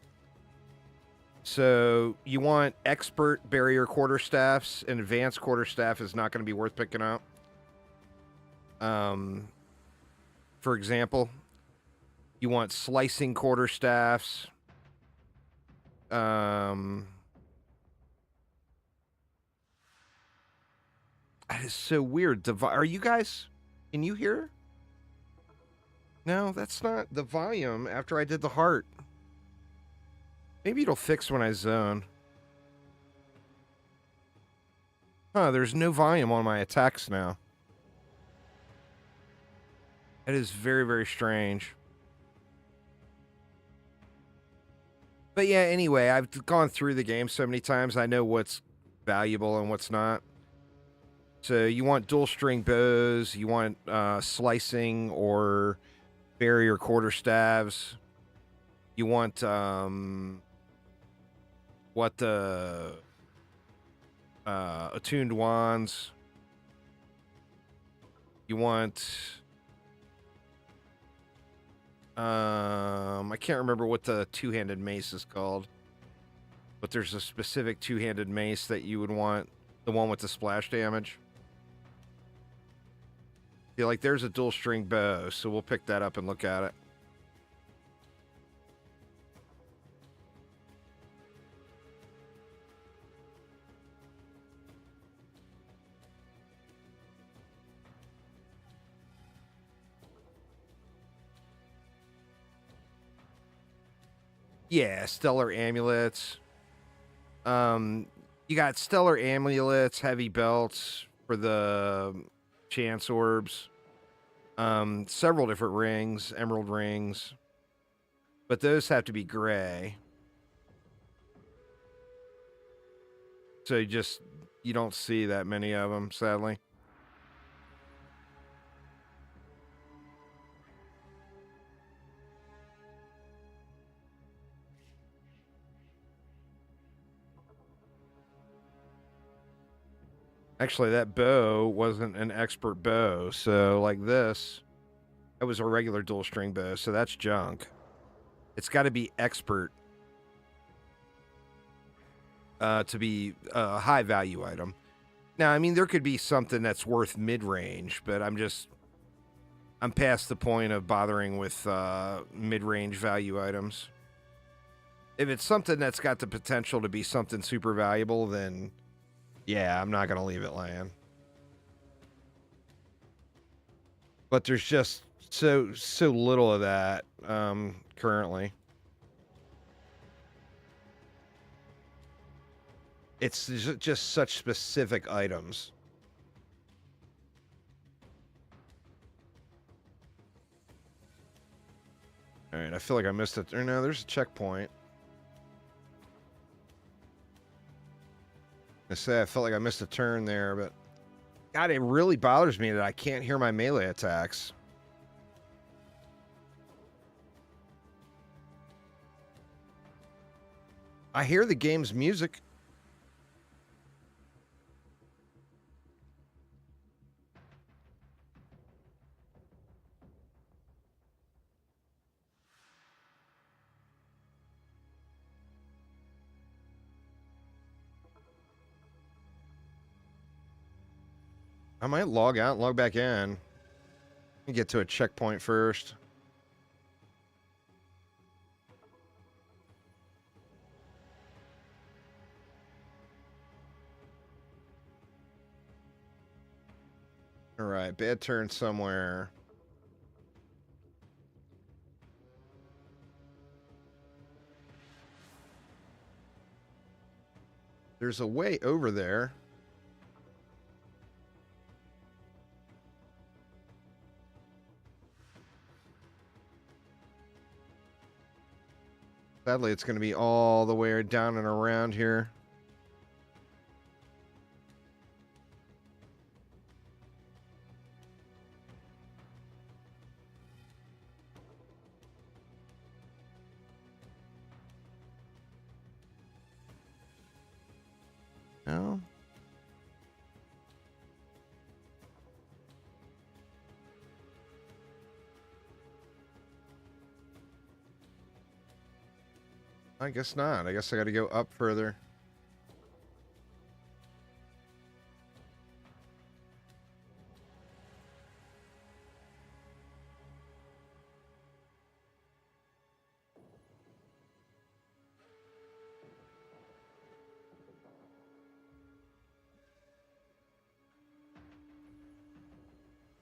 [SPEAKER 1] So you want expert barrier quarterstaffs, and advanced quarterstaff is not going to be worth picking up. For example, you want slicing quarterstaffs. That is so weird. Are you guys? Can you hear? No, that's not the volume after I did the heart. Maybe it'll fix when I zone. Huh, there's no volume on my attacks now. That is very, very strange. But yeah, anyway, I've gone through the game so many times, I know what's valuable and what's not. So you want dual string bows, you want slicing or barrier quarterstaves. You want attuned wands. You want I can't remember what the two-handed mace is called, but there's a specific two-handed mace that you would want, the one with the splash damage. Yeah, like there's a dual string bow, so we'll pick that up and look at it. Yeah, stellar amulets. You got stellar amulets, heavy belts for the chance orbs. Several different rings, emerald rings. But those have to be gray. So you don't see that many of them, sadly. Actually, that bow wasn't an expert bow. So, like this, that was a regular dual string bow. So that's junk. It's got to be expert to be a high value item. Now, I mean, there could be something that's worth mid-range, but I'm past the point of bothering with mid-range value items. If it's something that's got the potential to be something super valuable, then yeah, I'm not going to leave it laying. But there's just so little of that currently. It's just such specific items. All right, I feel like I missed it. Or no, there's a checkpoint. I felt like I missed a turn there, but God, it really bothers me that I can't hear my melee attacks. I hear the game's music. I might log out and log back in. Let me get to a checkpoint first. All right, bad turn somewhere. There's a way over there. Sadly, it's going to be all the way down and around here. No. I guess not. I guess I got to go up further.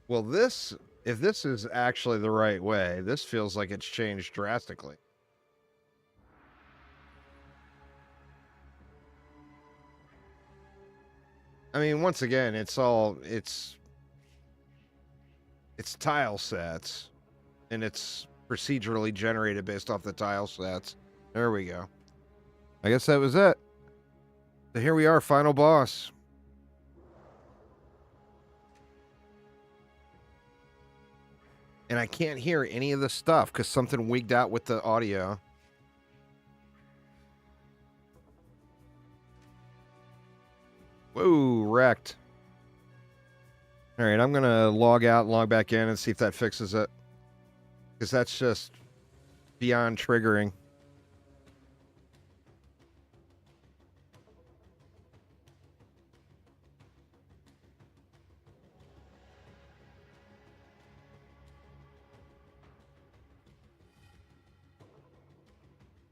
[SPEAKER 1] Well, if this is actually the right way, this feels like it's changed drastically. I mean, once again, it's tile sets, and it's procedurally generated based off the tile sets. There we go. I guess that was it. So here we are, final boss. And I can't hear any of the stuff because something wigged out with the audio. Whoa, wrecked. All right, I'm going to log out and log back in and see if that fixes it. Because that's just beyond triggering.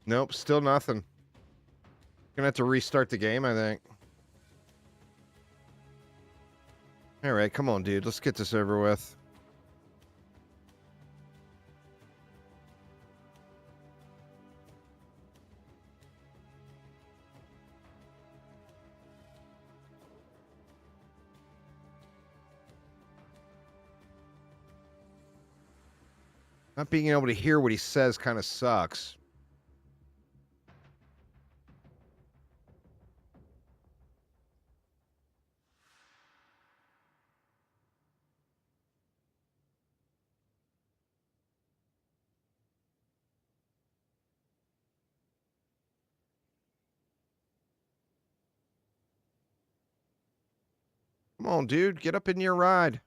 [SPEAKER 1] Nope, still nothing. Gonna have to restart the game, I think. All right, come on, dude. Let's get this over with. Not being able to hear what he says kind of sucks. Come on, dude. Get up in your ride.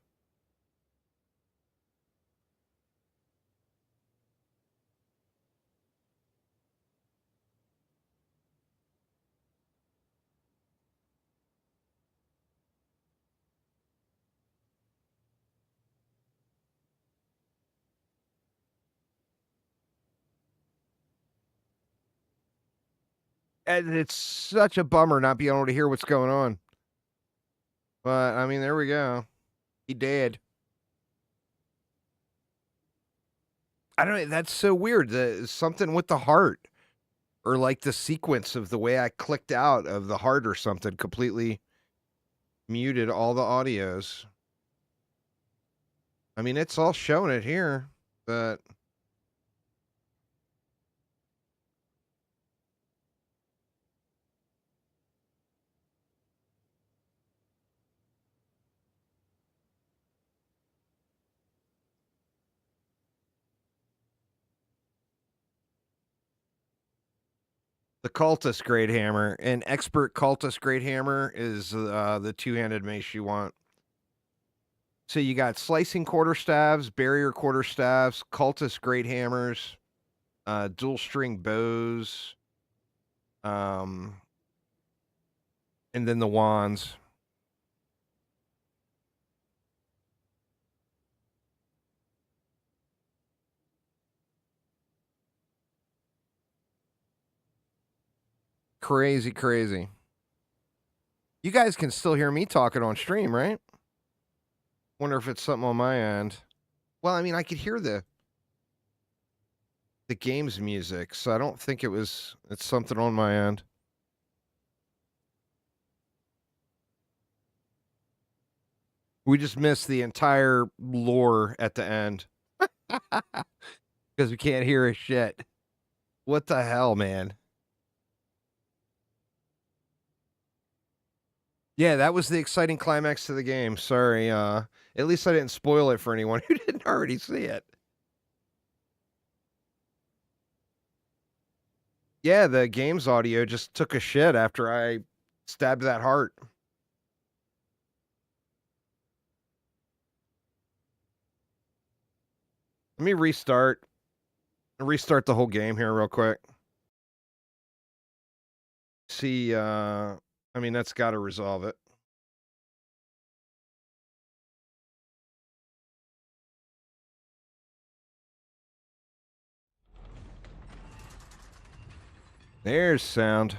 [SPEAKER 1] And it's such a bummer not being able to hear what's going on. But, I mean, there we go. He did. I don't know. That's so weird. Something with the heart. Or like the sequence of the way I clicked out of the heart or something completely muted all the audios. I mean, it's all showing it here, but... The cultist great hammer. An expert cultist great hammer is the two-handed mace you want. So you got slicing quarterstaves, barrier quarterstaves, cultist great hammers, dual string bows, and then the wands. Crazy, crazy. You guys can still hear me talking on stream, right? Wonder if it's something on my end. Well, I mean, I could hear the game's music, so I don't think it's something on my end. We just missed the entire lore at the end. Because we can't hear a shit. What the hell, man? Yeah, that was the exciting climax to the game. Sorry, at least I didn't spoil it for anyone who didn't already see it. Yeah, the game's audio just took a shit after I stabbed that heart. Let me restart the whole game here real quick. See, I mean, that's got to resolve it. There's sound.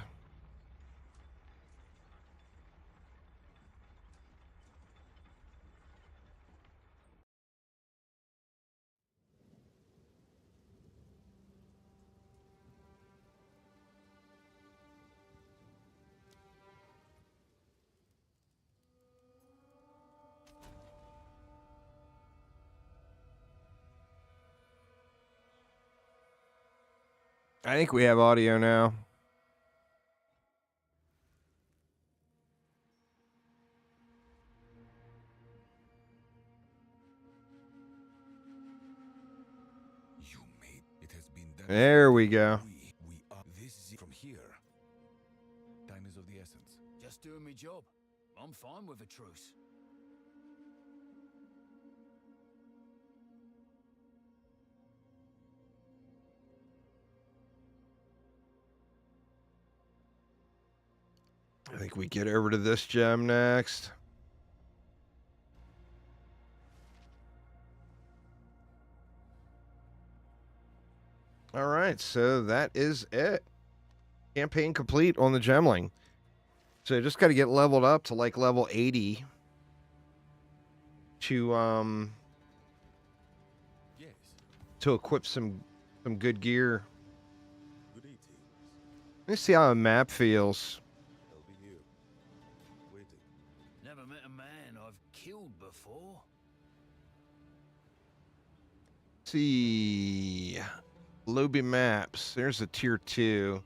[SPEAKER 1] I think we have audio now.
[SPEAKER 7] You made it has been done.
[SPEAKER 1] There we go.
[SPEAKER 7] We are this from here. Time is of the essence.
[SPEAKER 2] Just doing my job. I'm fine with a truce.
[SPEAKER 1] I think we get over to this gem next. All right, so that is it. Campaign complete on the Gemling. So just got to get leveled up to like level 80 to
[SPEAKER 7] Yes.
[SPEAKER 1] to equip some good gear.
[SPEAKER 7] Good evening.
[SPEAKER 1] Let me see how a map feels.
[SPEAKER 7] I'll be here. Waiting.
[SPEAKER 2] Never met a man I've killed before.
[SPEAKER 1] See, Lobby maps. There's a tier 2.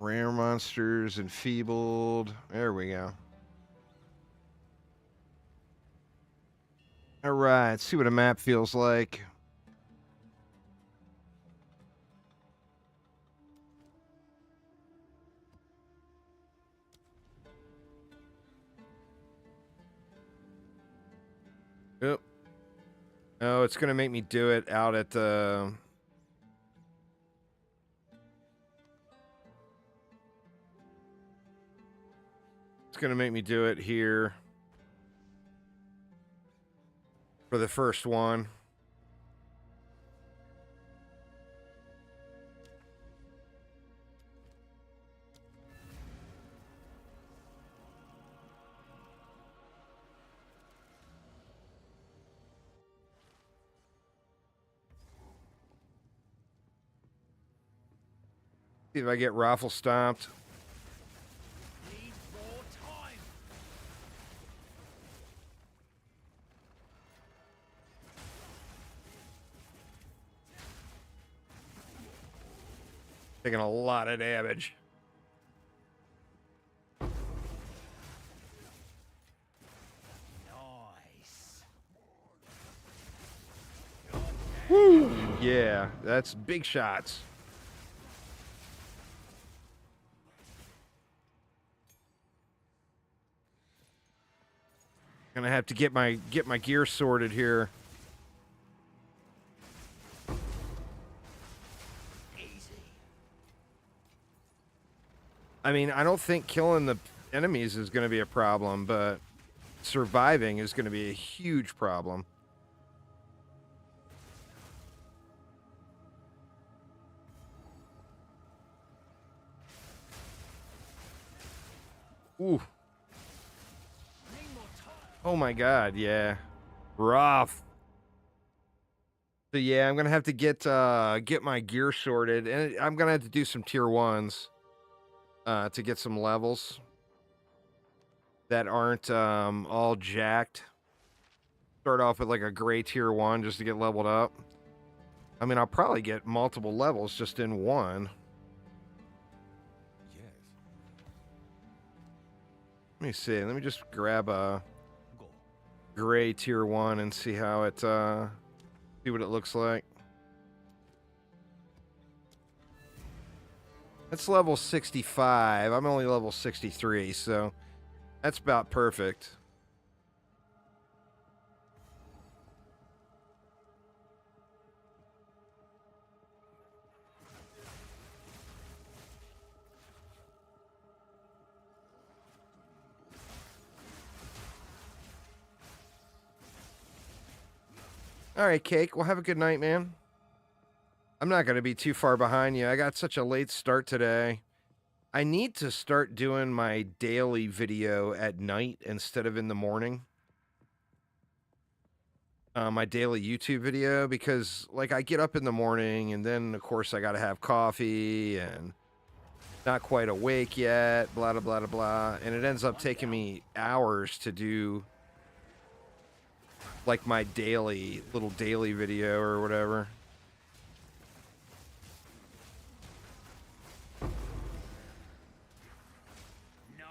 [SPEAKER 1] Rare monsters, enfeebled. There we go. All right, let's see what a map feels like. Yep. Oh, it's gonna make me do it out at the. It's gonna make me do it here for the first one. See if I get raffle stomped.
[SPEAKER 2] Need more time.
[SPEAKER 1] Taking a lot of damage.
[SPEAKER 2] Nice.
[SPEAKER 1] Woo! Yeah, that's big shots. Gonna have to get my gear sorted here.
[SPEAKER 2] Easy.
[SPEAKER 1] I mean, I don't think killing the enemies is gonna be a problem, but surviving is gonna be a huge problem. Ooh.
[SPEAKER 2] Need more time.
[SPEAKER 1] Oh my god, yeah. Rough. So yeah, I'm gonna have to get my gear sorted, and I'm gonna have to do some tier 1s to get some levels. that aren't all jacked. Start off with like a gray tier 1 just to get leveled up. I mean, I'll probably get multiple levels just in one.
[SPEAKER 7] Yes.
[SPEAKER 1] Let me see. Let me just grab a
[SPEAKER 7] Go.
[SPEAKER 1] gray tier 1 and see how it see what it looks like. It's level 65. I'm only level 63, so that's about perfect. All right, Cake. Well, have a good night, man. I'm not going to be too far behind you. I got such a late start today. I need to start doing my daily video at night instead of in the morning. My daily YouTube video, because like I get up in the morning and then of course I got to have coffee and not quite awake yet, blah, blah, blah, blah, blah. And it ends up taking me hours to do like my little daily video or whatever.
[SPEAKER 2] Nice.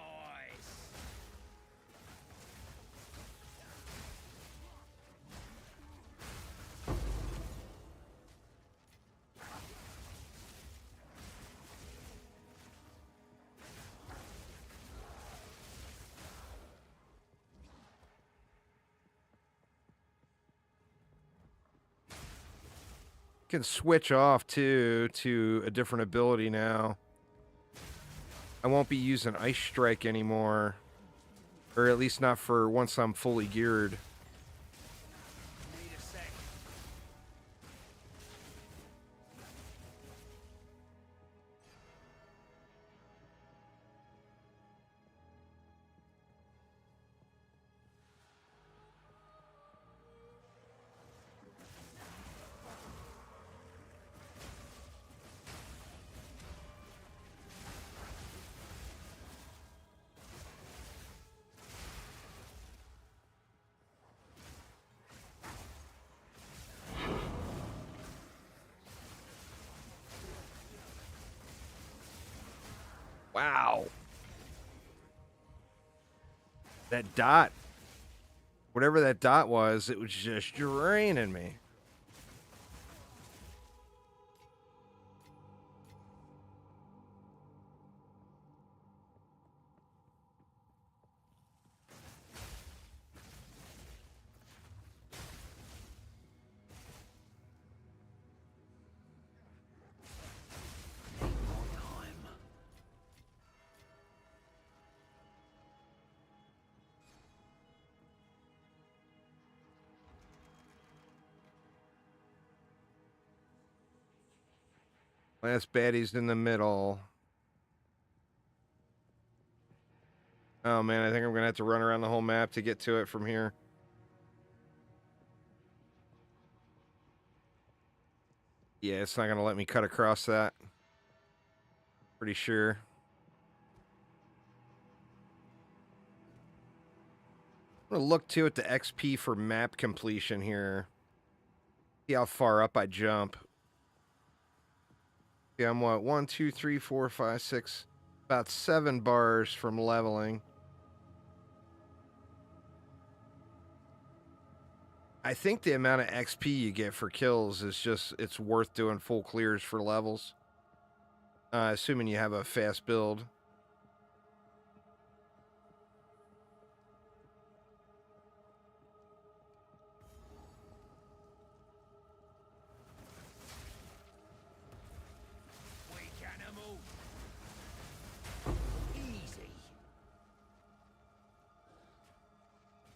[SPEAKER 1] Can switch off too to a different ability now. I won't be using Ice Strike anymore, or at least not for once I'm fully geared.
[SPEAKER 2] Need a sec.
[SPEAKER 1] Wow. That dot, whatever that dot was, it was just draining me.
[SPEAKER 2] Need more time.
[SPEAKER 1] Last baddie's in the middle. Oh man, I think I'm gonna have to run around the whole map to get to it from here. Yeah, it's not gonna let me cut across that. Pretty sure. I'm gonna look too at the XP for map completion here. See how far up I jump. Yeah, I'm what? 1, 2, 3, 4, 5, 6. About 7 bars from leveling. I think the amount of XP you get for kills is just, it's worth doing full clears for levels. Assuming you have a fast build.
[SPEAKER 2] Weak animal. Easy.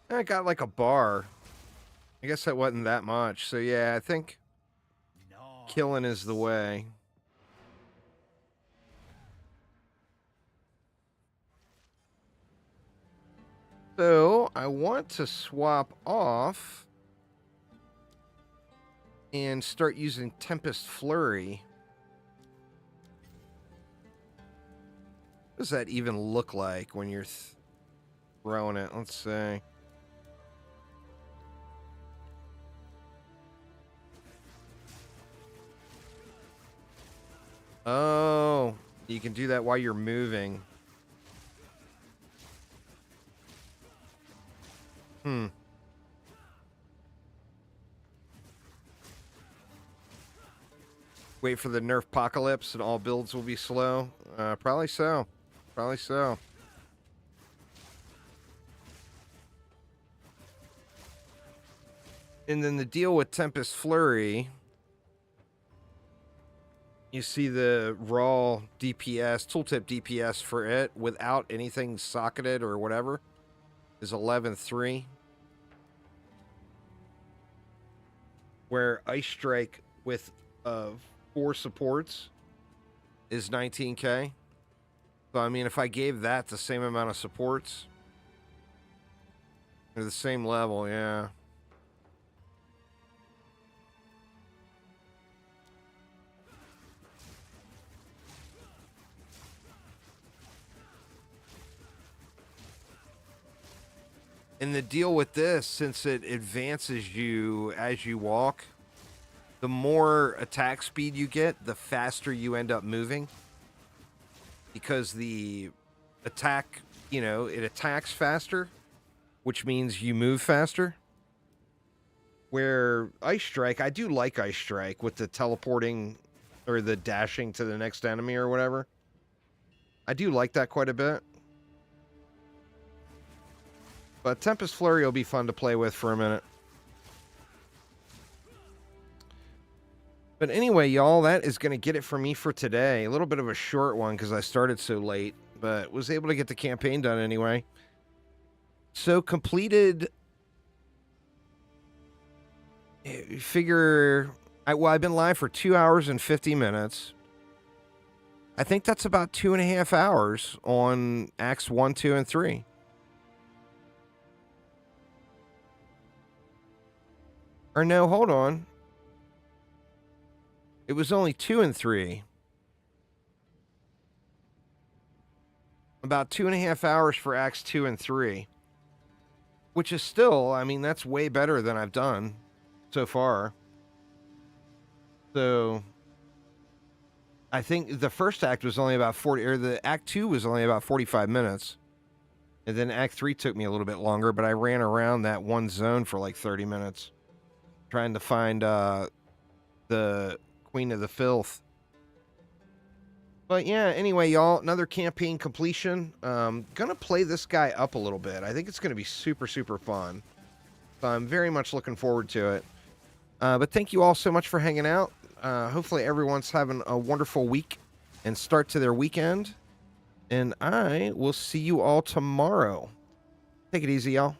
[SPEAKER 1] I got like a bar. I guess that wasn't that much. So yeah, I think
[SPEAKER 2] Nice.
[SPEAKER 1] killing is the way. So I want to swap off and start using Tempest Flurry. What does that even look like when you're throwing it. Let's see. Oh, you can do that while you're moving. Wait for the nerf apocalypse and all builds will be slow. Probably so. Probably so. And then the deal with Tempest Flurry, you see the raw DPS, tooltip DPS for it without anything socketed or whatever is 11.3. Where Ice Strike with 4 supports is 19k. So, I mean, if I gave that the same amount of supports, or the same level, yeah. And the deal with this, since it advances you as you walk, the more attack speed you get, the faster you end up moving. Because the attack, you know, it attacks faster, which means you move faster. Where Ice Strike, I do like Ice Strike with the teleporting or the dashing to the next enemy or whatever. I do like that quite a bit. But Tempest Flurry will be fun to play with for a minute. But anyway, y'all, that is going to get it for me for today. A little bit of a short one because I started so late, but was able to get the campaign done anyway. So completed... Figure... I've been live for 2 hours and 50 minutes. I think that's about 2.5 hours on Acts 1, 2, and 3. Or no, hold on. It was only 2 and 3. About 2.5 hours for Acts 2 and 3. Which is still, I mean, that's way better than I've done so far. So, I think the first act was only about 40, or the Act 2 was only about 45 minutes. And then Act 3 took me a little bit longer, but I ran around that one zone for like 30 minutes. Trying to find the Queen of the Filth. But yeah, anyway, y'all, another campaign completion. Gonna play this guy up a little bit. I think it's gonna be super, super fun. So I'm very much looking forward to it. But thank you all so much for hanging out. Hopefully everyone's having a wonderful week and start to their weekend. And I will see you all tomorrow. Take it easy, y'all.